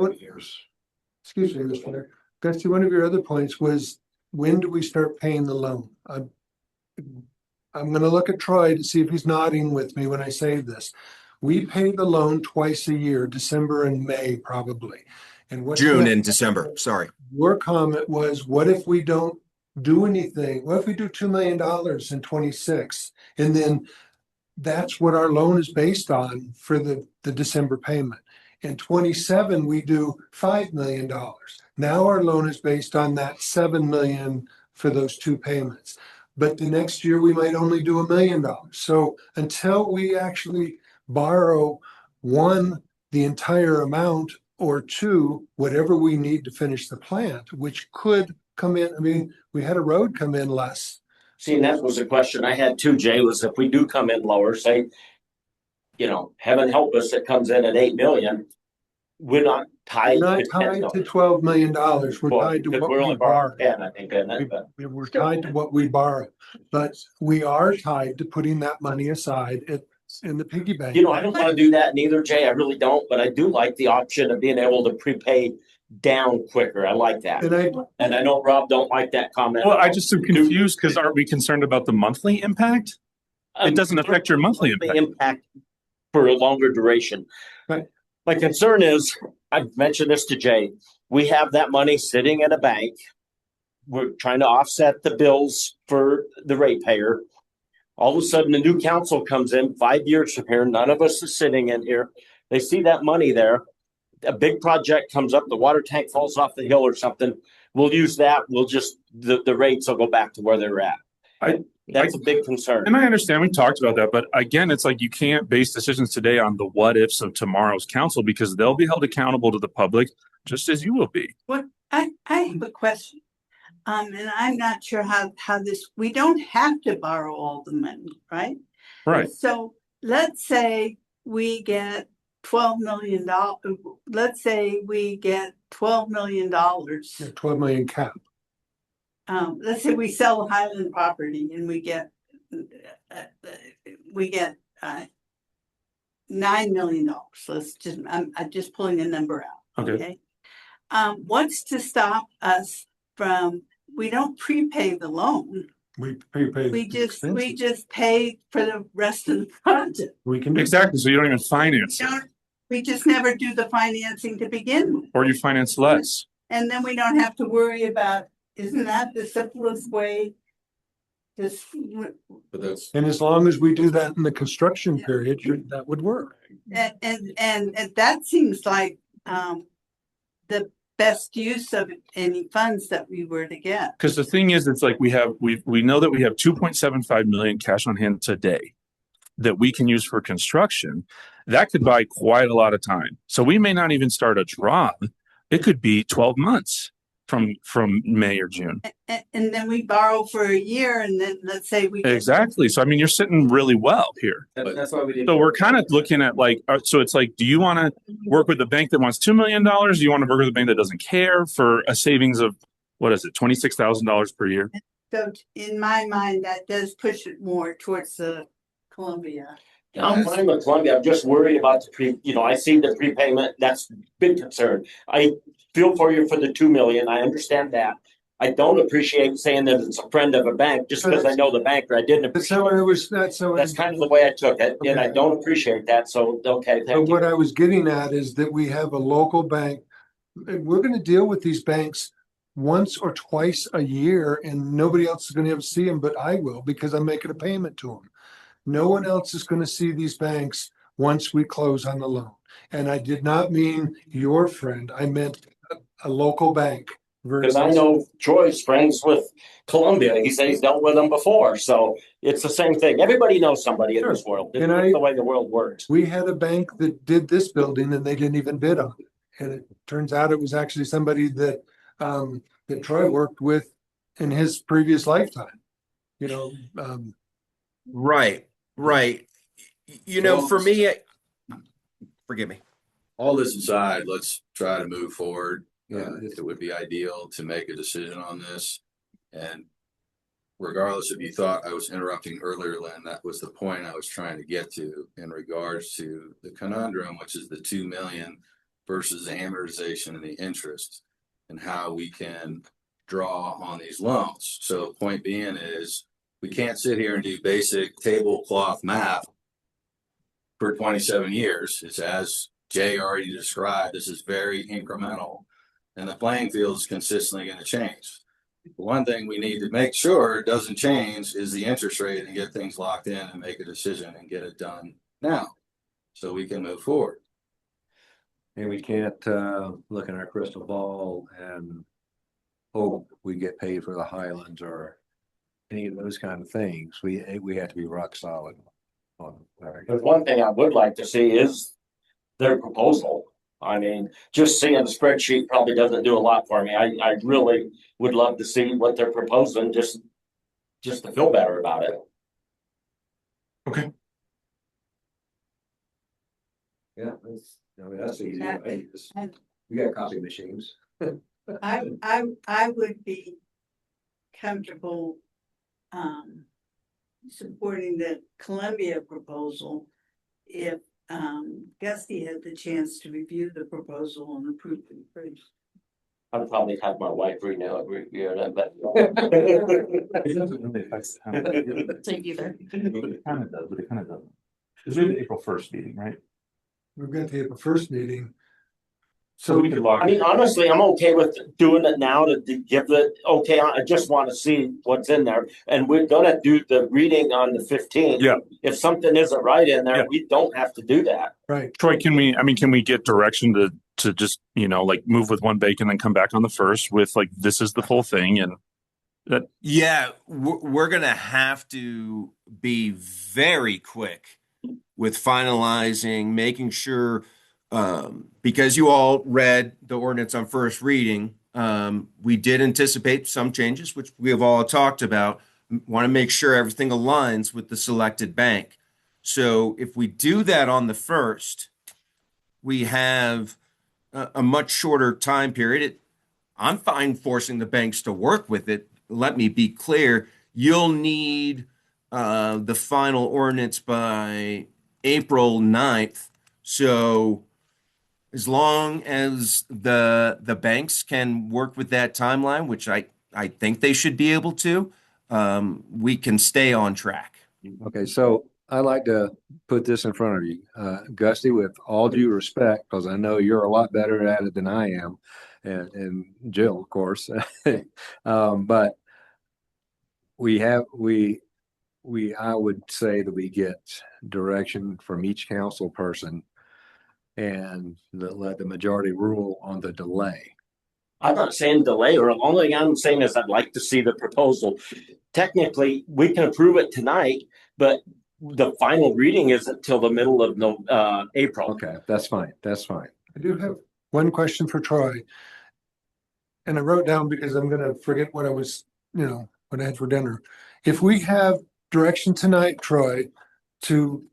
S8: excuse me, Mr. Mayor. Gusty, one of your other points was, when do we start paying the loan? I'm going to look at Troy to see if he's nodding with me when I say this. We pay the loan twice a year, December and May, probably. And what
S17: June and December, sorry.
S8: Your comment was, what if we don't do anything? What if we do $2 million in 26? And then that's what our loan is based on for the December payment. In 27, we do $5 million. Now our loan is based on that $7 million for those two payments. But the next year we might only do $1 million. So until we actually borrow, one, the entire amount, or two, whatever we need to finish the plant, which could come in. I mean, we had a road come in less.
S3: See, and that was a question I had too, Jay, was if we do come in lower, say, you know, heaven help us, it comes in at 8 million. We're not tied.
S8: We're not tied to $12 million. We're tied to what we borrow.
S3: 10, I think, isn't it?
S8: We're tied to what we borrow, but we are tied to putting that money aside in the piggy bank.
S3: You know, I don't want to do that neither, Jay. I really don't, but I do like the option of being able to prepay down quicker. I like that. And I know Rob don't like that comment.
S7: Well, I just am confused because aren't we concerned about the monthly impact? It doesn't affect your monthly impact
S3: for a longer duration.
S8: Right.
S3: My concern is, I've mentioned this to Jay, we have that money sitting in a bank. We're trying to offset the bills for the ratepayer. All of a sudden, a new council comes in 5 years from here. None of us is sitting in here. They see that money there. A big project comes up, the water tank falls off the hill or something. We'll use that. We'll just, the rates will go back to where they're at. That's a big concern.
S7: And I understand we talked about that, but again, it's like you can't base decisions today on the what ifs of tomorrow's council because they'll be held accountable to the public just as you will be.
S1: What I have a question. And I'm not sure how this, we don't have to borrow all the money, right?
S7: Right.
S1: So let's say we get $12 million. Let's say we get $12 million.
S8: 12 million cap.
S1: Let's say we sell Highland property and we get $9 million. I'm just pulling a number out.
S7: Okay.
S1: What's to stop us from? We don't prepay the loan.
S8: We prepay.
S1: We just pay for the rest of the project.
S8: We can do
S7: exactly. So you don't even finance it.
S1: We just never do the financing to begin with.
S7: Or you finance less.
S1: And then we don't have to worry about. Isn't that the simplest way?
S8: And as long as we do that in the construction period, that would work.
S1: And that seems like the best use of any funds that we were to get.
S7: Because the thing is, it's like we know that we have 2.75 million cash on hand today that we can use for construction. That could buy quite a lot of time. So we may not even start a draw. It could be 12 months from May or June.
S1: And then we borrow for a year, and then let's say we
S7: exactly. So I mean, you're sitting really well here.
S3: That's why we did.
S7: So we're kind of looking at like, so it's like, do you want to work with a bank that wants $2 million? Do you want to work with a bank that doesn't care for a savings of what is it, $26,000 per year?
S1: So in my mind, that does push it more towards the Columbia.
S3: I'm fine with Columbia. I'm just worried about I see the prepayment. That's big concern. I feel for you for the 2 million. I understand that. I don't appreciate saying that it's a friend of a bank just because I know the banker. I didn't
S8: That's
S3: appreciate
S8: how it was, that's how.
S3: That's kind of the way I took it, and I
S8: Okay.
S3: don't appreciate that. So, okay,
S8: But
S3: thank you.
S8: what I was getting at is that we have a local bank. And we're gonna deal with these banks once or twice a year, and nobody else is gonna ever see them, but I will, because I'm making a payment to them. No one else is gonna see these banks once we close on the loan. And I did not mean your friend, I meant a local bank.
S3: Because I know Troy's friends with Columbia. He said he's dealt with them before. So it's the same thing. Everybody knows somebody in this world. It's
S8: And
S3: the way the world works.
S8: We had a bank that did this building and they didn't even bid on it. And it turns out it was actually somebody that that Troy worked with in his previous lifetime.
S17: Right, right. For me, forgive me.
S14: All this aside, let's try to move forward. It would be ideal to make a decision on this. And regardless if you thought I was interrupting earlier, Lynn, that was the point I was trying to get to in regards to the conundrum, which is the 2 million versus the amortization and the interest and how we can draw on these loans. So point being is we can't sit here and do basic tablecloth math for 27 years. It's as Jay already described, this is very incremental. And the playing field is consistently going to change. The one thing we need to make sure it doesn't change is the interest rate and get things locked in and make a decision and get it done now so we can move forward.
S2: And we can't look in our crystal ball and hope we get paid for the Highlands or any of those kind of things. We have to be rock solid on that.
S3: There's one thing I would like to see is their proposal. I mean, just seeing the spreadsheet probably doesn't do a lot for me. I really would love to see what they're proposing just to feel better about it.
S7: Okay.
S2: Yeah, that's easy.
S1: Exactly.
S2: We got copy machines.
S1: I would be comfortable supporting the Columbia proposal if Gusty had the chance to review the proposal and approve it first.
S3: I'd probably have my wife review it, but.
S7: It doesn't really affect
S6: Take either.
S7: It kind of does, but it kind of doesn't. Because we have the April 1st meeting, right?
S8: We've got the April 1st meeting.
S7: So we could lock.
S3: I mean, honestly, I'm okay with doing it now to give it, okay, I just want to see what's in there. And we're gonna do the reading on the 15th.
S7: Yeah.
S3: If something isn't right in there,
S7: Yeah.
S3: we don't have to do that.
S8: Right.
S7: Troy, can we get direction to just, like move with one bank and then come back on the 1st with like, this is the full thing and that.
S17: Yeah, we're going to have to be very quick with finalizing, making sure, because you all read the ordinance on first reading, we did anticipate some changes, which we have all talked about. Want to make sure everything aligns with the selected bank. So if we do that on the 1st, we have a much shorter time period. I'm fine forcing the banks to work with it. Let me be clear. You'll need the final ordinance by April 9th. So as long as the banks can work with that timeline, which I think they should be able to, we can stay on track.
S2: Okay, so I'd like to put this in front of you, Gusty, with all due respect, because I know you're a lot better at it than I am, and Jill, of course. But I would say that we get direction from each council person and let the majority rule on the delay.
S3: I'm not saying delay, or the only thing I'm saying is I'd like to see the proposal. Technically, we can approve it tonight, but the final reading isn't until the middle of April.
S2: Okay, that's fine. That's fine.
S8: I do have one question for Troy. And I wrote down because I'm going to forget what I was, what I had for dinner. If we have direction tonight, Troy, to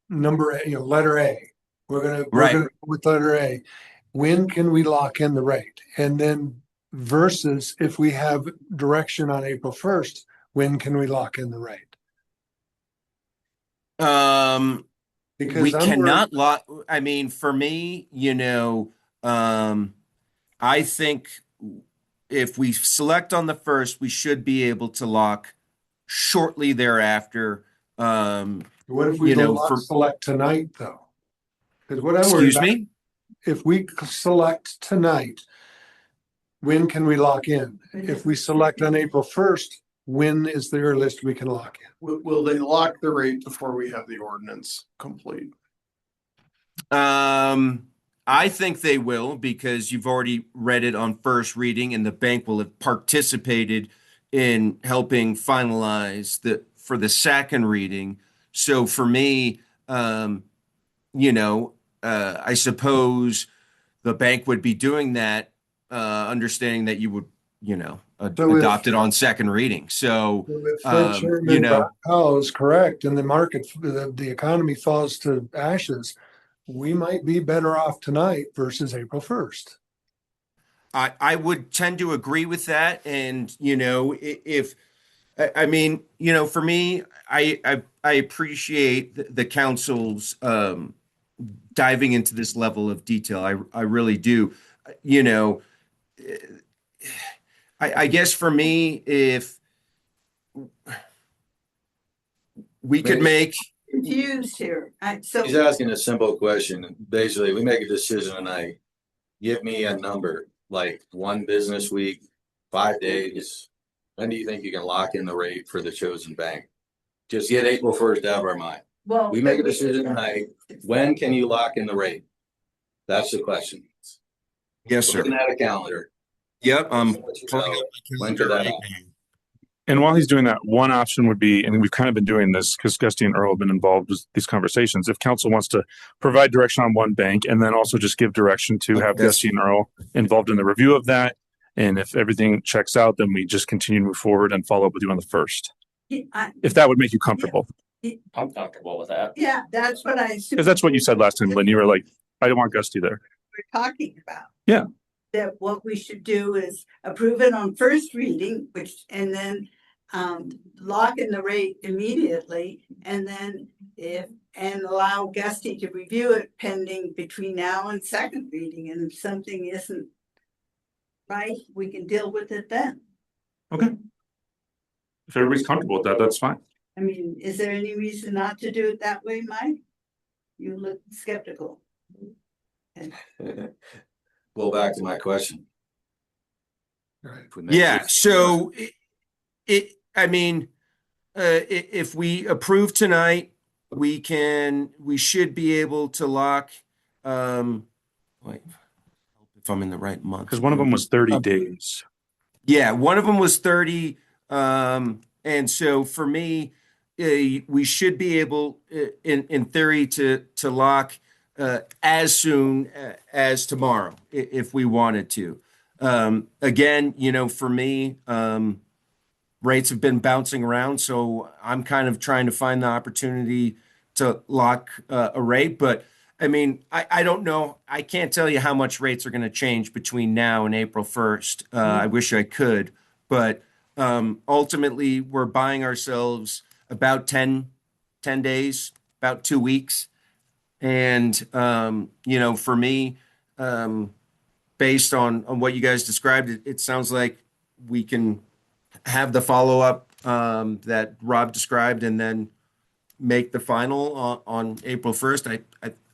S8: number A, letter A, we're going to go with letter A. When can we lock in the rate? And then versus if we have direction on April 1st, when can we lock in the rate? Because
S17: We
S8: I'm
S17: cannot lock, I mean, for me, I think if we select on the first, we should be able to lock shortly thereafter.
S8: What if we
S17: you know,
S8: don't
S17: for-
S8: select tonight, though? Because what I'm worried
S17: Excuse
S8: about,
S17: me?
S8: if we select tonight, when can we lock in? If we select on April 1st, when is the earliest we can lock in?
S18: Will they lock the rate before we have the ordinance complete?
S17: I think they will because you've already read it on first reading and the bank will have participated in helping finalize for the second reading. So for me, I suppose the bank would be doing that, understanding that you would, adopt it on second reading. So,
S8: If Fed Chairman Powell is correct and the market, the economy falls to ashes, we might be better off tonight versus April 1st.
S17: I would tend to agree with that. And, for me, I appreciate the council's diving into this level of detail. I really do. I guess for me, if we could make
S1: Confused here.
S14: He's asking a simple question. Basically, we make a decision tonight. Give me a number, like 1 business week, 5 days. When do you think you can lock in the rate for the chosen bank? Just get April 1st out of our mind.
S1: Well,
S14: we make a decision tonight. When can you lock in the rate? That's the question.
S17: Yes, sir.
S14: Looking at a calendar.
S17: Yep.
S14: When could that happen?
S7: And while he's doing that, one option would be, and we've kind of been doing this because Gusty and Earl have been involved with these conversations. If council wants to provide direction on one bank and then also just give direction to have Gusty and Earl involved in the review of that. And if everything checks out, then we just continue to move forward and follow up with you on the first. If that would make you comfortable.
S3: I'm comfortable with that.
S1: Yeah, that's what I assume.
S7: Because that's what you said last time, Lynn. You were like, I don't want Gusty there.
S1: We're talking about.
S7: Yeah.
S1: That what we should do is approve it on first reading, and then lock in the rate immediately, and then allow Gusty to review it pending between now and second reading. And if something isn't right, we can deal with it then.
S7: Okay. If everybody's comfortable with that, that's fine.
S1: I mean, is there any reason not to do it that way, Mike? You look skeptical.
S14: Well, back to my question.
S17: Yeah. So if we approve tonight, we should be able to lock, wait, if I'm in the right month.
S7: Because one of them was 30 days.
S17: Yeah. One of them was 30. And so for me, we should be able, in theory, to lock as soon as tomorrow, if we wanted to. Again, for me, rates have been bouncing around, so I'm kind of trying to find the opportunity to lock a rate. But I mean, I don't know. I can't tell you how much rates are going to change between now and April 1st. I wish I could, but ultimately, we're buying ourselves about 10 days, about 2 weeks. And, for me, based on what you guys described, it sounds like we can have the follow-up that Rob described and then make the final on April 1st.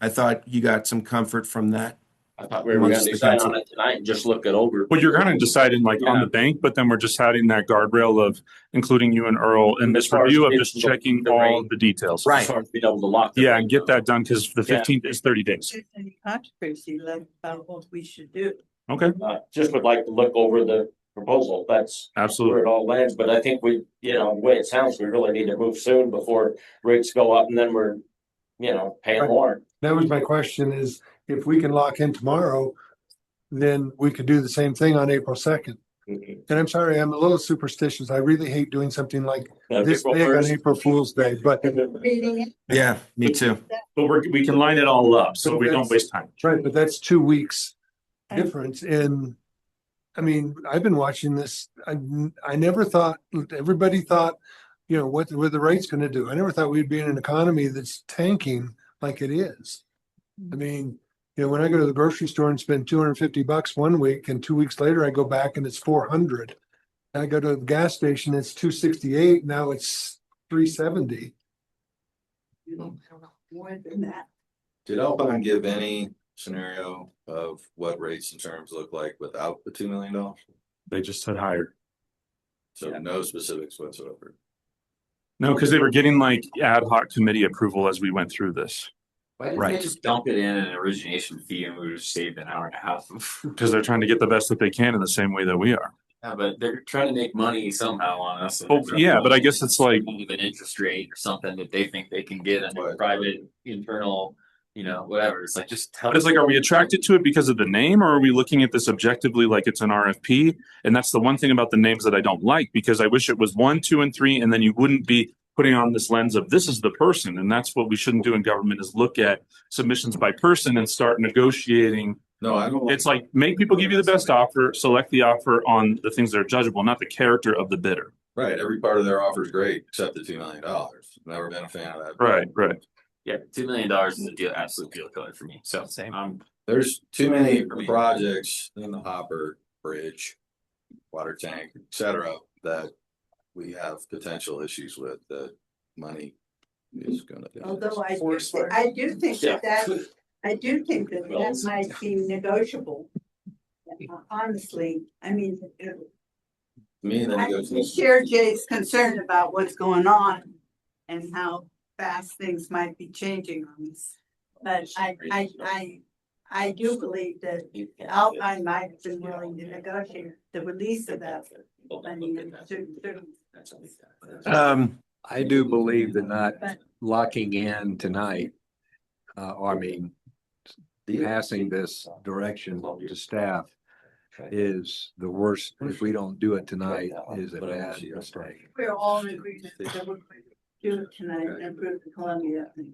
S17: I thought you got some comfort from that.
S3: I thought we were going to decide on it tonight and just look it over.
S7: Well, you're kind of deciding on the bank, but then we're just having that guardrail of including you and Earl in this review of just checking all the details.
S3: Right. As far as being able to lock.
S7: Yeah, and get that done because the 15th is 30 days.
S1: There's any controversy left about what we should do.
S7: Okay.
S3: Just would like to look over the proposal. That's
S7: absolutely
S3: where it all lands. But I think the way it sounds, we really need to move soon before rates go up and then we're, paying more.
S8: That was my question is, if we can lock in tomorrow, then we could do the same thing on April 2nd.
S3: Mm-hmm.
S8: And I'm sorry, I'm a little superstitious. I really hate doing something like this
S3: April
S8: big
S3: 1st.
S8: on April Fool's Day, but.
S17: Yeah, me too.
S7: But we can line it all up so we don't waste time.
S8: Right, but that's 2 weeks difference in, I mean, I've been watching this. I never thought, everybody thought you know, what the rate's gonna do. I never thought we'd be in an economy that's tanking like it is. I mean, you know, when I go to the grocery store and spend $250 one week and 2 weeks later I go back and it's 400. I go to the gas station, it's 268, now it's 370.
S1: More than that.
S14: Did Alpine give any scenario of what rates and terms look like without the $2 million?
S7: They just said higher.
S14: So no specifics whatsoever.
S7: No, because they were getting like ad hoc committee approval as we went through this.
S9: Why didn't they just dump it in an origination fee and we would have saved an hour and a half of?
S7: Because they're trying to get the best that they can in the same way that we are.
S9: Yeah, but they're trying to make money somehow on us.
S7: Oh, yeah, but I guess it's like,
S9: An interest rate or something that they think they can get in a private internal, you know, whatever. It's like, just tell.
S7: but it's like, are we attracted to it because of the name, or are we looking at this objectively like it's an RFP? And that's the one thing about the names that I don't like, because I wish it was 1, 2, and 3, and then you wouldn't be putting on this lens of this is the person. And that's what we shouldn't do in government, is look at submissions by person and start negotiating.
S14: No, I don't.
S7: It's like, make people give you the best offer, select the offer on the things that are judgeable, not the character of the bidder.
S14: Right, every part of their offer is great, except the $2 million. Never been a fan of that.
S7: Right.
S9: Yeah, $2 million is a deal, absolute deal killer for me. So
S14: There's too many projects in the hopper, bridge, water tank, et cetera, that we have potential issues with that money is gonna do.
S1: Although I do think that I do think that that might be negotiable. Honestly, I mean, I share Jay's concern about what's going on and how fast things might be changing on us. But I do believe that Alpine might have been willing to negotiate the release of that money in certain.
S2: I do believe that not locking in tonight, passing this direction to staff is the worst. If we don't do it tonight, is a bad mistake.
S1: We're all in agreement that we're going to do it tonight and improve the Columbia thing.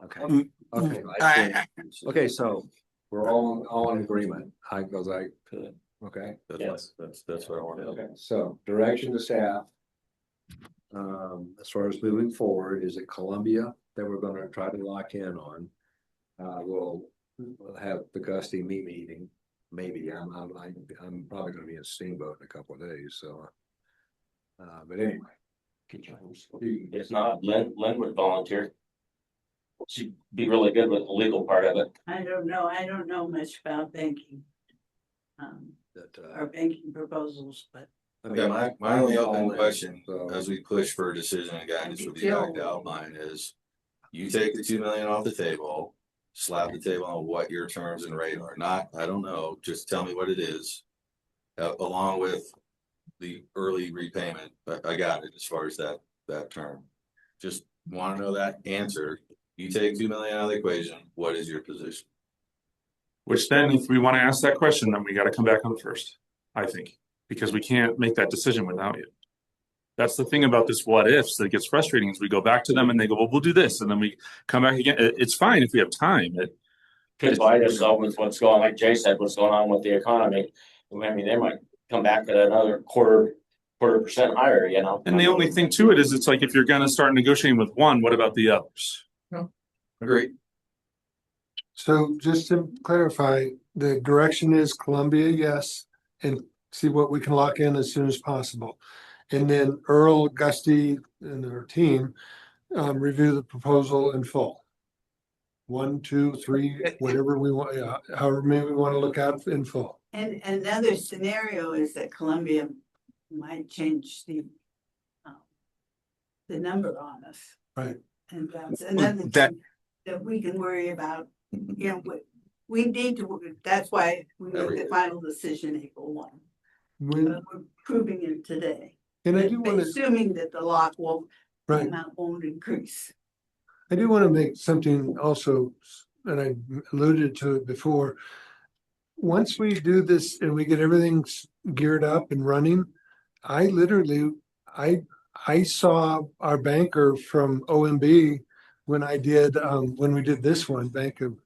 S2: Okay. Okay, so we're all in agreement. Okay.
S14: That's what I wanted.
S2: Okay, so direction to staff. As far as moving forward, is it Columbia that we're gonna try to lock in on? We'll have the Gusty meeting, maybe. I'm probably gonna be in Steamboat in a couple of days, so. But anyway.
S3: If not, Lynn would volunteer. She'd be really good with the legal part of it.
S1: I don't know much about banking. Or banking proposals, but.
S14: Okay, my only open question, as we push for a decision and guidance with the act outline, is you take the $2 million off the table, slap the table on what your terms and rate are. Not, I don't know, just tell me what it is. Along with the early repayment, I got it as far as that term. Just want to know that answer. You take $2 million out of the equation, what is your position?
S7: Which then, if we want to ask that question, then we got to come back on the first, I think, because we can't make that decision without you. That's the thing about this what ifs that gets frustrating, is we go back to them and they go, well, we'll do this. And then we come back again. It's fine if we have time.
S3: Could buy yourself with what's going on, like Jay said, what's going on with the economy. I mean, they might come back at another quarter percent higher, you know?
S7: And the only thing to it is, it's like, if you're going to start negotiating with one, what about the others?
S14: Agreed.
S8: So just to clarify, the direction is Columbia, yes, and see what we can lock in as soon as possible. And then Earl, Gusty, and their team review the proposal in full. 1, 2, 3, whatever we want, however many we want to look at in full.
S1: And another scenario is that Columbia might change the number on us.
S8: Right.
S1: And that's another thing that we can worry about. You know, we need to, that's why we make the final decision April 1. We're proving it today.
S8: And I do want to,
S1: assuming that the lock will,
S8: right,
S1: amount won't increase.
S8: I do want to make something also, and I alluded to it before. Once we do this and we get everything geared up and running, I saw our banker from OMB when we did this one, Bank of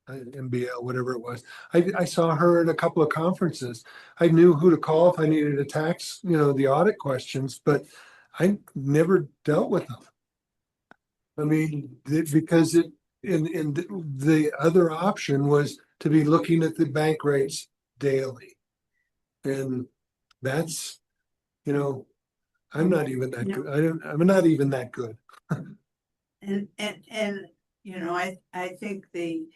S8: MBL, whatever it was. I saw her at a couple of conferences. I knew who to call if I needed a tax, the audit questions, but I never dealt with them. I mean, because the other option was to be looking at the bank rates daily. And that's, you know, I'm not even that good. I'm not even that good.
S1: And, you know, I think the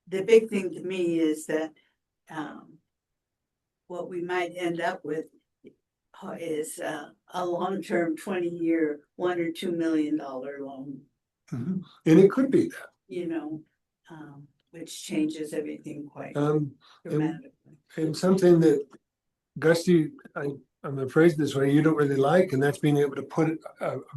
S1: big thing to me is that, what we might end up with is a long-term 20-year, $1 or $2 million loan,
S8: And it could be that.
S1: you know, which changes everything quite
S8: And,
S1: dramatically.
S8: and something that Gusty, I'm afraid this way, you don't really like, and that's being able to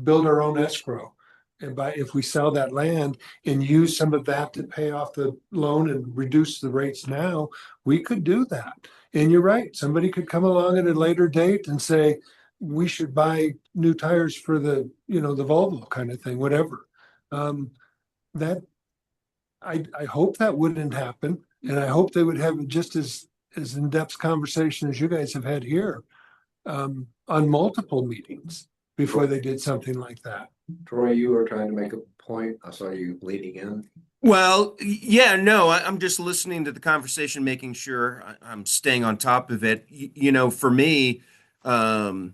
S8: build our own escrow. And if we sell that land and use some of that to pay off the loan and reduce the rates now, we could do that. And you're right, somebody could come along at a later date and say, we should buy new tires for the, the Volvo kind of thing, whatever. That I hope that wouldn't happen. And I hope they would have just as in-depth conversation as you guys have had here, on multiple meetings before they did something like that.
S2: Troy, you were trying to make a point. I saw you leading in.
S17: Well, yeah, no, I'm just listening to the conversation, making sure I'm staying on top of it. For me, I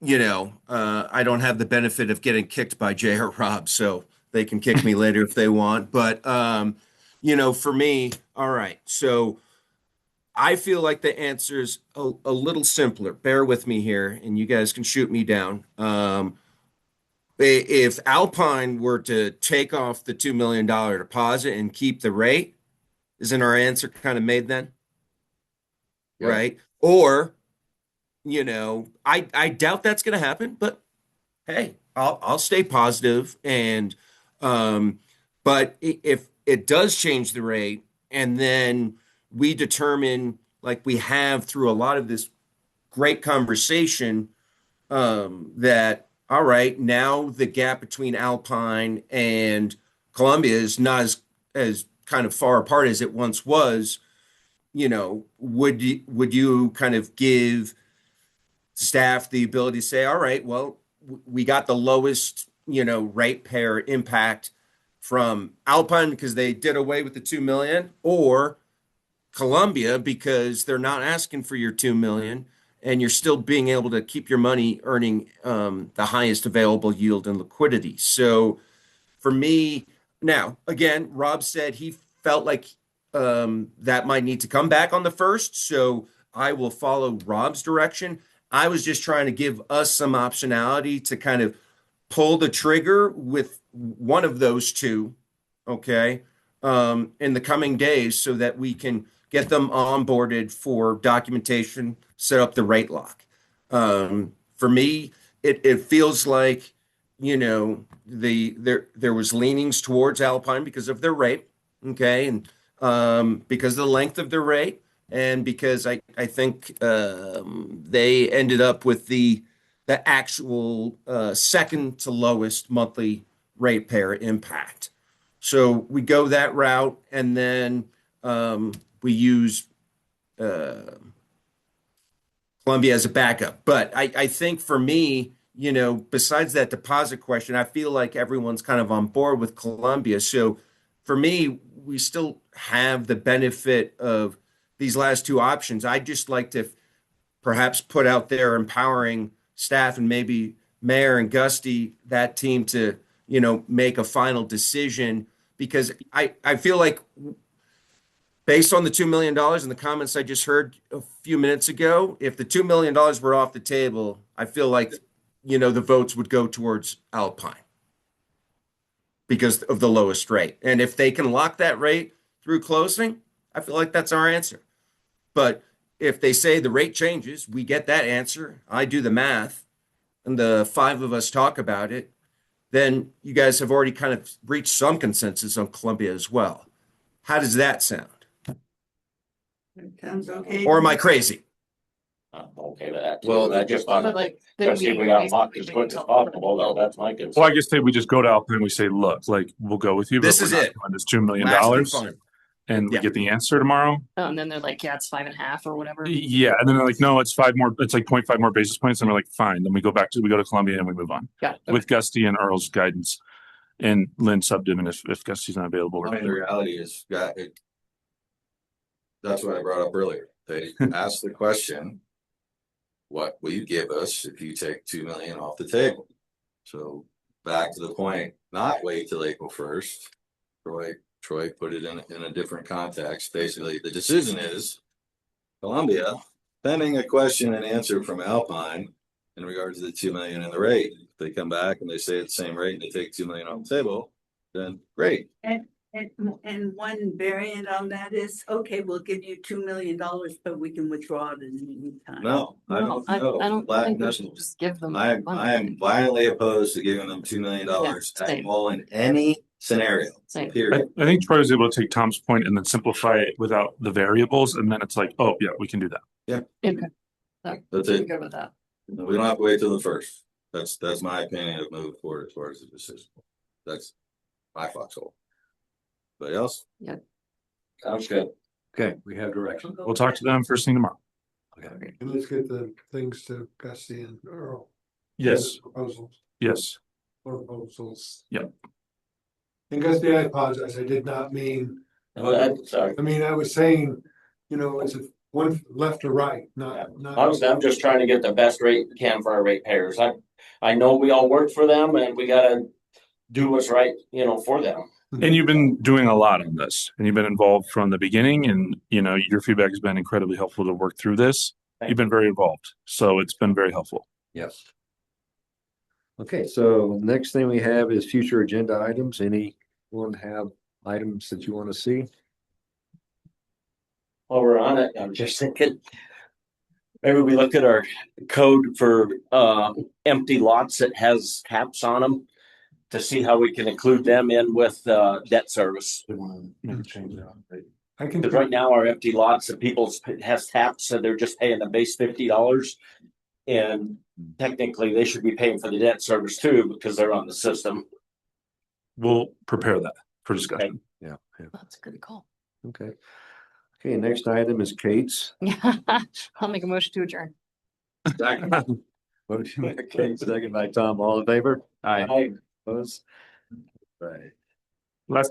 S17: don't have the benefit of getting kicked by Jay or Rob, so they can kick me later if they want. But, for me, all right. So I feel like the answer is a little simpler. Bear with me here, and you guys can shoot me down. If Alpine were to take off the $2 million deposit and keep the rate, isn't our answer kind of made then? Yeah. Right? Or, I doubt that's going to happen, but hey, I'll stay positive. And, but if it does change the rate and then we determine, like we have through a lot of this great conversation, that, all right, now the gap between Alpine and Columbia is not as kind of far apart as it once was. Would you kind of give staff the ability to say, all right, well, we got the lowest, ratepayer impact from Alpine because they did away with the 2 million, or Columbia because they're not asking for your 2 million. And you're still being able to keep your money earning the highest available yield and liquidity. So for me, now, again, Rob said he felt like that might need to come back on the first. So I will follow Rob's direction. I was just trying to give us some optionality to kind of pull the trigger with one of those two, okay, in the coming days so that we can get them onboarded for documentation, set up the rate lock. For me, it feels like, there was leanings towards Alpine because of their rate, okay, and because of the length of their rate, and because I think they ended up with the actual second to lowest monthly ratepayer impact. So we go that route, and then we use Columbia as a backup. But I think for me, besides that deposit question, I feel like everyone's kind of on board with Columbia. So for me, we still have the benefit of these last two options. I'd just like to perhaps put out there empowering staff and maybe Mayor and Gusty, that team, to, make a final decision, because I feel like based on the $2 million and the comments I just heard a few minutes ago, if the $2 million were off the table, I feel like, the votes would go towards Alpine because of the lowest rate. And if they can lock that rate through closing, I feel like that's our answer. But if they say the rate changes, we get that answer, I do the math, and the five of us talk about it, then you guys have already kind of reached some consensus on Columbia as well. How does that sound?
S1: Sounds okay.
S17: Or am I crazy?
S3: I'm okay with that.
S14: Well,
S3: I just
S6: But
S3: thought,
S6: like,
S3: see if we got locked as quick as possible, though, that's my concern.
S7: Well, I guess say we just go to Alpine and we say, look, like, we'll go with you. but
S17: This
S7: we're
S17: is
S7: not
S17: it.
S7: doing This $2 million.
S17: Last and final.
S7: and we get the answer tomorrow.
S6: Oh, and then they're like, yeah, it's 5.5 or whatever.
S7: Yeah, and then they're like, no, it's 5 more. It's like 0.5 more basis points, and we're like, fine. Then we go to Columbia and we move on
S6: Got it.
S7: with Gusty and Earl's guidance, and Lynn subbed him if Gusty's not available.
S14: I mean, the reality is, that's what I brought up earlier. They asked the question, what will you give us if you take 2 million off the table? So back to the point, not wait till April 1st. Troy put it in a different context. Basically, the decision is Columbia pending a question and answer from Alpine in regards to the 2 million in the rate. If they come back and they say it's the same rate and they take 2 million off the table, then great.
S1: And one variant on that is, okay, we'll give you $2 million, but we can withdraw it in the meantime.
S14: No, I don't know.
S6: I don't
S14: Black
S6: think we
S14: doesn't-
S6: should just give them.
S14: I
S6: money.
S14: am violently opposed to giving them $2 million
S6: same.
S14: all in any scenario.
S6: Same.
S14: Period.
S7: I think Troy was able to take Tom's point and then simplify it without the variables, and then it's like, oh yeah, we can do that.
S6: Okay.
S14: That's it.
S6: Good with that.
S14: We don't have to wait till the 1st. That's my opinion of moving forward as far as the decision. That's my foxhole. Anybody else?
S6: Yeah.
S14: Sounds good.
S2: Okay, we have direction.
S7: We'll talk to them first thing tomorrow.
S8: And let's get the things to Gusty and Earl.
S7: Yes.
S8: Proposals.
S7: Yes.
S8: Proposals.
S7: Yep.
S8: And Gusty, I apologize. I did not mean.
S3: Sorry.
S8: I mean, I was saying, it's one left or right, not.
S3: Honestly, I'm just trying to get the best rate we can for our ratepayers. I know we all work for them and we gotta do what's right, for them.
S7: And you've been doing a lot on this, and you've been involved from the beginning, and your feedback has been incredibly helpful to work through this. You've been very involved, so it's been very helpful.
S2: Yes. Okay, so next thing we have is future agenda items. Anyone have items that you want to see?
S3: While we're on it, I'm just thinking, maybe we look at our code for empty lots that has taps on them to see how we can include them in with debt service.
S8: I can.
S3: Because right now our empty lots that people has taps, so they're just paying the base $50. And technically they should be paying for the debt service too, because they're on the system.
S7: We'll prepare that for discussion.
S2: Yeah.
S6: That's a good call.
S2: Okay. Okay, next item is Kate's.
S6: I'll make a motion to adjourn.
S2: Motion by Kate, second by Tom. All in favor?
S3: Aye.
S2: Opposed? Right.
S7: Last thing